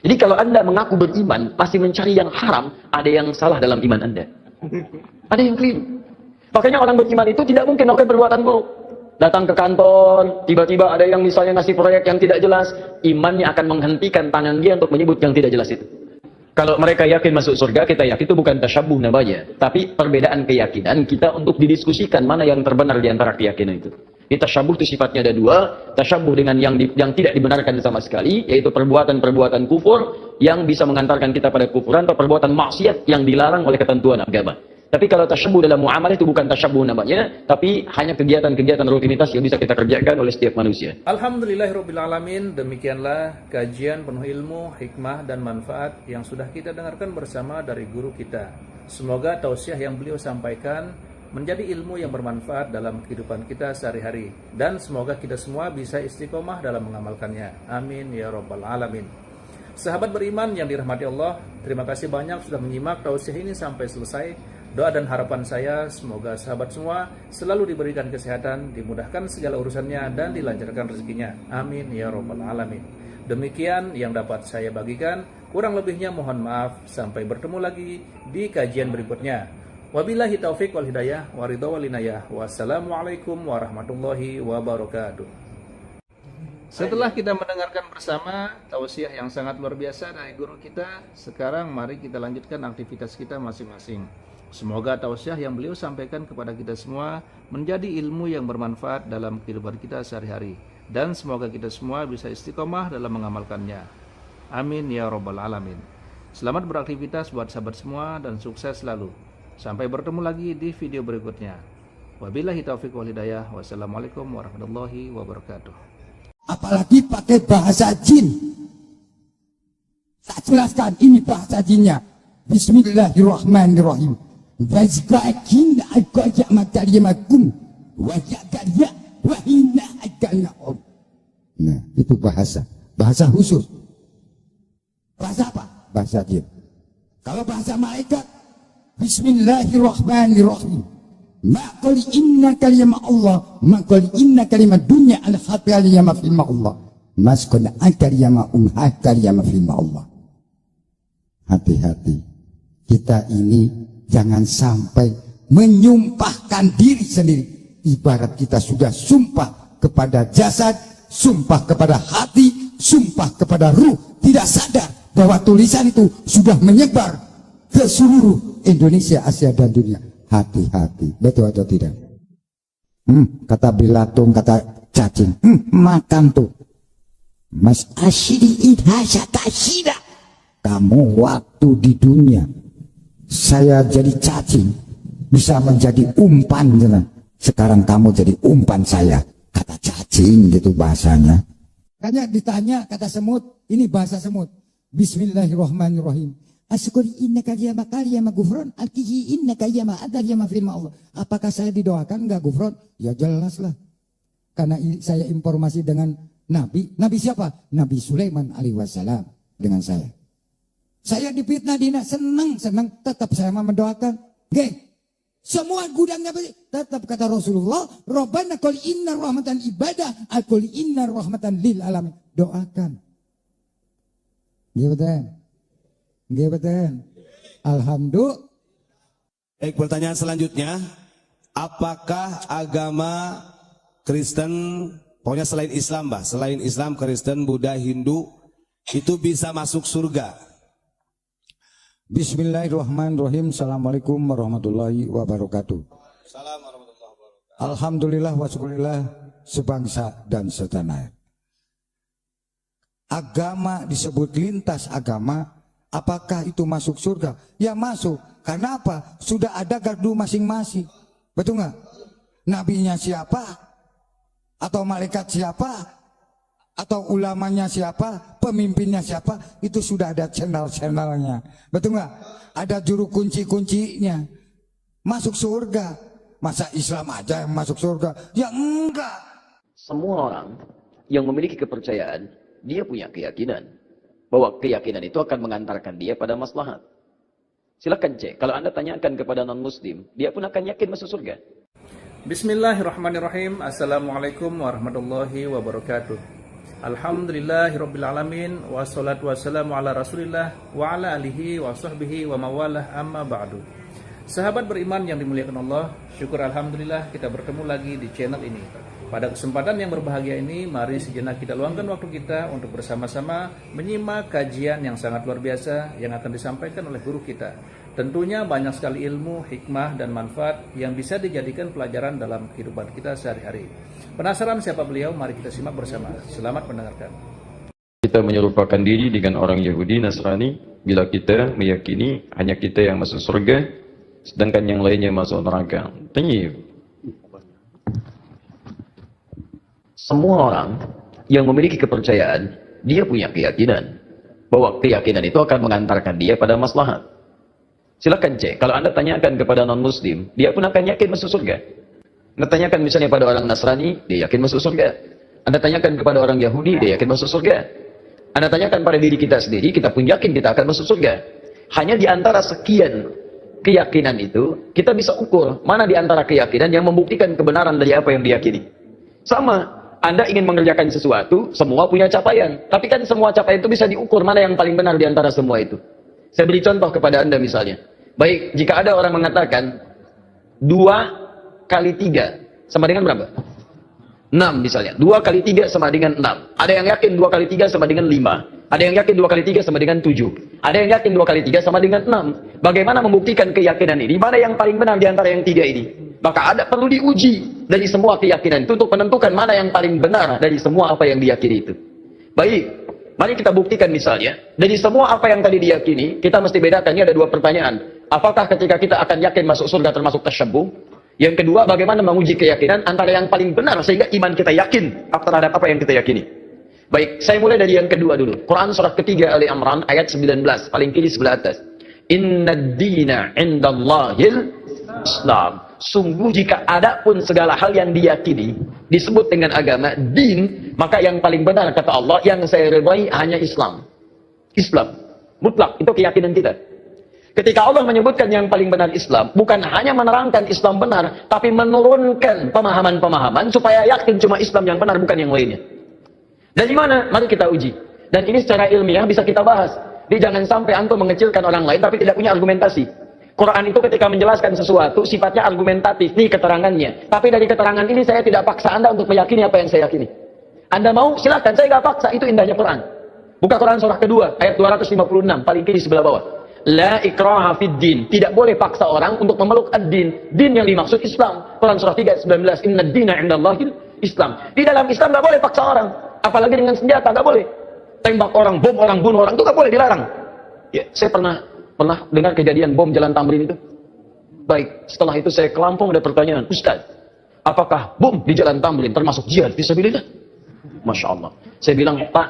Jadi kalau Anda mengaku beriman, masih mencari yang haram, ada yang salah dalam iman Anda. Ada yang keliru. Makanya orang beriman itu tidak mungkin melakukan perbuatan buruk. Datang ke kantor, tiba-tiba ada yang misalnya ngasih proyek yang tidak jelas, imannya akan menghentikan tangan dia untuk menyebut yang tidak jelas itu. Kalau mereka yakin masuk surga, kita yakin itu bukan tasyabbuh namanya. Tapi perbedaan keyakinan kita untuk didiskusikan mana yang terbenar di antara keyakinan itu. Ini tasyabbuh itu sifatnya ada dua. Tasyabbuh dengan yang tidak dibenarkan sama sekali, yaitu perbuatan-perbuatan kufur yang bisa mengantarkan kita pada kufuran, atau perbuatan maksiat yang dilarang oleh ketentuan agama. Tapi kalau tasyabbuh dalam muamalah itu bukan tasyabbuh namanya, tapi hanya kegiatan-kegiatan rutinitas yang bisa kita kerjakan oleh setiap manusia. Alhamdulillahirrabbilalamin, demikianlah kajian penuh ilmu, hikmah, dan manfaat yang sudah kita dengarkan bersama dari guru kita. Semoga tausiah yang beliau sampaikan menjadi ilmu yang bermanfaat dalam kehidupan kita sehari-hari. Dan semoga kita semua bisa istiqomah dalam mengamalkannya. Amin ya rabbal alamin. Sahabat beriman yang dirahmati Allah, terima kasih banyak sudah menyimak tausiah ini sampai selesai. Doa dan harapan saya semoga sahabat semua selalu diberikan kesehatan, dimudahkan segala urusannya, dan dilancarkan rezekinya. Amin ya robbal alamin. Demikian yang dapat saya bagikan. Kurang lebihnya mohon maaf. Sampai bertemu lagi di kajian berikutnya. Wabillahi taufik wal hidayah wa ridha wal inayah. Wassalamualaikum warahmatullahi wabarakatuh. Setelah kita mendengarkan bersama tausiah yang sangat luar biasa dari guru kita, sekarang mari kita lanjutkan aktivitas kita masing-masing. Semoga tausiah yang beliau sampaikan kepada kita semua menjadi ilmu yang bermanfaat dalam kehidupan kita sehari-hari, dan semoga kita semua bisa istiqomah dalam mengamalkannya. Amin ya robbal alamin. Selamat beraktivitas buat sahabat semua dan sukses selalu. Sampai bertemu lagi di video berikutnya. Wabillahi taufiq wal hidayah. Wassalamualaikum warahmatullahi wabarakatuh. Apalagi pakai bahasa jin. Tak jelaskan ini bahasa jinnya. Bismillahirrahmanirrahim. Wazqakin aqaja matarimakum wa yaqya wa inna akanahum. Nah, itu bahasa khusus. Bahasa apa? Bahasa jin. Kalau bahasa malaikat, Bismillahirrahmanirrahim. Maqali inna kalimah Allah, maqali inna kalimah dunya al-khatiyah ma fi Allah. Maskun akaryama kalimah fi Allah. Hati-hati. Kita ini jangan sampai menyumpahkan diri sendiri. Ibarat kita sudah sumpah kepada jasad, sumpah kepada hati, sumpah kepada ruh, tidak sadar bahwa tulisan itu sudah menyebar ke seluruh Indonesia, Asia dan dunia. Hati-hati, betul atau tidak? Kata Bilatung, kata cacing, makan tuh. Mas asyidi idhasya tasyida. Kamu waktu di dunia saya jadi cacing, bisa menjadi umpan. Sekarang kamu jadi umpan saya. Kata cacing gitu bahasanya. Makanya ditanya kata semut, ini bahasa semut. Bismillahirrahmanirrahim. Asyukuri innaka yama karyama gufron, alkihi innaka yama adar yama firma Allah. Apakah saya didoakan enggak gufron? Ya jelas lah. Karena saya informasi dengan Nabi. Nabi siapa? Nabi Sulaiman alaihi wassalam dengan saya. Saya difitnah dina, senang, tetap saya mendoakan. Oke. Semua gudangnya tetap kata Rasulullah, Rabbana qul inna rahmatan ibadah, qul inna rahmatan lil alamin. Doakan. Gimana? Alhamdulillah. Baik, pertanyaan selanjutnya, apakah agama Kristen, pokoknya selain Islam, selain Islam, Kristen, Buddha, Hindu, itu bisa masuk surga? Bismillahirrahmanirrahim. Assalamualaikum warahmatullahi wabarakatuh. Alhamdulillah wa syukurillah sebangsa dan setanah air. Agama disebut lintas agama. Apakah itu masuk surga? Ya masuk. Karena apa? Sudah ada gardu masing-masing. Betul nggak? Nabinya siapa? Atau malaikat siapa? Atau ulamanya siapa, pemimpinnya siapa, itu sudah ada channel-channelnya. Betul nggak? Ada juru kunci-kuncinya. Masuk surga. Masa Islam aja yang masuk surga? Ya enggak. Semua orang yang memiliki kepercayaan, dia punya keyakinan bahwa keyakinan itu akan mengantarkan dia pada maslahat. Silakan cek, kalau Anda tanyakan kepada non-muslim, dia pun akan yakin masuk surga. Bismillahirrahmanirrahim. Assalamualaikum warahmatullahi wabarakatuh. Alhamdulillahirrabbilalamin. Wassalatu wassalamu ala rasulillah wa ala alihi wa sahbihi wa mawalah amma ba'du. Sahabat beriman yang dimuliakan Allah, syukur alhamdulillah kita bertemu lagi di channel ini. Pada kesempatan yang berbahagia ini, mari sejenak kita luangkan waktu kita untuk bersama-sama menyimak kajian yang sangat luar biasa yang akan disampaikan oleh guru kita. Tentunya banyak sekali ilmu, hikmah, dan manfaat yang bisa dijadikan pelajaran dalam kehidupan kita sehari-hari. Penasaran siapa beliau? Mari kita simak bersama. Selamat mendengarkan. Kita menyerupakan diri dengan orang Yahudi Nasrani bila kita meyakini hanya kita yang masuk surga, sedangkan yang lainnya masuk neraka. Tayyib. Semua orang yang memiliki kepercayaan, dia punya keyakinan bahwa keyakinan itu akan mengantarkan dia pada maslahat. Silakan cek, kalau Anda tanyakan kepada non-muslim, dia pun akan yakin masuk surga. Anda tanyakan misalnya pada orang Nasrani, dia yakin masuk surga. Anda tanyakan kepada orang Yahudi, dia yakin masuk surga. Anda tanyakan pada diri kita sendiri, kita pun yakin kita akan masuk surga. Hanya di antara sekian keyakinan itu, kita bisa ukur mana di antara keyakinan yang membuktikan kebenaran dari apa yang diyakini. Sama, Anda ingin mengerjakan sesuatu, semua punya capaian. Tapi kan semua capaian itu bisa diukur mana yang paling benar di antara semua itu. Saya beri contoh kepada Anda misalnya. Baik, jika ada orang mengatakan 2 kali 3 sama dengan berapa? 6 misalnya. 2 kali 3 sama dengan 6. Ada yang yakin 2 kali 3 sama dengan 5. Ada yang yakin 2 kali 3 sama dengan 7. Ada yang yakin 2 kali 3 sama dengan 6. Bagaimana membuktikan keyakinan ini? Mana yang paling benar di antara yang 3 ini? Maka ada perlu diuji dari semua keyakinan itu untuk menentukan mana yang paling benar dari semua apa yang diyakini itu. Baik, mari kita buktikan misalnya. Dari semua apa yang tadi diyakini, kita mesti bedakan. Ini ada 2 pertanyaan. Apakah ketika kita akan yakin masuk surga termasuk tasyabbuh? Yang kedua, bagaimana menguji keyakinan antara yang paling benar sehingga iman kita yakin terhadap apa yang kita yakini. Baik, saya mulai dari yang kedua dulu. Quran surah ketiga Ali Imran ayat 19, paling kiri sebelah atas. Innad dina indallahil Islam. Sungguh jika ada pun segala hal yang diyakini disebut dengan agama, din, maka yang paling benar kata Allah, yang saya ridhai hanya Islam. Islam. Mutlak, itu keyakinan kita. Ketika Allah menyebutkan yang paling benar Islam, bukan hanya menerangkan Islam benar, tapi menurunkan pemahaman-pemahaman supaya yakin cuma Islam yang benar, bukan yang lainnya. Dari mana? Mari kita uji. Dan ini secara ilmiah bisa kita bahas. Jadi jangan sampai antum mengecilkan orang lain tapi tidak punya argumentasi. Quran itu ketika menjelaskan sesuatu sifatnya argumentatif, nih keterangannya. Tapi dari keterangan ini saya tidak paksa Anda untuk meyakini apa yang saya yakini. Anda mau? Silakan, saya nggak paksa. Itu indahnya Quran. Buka Quran surah kedua ayat 256 paling kiri sebelah bawah. La ikraha fid din. Tidak boleh paksa orang untuk memeluk ad-din. Din yang dimaksud Islam. Quran surah 3 ayat 19. Innad dina indallahil Islam. Di dalam Islam nggak boleh paksa orang. Apalagi dengan senjata, nggak boleh. Tembak orang, bom orang, bunuh orang, itu nggak boleh, dilarang. Ya, saya pernah dengar kejadian bom Jalan Tamrin itu. Baik, setelah itu saya ke Lampung, ada pertanyaan, Ustaz, apakah bom di Jalan Tamrin termasuk jihad fisabilillah? Masya Allah. Saya bilang, Pak,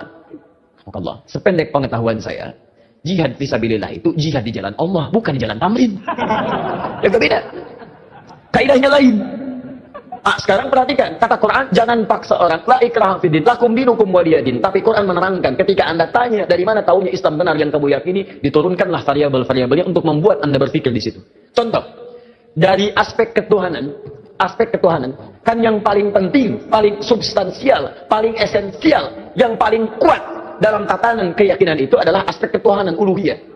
Allah, sependek pengetahuan saya, jihad fisabilillah itu jihad di jalan Allah, bukan di Jalan Tamrin. Ya beda. Kaidahnya lain. Sekarang perhatikan, kata Quran, jangan paksa orang, la ikraha fiddin, lakum dinukum waliyadin. Tapi Quran menerangkan, ketika Anda tanya dari mana tahunya Islam benar yang kamu yakini, diturunkanlah variabel-variabelnya untuk membuat Anda berpikir di situ. Contoh, dari aspek ketuhanan, kan yang paling penting, paling substansial, paling esensial, yang paling kuat dalam tatanan keyakinan itu adalah aspek ketuhanan uluhiyah.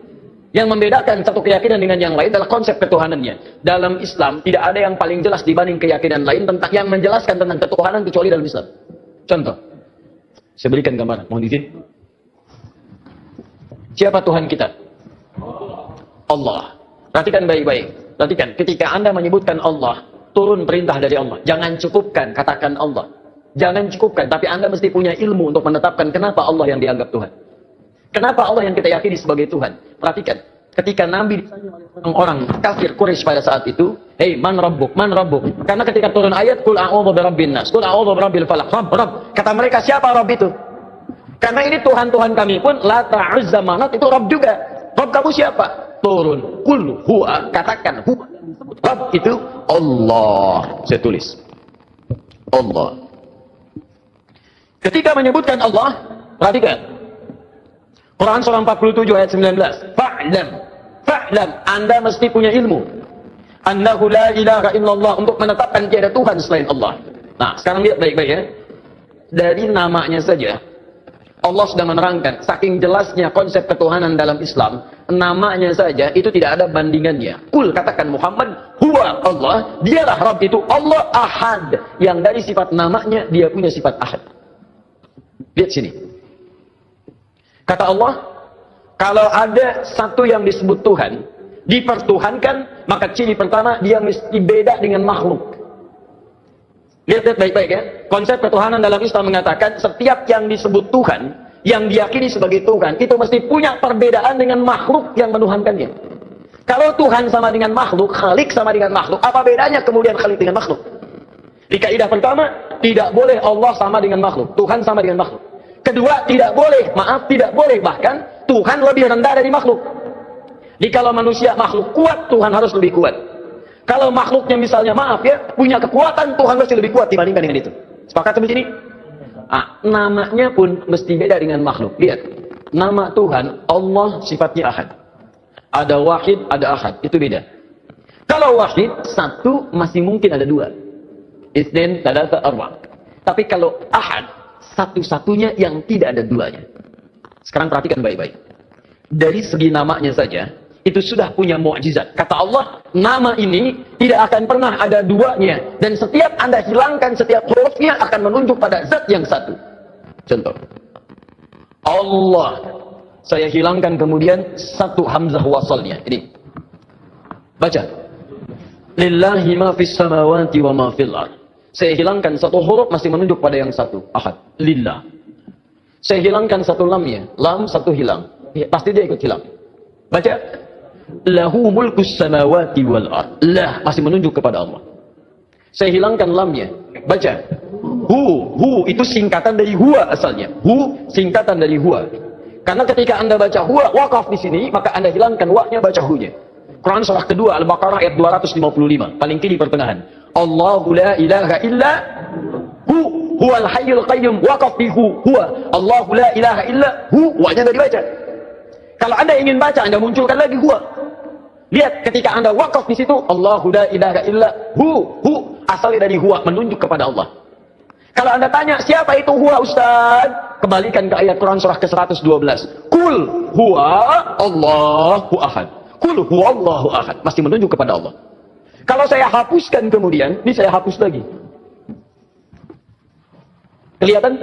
Yang membedakan satu keyakinan dengan yang lain adalah konsep ketuhanannya. Dalam Islam tidak ada yang paling jelas dibanding keyakinan lain tentang yang menjelaskan tentang ketuhanan kecuali dalam Islam. Contoh, saya berikan gambaran, mohon izin. Siapa Tuhan kita? Allah. Perhatikan baik-baik. Perhatikan, ketika Anda menyebutkan Allah, turun perintah dari Allah. Jangan cukupkan, katakan Allah. Jangan cukupkan, tapi Anda mesti punya ilmu untuk menetapkan kenapa Allah yang dianggap Tuhan. Kenapa Allah yang kita yakini sebagai Tuhan? Perhatikan, ketika Nabi ditanya oleh orang kafir Quraisy pada saat itu, "Hei, man rabbuk? Man rabbuk?" Karena ketika turun ayat, "Qul a'udzu birabbin nas, qul a'udzu birabbil falaq." Rabb. Kata mereka, siapa Rabb itu? Karena ini Tuhan-Tuhan kami pun, Lata, Uzza, Manat, itu Rabb juga. Rabb kamu siapa? Turun, qul huwa, katakan huwa. Rabb itu Allah. Saya tulis. Allah. Ketika menyebutkan Allah, perhatikan. Quran surah 47 ayat 19. Fa'lam, Anda mesti punya ilmu. Annahu la ilaha illallah, untuk menetapkan tiada Tuhan selain Allah. Nah, sekarang lihat baik-baik ya. Dari namanya saja, Allah sudah menerangkan, saking jelasnya konsep ketuhanan dalam Islam, namanya saja itu tidak ada bandingannya. Kul, katakan Muhammad, huwa Allah, dialah Rabb itu Allah Ahad. Yang dari sifat namanya, dia punya sifat Ahad. Lihat sini. Kata Allah, kalau ada satu yang disebut Tuhan, dipertuhankan, maka ciri pertama, dia mesti beda dengan makhluk. Lihat baik-baik ya. Konsep ketuhanan dalam Islam mengatakan, setiap yang disebut Tuhan, yang diyakini sebagai Tuhan, itu mesti punya perbedaan dengan makhluk yang menuhankannya. Kalau Tuhan sama dengan makhluk, Khalik sama dengan makhluk, apa bedanya kemudian Khalik dengan makhluk? Di kaidah pertama, tidak boleh Allah sama dengan makhluk, Tuhan sama dengan makhluk. Kedua, tidak boleh bahkan Tuhan lebih rendah dari makhluk. Jadi kalau manusia makhluk kuat, Tuhan harus lebih kuat. Kalau makhluknya misalnya punya kekuatan, Tuhan mesti lebih kuat dibandingkan dengan itu. Sepakat sampai sini? Namanya pun mesti beda dengan makhluk. Lihat, nama Tuhan Allah sifatnya Ahad. Ada Wahid, ada Ahad, itu beda. Kalau wahid, satu masih mungkin ada dua. Itsnain, tsalatsa, arba'. Tapi kalau ahad, satu-satunya yang tidak ada duanya. Sekarang perhatikan baik-baik. Dari segi namanya saja, itu sudah punya mukjizat. Kata Allah, nama ini tidak akan pernah ada duanya. Dan setiap Anda hilangkan setiap hurufnya akan menunjuk pada zat yang satu. Contoh. Allah. Saya hilangkan kemudian satu hamzah wasalnya. Ini. Baca. Lillahi ma fis samawati wa ma fil ard. Saya hilangkan satu huruf masih menunjuk pada yang satu. Ahad. Lillah. Saya hilangkan satu lamnya. Lam satu hilang. Ya, pasti dia ikut hilang. Baca. Lahu mulkus samawati wal ard. Lah masih menunjuk kepada Allah. Saya hilangkan lamnya. Baca. Hu itu singkatan dari huwa asalnya. Hu singkatan dari huwa. Karena ketika Anda baca huwa wakaf di sini, maka Anda hilangkan wa-nya, baca hu-nya. Quran surah kedua Al-Baqarah ayat 255, paling kiri pertengahan. Allahu la ilaha illa huwal hayyul qayyum, waqaf bi huwa. Allahu la ilaha illa wa-nya tidak dibaca. Kalau Anda ingin baca, Anda munculkan lagi huwa. Lihat ketika Anda waqaf di situ, Allahu la ilaha illa asalnya dari huwa, menunjuk kepada Allah. Kalau Anda tanya, siapa itu huwa Ustaz? Kembalikan ke ayat Quran surah ke-112. Kul huwa Allahu ahad. Kul huwa Allahu ahad. Masih menunjuk kepada Allah. Kalau saya hapuskan kemudian, ini saya hapus lagi. Kelihatan?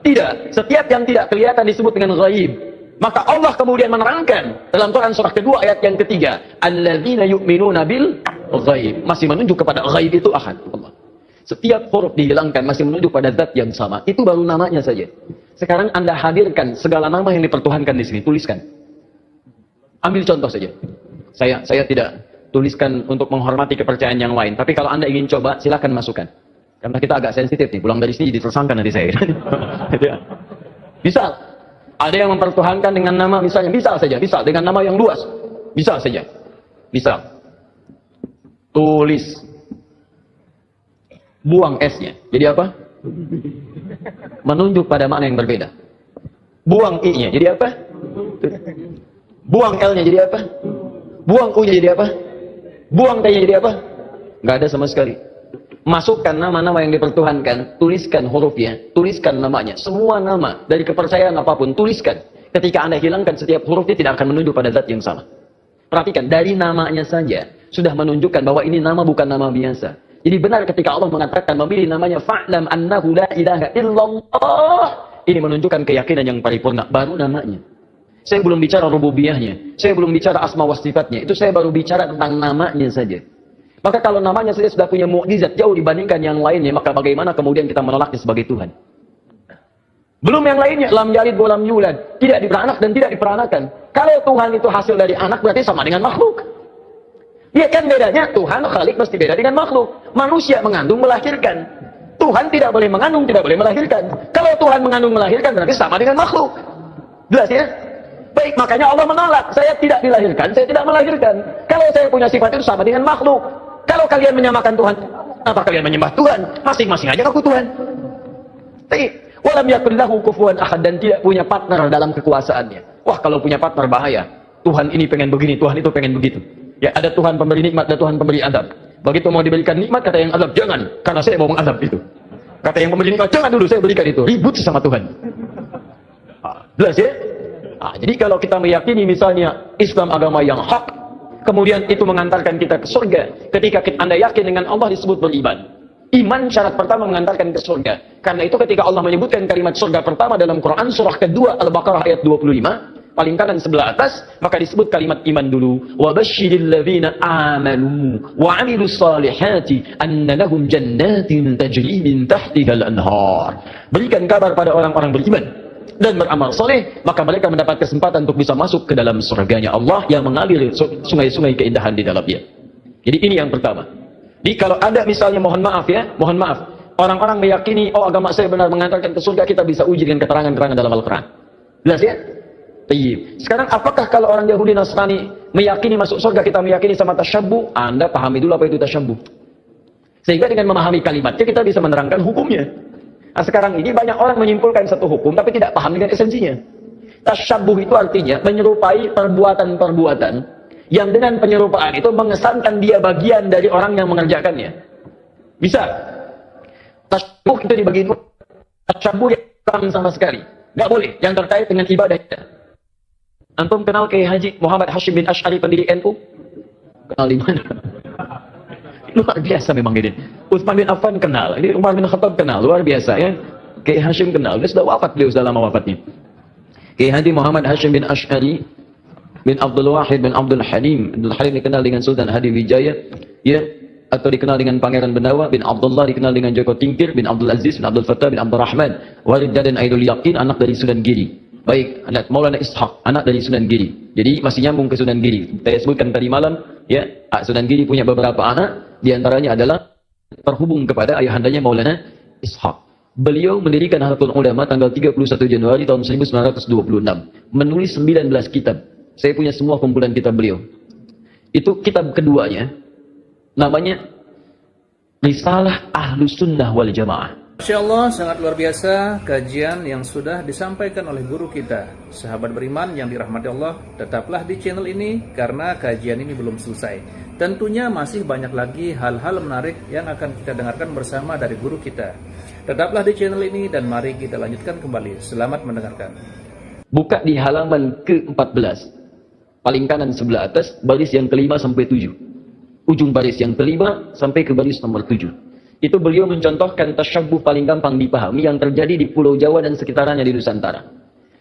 Tidak. Setiap yang tidak kelihatan disebut dengan ghaib. Maka Allah kemudian menerangkan dalam Quran surah kedua ayat yang ketiga, alladzina yu'minuna bil ghaib. Masih menunjuk kepada ghaib itu ahad. Allah. Setiap huruf dihilangkan masih menunjuk pada zat yang sama. Itu baru namanya saja. Sekarang Anda hadirkan segala nama yang dipertuhankan di sini, tuliskan. Ambil contoh saja. Saya tidak tuliskan untuk menghormati kepercayaan yang lain. Tapi kalau Anda ingin coba, silakan masukkan. Karena kita agak sensitif nih. Pulang dari sini jadi tersangka nanti saya. Bisa. Ada yang mempertuhankan dengan nama misalnya, bisa saja. Bisa dengan nama yang luas. Bisa saja. Bisa. Tulis. Buang S-nya. Jadi apa? Menunjuk pada makna yang berbeda. Buang I-nya. Jadi apa? Buang L-nya jadi apa? Buang U-nya jadi apa? Buang T-nya jadi apa? Nggak ada sama sekali. Masukkan nama-nama yang dipertuhankan, tuliskan hurufnya, tuliskan namanya. Semua nama dari kepercayaan apapun, tuliskan. Ketika Anda hilangkan setiap hurufnya tidak akan menunjuk pada zat yang sama. Perhatikan, dari namanya saja sudah menunjukkan bahwa ini nama bukan nama biasa. Jadi benar ketika Allah mengatakan memilih namanya fa'lam annahu la ilaha illallah. Ini menunjukkan keyakinan yang paripurna, baru namanya. Saya belum bicara rububiyahnya, saya belum bicara asma wa sifatnya. Itu saya baru bicara tentang namanya saja. Maka kalau namanya saja sudah punya mukjizat jauh dibandingkan yang lainnya, maka bagaimana kemudian kita menolaknya sebagai Tuhan? Belum yang lainnya, lam yalid wa lam yulad, tidak diberanak dan tidak diperanakan. Kalau Tuhan itu hasil dari anak berarti sama dengan makhluk. Ya kan bedanya, Tuhan Khalik mesti beda dengan makhluk. Manusia mengandung melahirkan. Tuhan tidak boleh mengandung, tidak boleh melahirkan. Kalau Tuhan mengandung melahirkan berarti sama dengan makhluk. Jelas ya? Baik, makanya Allah menolak. Saya tidak dilahirkan, saya tidak melahirkan. Kalau saya punya sifat itu sama dengan makhluk. Kalau kalian menyamakan Tuhan, apa kalian menyembah Tuhan? Masing-masing aja aku Tuhan. Walam yakun lahu kufuwan ahad, dan tidak punya partner dalam kekuasaannya. Wah, kalau punya partner bahaya. Tuhan ini pengen begini, Tuhan itu pengen begitu. Ya, ada Tuhan pemberi nikmat, ada Tuhan pemberi azab. Begitu mau diberikan nikmat, kata yang azab, jangan, karena saya mau mengazab itu. Kata yang pemberi nikmat, jangan dulu, saya berikan itu. Ribut sama Tuhan. Jelas ya? Jadi kalau kita meyakini misalnya Islam agama yang hak, kemudian itu mengantarkan kita ke surga. Ketika Anda yakin dengan Allah disebut beriman. Iman syarat pertama mengantarkan ke surga. Karena itu ketika Allah menyebutkan kalimat surga pertama dalam Quran surah kedua Al-Baqarah ayat 25, paling kanan sebelah atas, maka disebut kalimat iman dulu. Wa basyiril ladzina amanu wa 'amilus salihati anna lahum jannatin tajri min tahtiha al-anhar. Berikan kabar pada orang-orang beriman dan beramal soleh, maka mereka mendapat kesempatan untuk bisa masuk ke dalam surganya Allah yang mengalir sungai-sungai keindahan di dalamnya. Jadi ini yang pertama. Jadi kalau ada misalnya, mohon maaf ya, mohon maaf, orang-orang meyakini, oh agama saya benar mengantarkan ke surga, kita bisa uji dengan keterangan-keterangan dalam Al-Quran. Jelas ya? Tayyib. Sekarang apakah kalau orang Yahudi Nasrani meyakini masuk surga, kita meyakini sama tasyabbuh? Anda pahami dulu apa itu tasyabbuh. Sehingga dengan memahami kalimatnya kita bisa menerangkan hukumnya. Nah, sekarang ini banyak orang menyimpulkan satu hukum tapi tidak paham dengan esensinya. Tasyabbuh itu artinya menyerupai perbuatan-perbuatan yang dengan penyerupaan itu mengesankan dia bagian dari orang yang mengerjakannya. Bisa. Tasyabuh itu dibagi dua. Tasyabuh yang sama sekali. Nggak boleh. Yang terkait dengan ibadah kita. Antum kenal Kiai Haji Muhammad Hashim bin Asy'ari pendiri NU? Kenal di mana? Luar biasa memang ini. Utsman bin Affan kenal. Ini Umar bin Khattab kenal. Luar biasa ya. Kiai Hashim kenal. Dia sudah wafat, beliau sudah lama wafatnya. Kiai Haji Muhammad Hashim bin Asy'ari bin Abdul Wahid bin Abdul Halim. Abdul Halim dikenal dengan Sultan Hadi Wijaya, ya, atau dikenal dengan Pangeran Benawa bin Abdullah, dikenal dengan Joko Tingkir bin Abdul Aziz bin Abdul Fattah bin Abdul Rahman, Walid dan Aidul Yaqin, anak dari Sunan Giri. Baik, anak Maulana Ishaq, anak dari Sunan Giri. Jadi masih nyambung ke Sunan Giri. Saya sebutkan tadi malam, ya, Sunan Giri punya beberapa anak, di antaranya adalah terhubung kepada ayahandanya Maulana Ishaq. Beliau mendirikan Nahdlatul Ulama tanggal 31 Januari tahun 1926. Menulis 19 kitab. Saya punya semua kumpulan kitab beliau. Itu kitab keduanya, namanya Risalah Ahlus Sunnah wal Jamaah. Masya Allah, sangat luar biasa kajian yang sudah disampaikan oleh guru kita. Sahabat beriman yang dirahmati Allah, tetaplah di channel ini karena kajian ini belum selesai. Tentunya masih banyak lagi hal-hal menarik yang akan kita dengarkan bersama dari guru kita. Tetaplah di channel ini dan mari kita lanjutkan kembali. Selamat mendengarkan. Buka di halaman ke-14. Paling kanan sebelah atas, baris yang ke-5 sampai 7. Ujung baris yang ke-5 sampai ke baris nomor 7. Itu beliau mencontohkan tasyabuh paling gampang dipahami yang terjadi di Pulau Jawa dan sekitarannya di Nusantara.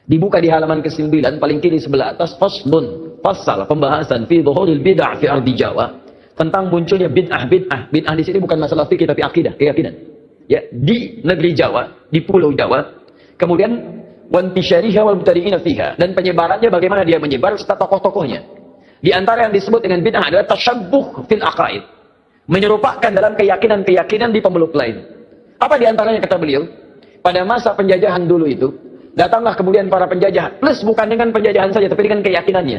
Dibuka di halaman ke-9 paling kiri sebelah atas, faslun, fasal pembahasan fi dhuhuril bid'ah fi ardi Jawa, tentang munculnya bid'ah. Bid'ah di sini bukan masalah fikih tapi akidah, keyakinan. Ya, di negeri Jawa, di Pulau Jawa. Kemudian wantisyariha wal mubtadi'ina fiha, dan penyebarannya bagaimana dia menyebar serta tokoh-tokohnya. Di antara yang disebut dengan bid'ah adalah tasyabuh fil aqaid. Menyerupakan dalam keyakinan-keyakinan di pemeluk lain. Apa di antaranya kata beliau? Pada masa penjajahan dulu itu, datanglah kemudian para penjajah, plus bukan dengan penjajahan saja, tapi dengan keyakinannya.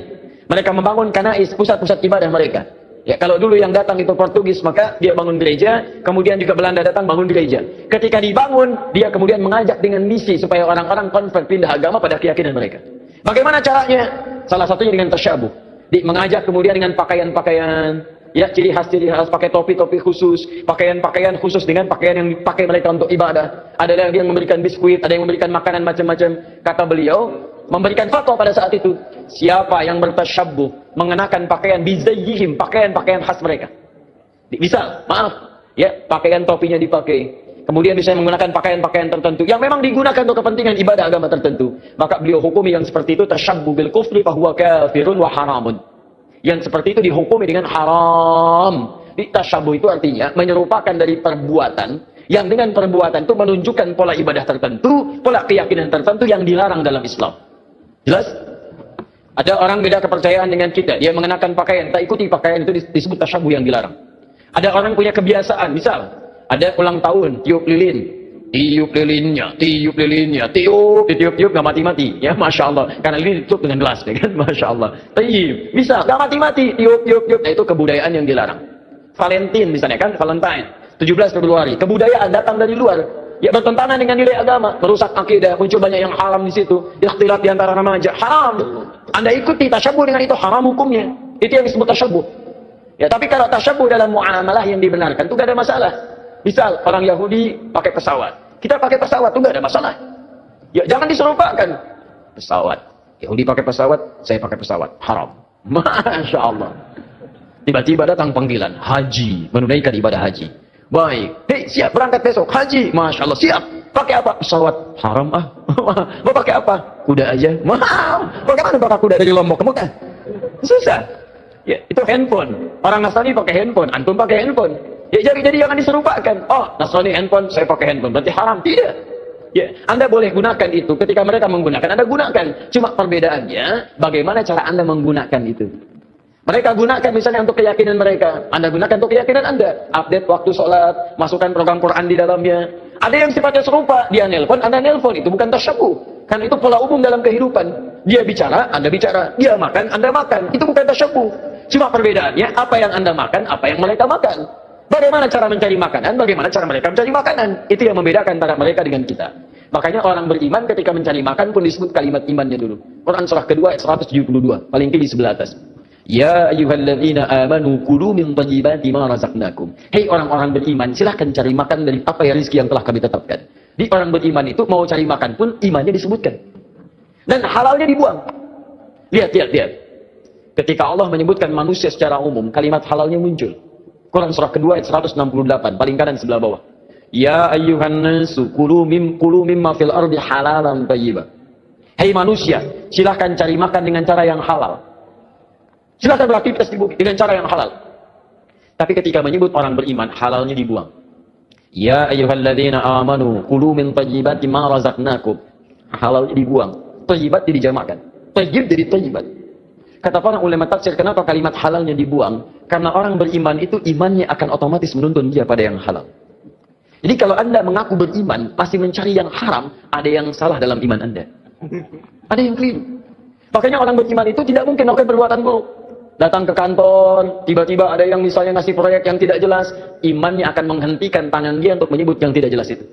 Mereka membangun kanais, pusat-pusat ibadah mereka. Ya, kalau dulu yang datang itu Portugis, maka dia bangun gereja, kemudian juga Belanda datang bangun gereja. Ketika dibangun, dia kemudian mengajak dengan misi supaya orang-orang konvert pindah agama pada keyakinan mereka. Bagaimana caranya? Salah satunya dengan tasyabuh. Mengajak kemudian dengan pakaian-pakaian, ya, ciri khas pakai topi-topi khusus, pakaian-pakaian khusus dengan pakaian yang dipakai mereka untuk ibadah. Ada yang memberikan biskuit, ada yang memberikan makanan macam-macam. Kata beliau, memberikan fatwa pada saat itu, siapa yang bertasyabuh mengenakan pakaian bizayyihim, pakaian-pakaian khas mereka. Misal, maaf, ya, pakaian topinya dipakai. Kemudian bisa menggunakan pakaian-pakaian tertentu yang memang digunakan untuk kepentingan ibadah agama tertentu. Maka beliau hukumi yang seperti itu tasyabuh bil kufri fahuwa kafirun wa haramun. Yang seperti itu dihukumi dengan haram. Tasyabuh itu artinya menyerupakan dari perbuatan yang dengan perbuatan itu menunjukkan pola ibadah tertentu, pola keyakinan tertentu yang dilarang dalam Islam. Jelas? Ada orang beda kepercayaan dengan kita, dia mengenakan pakaian, tak ikuti pakaian itu disebut tasyabuh yang dilarang. Ada orang punya kebiasaan, misal ada ulang tahun, tiup lilin. Tiup lilinnya, ditiup-tiup nggak mati-mati, ya, masya Allah. Karena lilin ditutup dengan gelas, ya kan, masya Allah. Tiup, bisa, nggak mati-mati, tiup. Nah, itu kebudayaan yang dilarang. Valentine misalnya kan, Valentine, 17 Februari, kebudayaan datang dari luar, ya, bertentangan dengan nilai agama, merusak akidah, muncul banyak yang haram di situ, ikhtilat di antara remaja, haram. Anda ikuti tasyabuh dengan itu, haram hukumnya. Itu yang disebut tasyabuh. Ya, tapi kalau tasyabuh dalam muamalah yang dibenarkan, itu nggak ada masalah. Misal orang Yahudi pakai pesawat, kita pakai pesawat itu nggak ada masalah. Ya, jangan diserupakan. Pesawat, Yahudi pakai pesawat, saya pakai pesawat, haram. Masya Allah. Tiba-tiba datang panggilan haji, menunaikan ibadah haji. Baik, hei, siap berangkat besok haji, masya Allah, siap. Pakai apa? Pesawat, haram ah. Mau pakai apa? Kuda aja. Mahal. Bagaimana pakai kuda dari Lombok ke Mekah? Susah. Ya, itu handphone. Orang Nasrani pakai handphone, antum pakai handphone. Ya, jadi jangan diserupakan. Oh, Nasrani handphone, saya pakai handphone, berarti haram. Tidak. Ya, Anda boleh gunakan itu. Ketika mereka menggunakan, Anda gunakan. Cuma perbedaannya, bagaimana cara Anda menggunakan itu. Mereka gunakan misalnya untuk keyakinan mereka. Anda gunakan untuk keyakinan Anda. Update waktu sholat, masukkan program Quran di dalamnya. Ada yang sifatnya serupa. Dia nelpon, Anda nelpon. Itu bukan tasyabuh. Karena itu pola umum dalam kehidupan. Dia bicara, Anda bicara. Dia makan, Anda makan. Itu bukan tasyabuh. Cuma perbedaannya, apa yang Anda makan, apa yang mereka makan. Bagaimana cara mencari makanan, bagaimana cara mereka mencari makanan. Itu yang membedakan antara mereka dengan kita. Makanya orang beriman ketika mencari makan pun disebut kalimat imannya dulu. Quran surah kedua ayat 172, paling kiri sebelah atas. Ya ayyuhalladzina amanu kulu min thayyibati ma razaqnakum. Hei orang-orang beriman, silahkan cari makan dari apa ya rezeki yang telah kami tetapkan. Di orang beriman itu mau cari makan pun imannya disebutkan. Dan halalnya dibuang. Lihat. Ketika Allah menyebutkan manusia secara umum, kalimat halalnya muncul. Quran surah kedua ayat 168, paling kanan sebelah bawah. Ya ayyuhan nasu kulu mimma fil ardi halalan thayyiba. Hei manusia, silahkan cari makan dengan cara yang halal. Silahkan beraktivitas di bumi dengan cara yang halal. Tapi ketika menyebut orang beriman, halalnya dibuang. Ya ayyuhalladzina amanu kulu min thayyibati ma razaqnakum. Halalnya dibuang. Thayyibat dijamakkan. Thayyib jadi thayyibat. Kata para ulama tafsir, kenapa kalimat halalnya dibuang? Karena orang beriman itu imannya akan otomatis menuntun dia pada yang halal. Jadi kalau Anda mengaku beriman, masih mencari yang haram, ada yang salah dalam iman Anda. Ada yang keliru. Makanya orang beriman itu tidak mungkin melakukan perbuatan buruk. Datang ke kantor, tiba-tiba ada yang misalnya ngasih proyek yang tidak jelas, imannya akan menghentikan tangan dia untuk menyebut yang tidak jelas itu.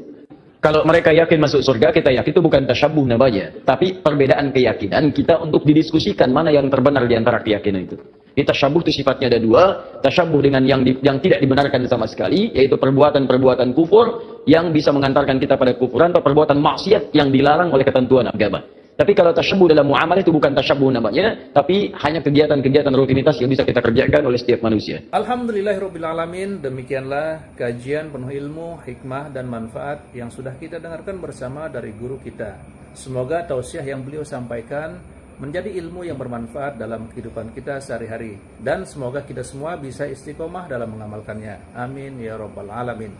Kalau mereka yakin masuk surga, kita yakin itu bukan tasyabuh namanya, tapi perbedaan keyakinan kita untuk didiskusikan mana yang terbenar di antara keyakinan itu. Di tasyabuh itu sifatnya ada dua, tasyabuh dengan yang tidak dibenarkan sama sekali, yaitu perbuatan-perbuatan kufur yang bisa mengantarkan kita pada kufuran, atau perbuatan maksiat yang dilarang oleh ketentuan agama. Tapi kalau tasyabuh dalam muamalah itu bukan tasyabuh namanya, tapi hanya kegiatan-kegiatan rutinitas yang bisa kita kerjakan oleh setiap manusia. Alhamdulillahirrabbilalamin, demikianlah kajian penuh ilmu, hikmah, dan manfaat yang sudah kita dengarkan bersama dari guru kita. Semoga tausiah yang beliau sampaikan menjadi ilmu yang bermanfaat dalam kehidupan kita sehari-hari. Dan semoga kita semua bisa istiqomah dalam mengamalkannya. Amin ya rabbal alamin.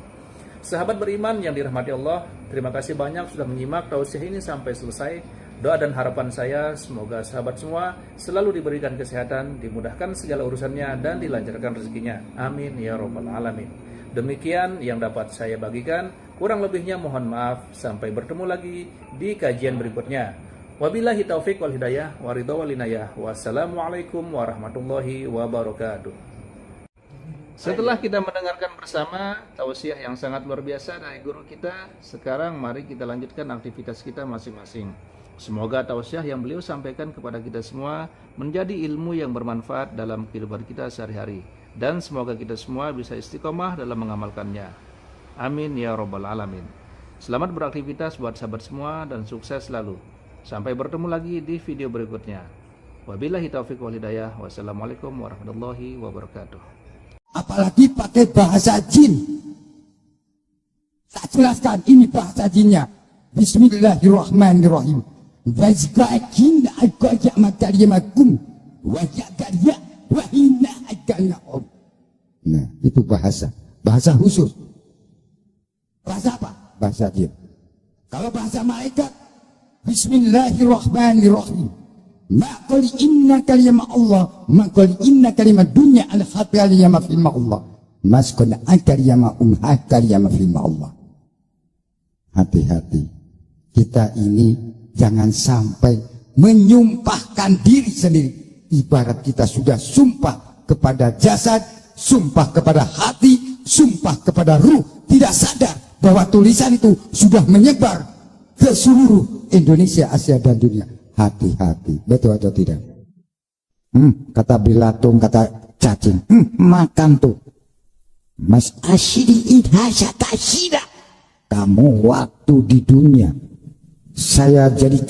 Sahabat beriman yang dirahmati Allah, terima kasih banyak sudah menyimak tausiah ini sampai selesai. Doa dan harapan saya, semoga sahabat semua selalu diberikan kesehatan, dimudahkan segala urusannya, dan dilancarkan rezekinya. Amin ya rabbal alamin. Demikian yang dapat saya bagikan. Kurang lebihnya mohon maaf. Sampai bertemu lagi di kajian berikutnya. Wabillahi taufiq wal hidayah, waridha wal inayah. Wassalamualaikum warahmatullahi wabarakatuh. Setelah kita mendengarkan bersama tausiah yang sangat luar biasa dari guru kita, sekarang mari kita lanjutkan aktivitas kita masing-masing. Semoga tausiah yang beliau sampaikan kepada kita semua menjadi ilmu yang bermanfaat dalam kehidupan kita sehari-hari. Dan semoga kita semua bisa istiqomah dalam mengamalkannya. Amin ya rabbal alamin. Selamat beraktivitas buat sahabat semua dan sukses selalu. Sampai bertemu lagi di video berikutnya. Wabillahi taufiq wal hidayah. Wassalamualaikum warahmatullahi wabarakatuh. Apalagi pakai bahasa jin. Tak jelaskan ini bahasa jinnya. Bismillahirrahmanirrahim. Wazqakin aqja makarimakum wa jaqya wa inna ajanaum. Nah, itu bahasa khusus. Bahasa apa? Bahasa jin. Kalau bahasa malaikat, Bismillahirrahmanirrahim. Maqul inna kalimah Allah, maqul inna kalimah dunya al-khataliyama fi Allah. Maskun akariyama akariyama fi Allah. Hati-hati. Kita ini jangan sampai menyumpahkan diri sendiri. Ibarat kita sudah sumpah kepada jasad, sumpah kepada hati, sumpah kepada ruh. Tidak sadar bahwa tulisan itu sudah menyebar ke seluruh Indonesia, Asia, dan dunia. Hati-hati. Betul atau tidak? Kata belatung, kata cacing. Makan tuh. Mas asyidi idhasya tasyida. Kamu waktu di dunia, saya jadi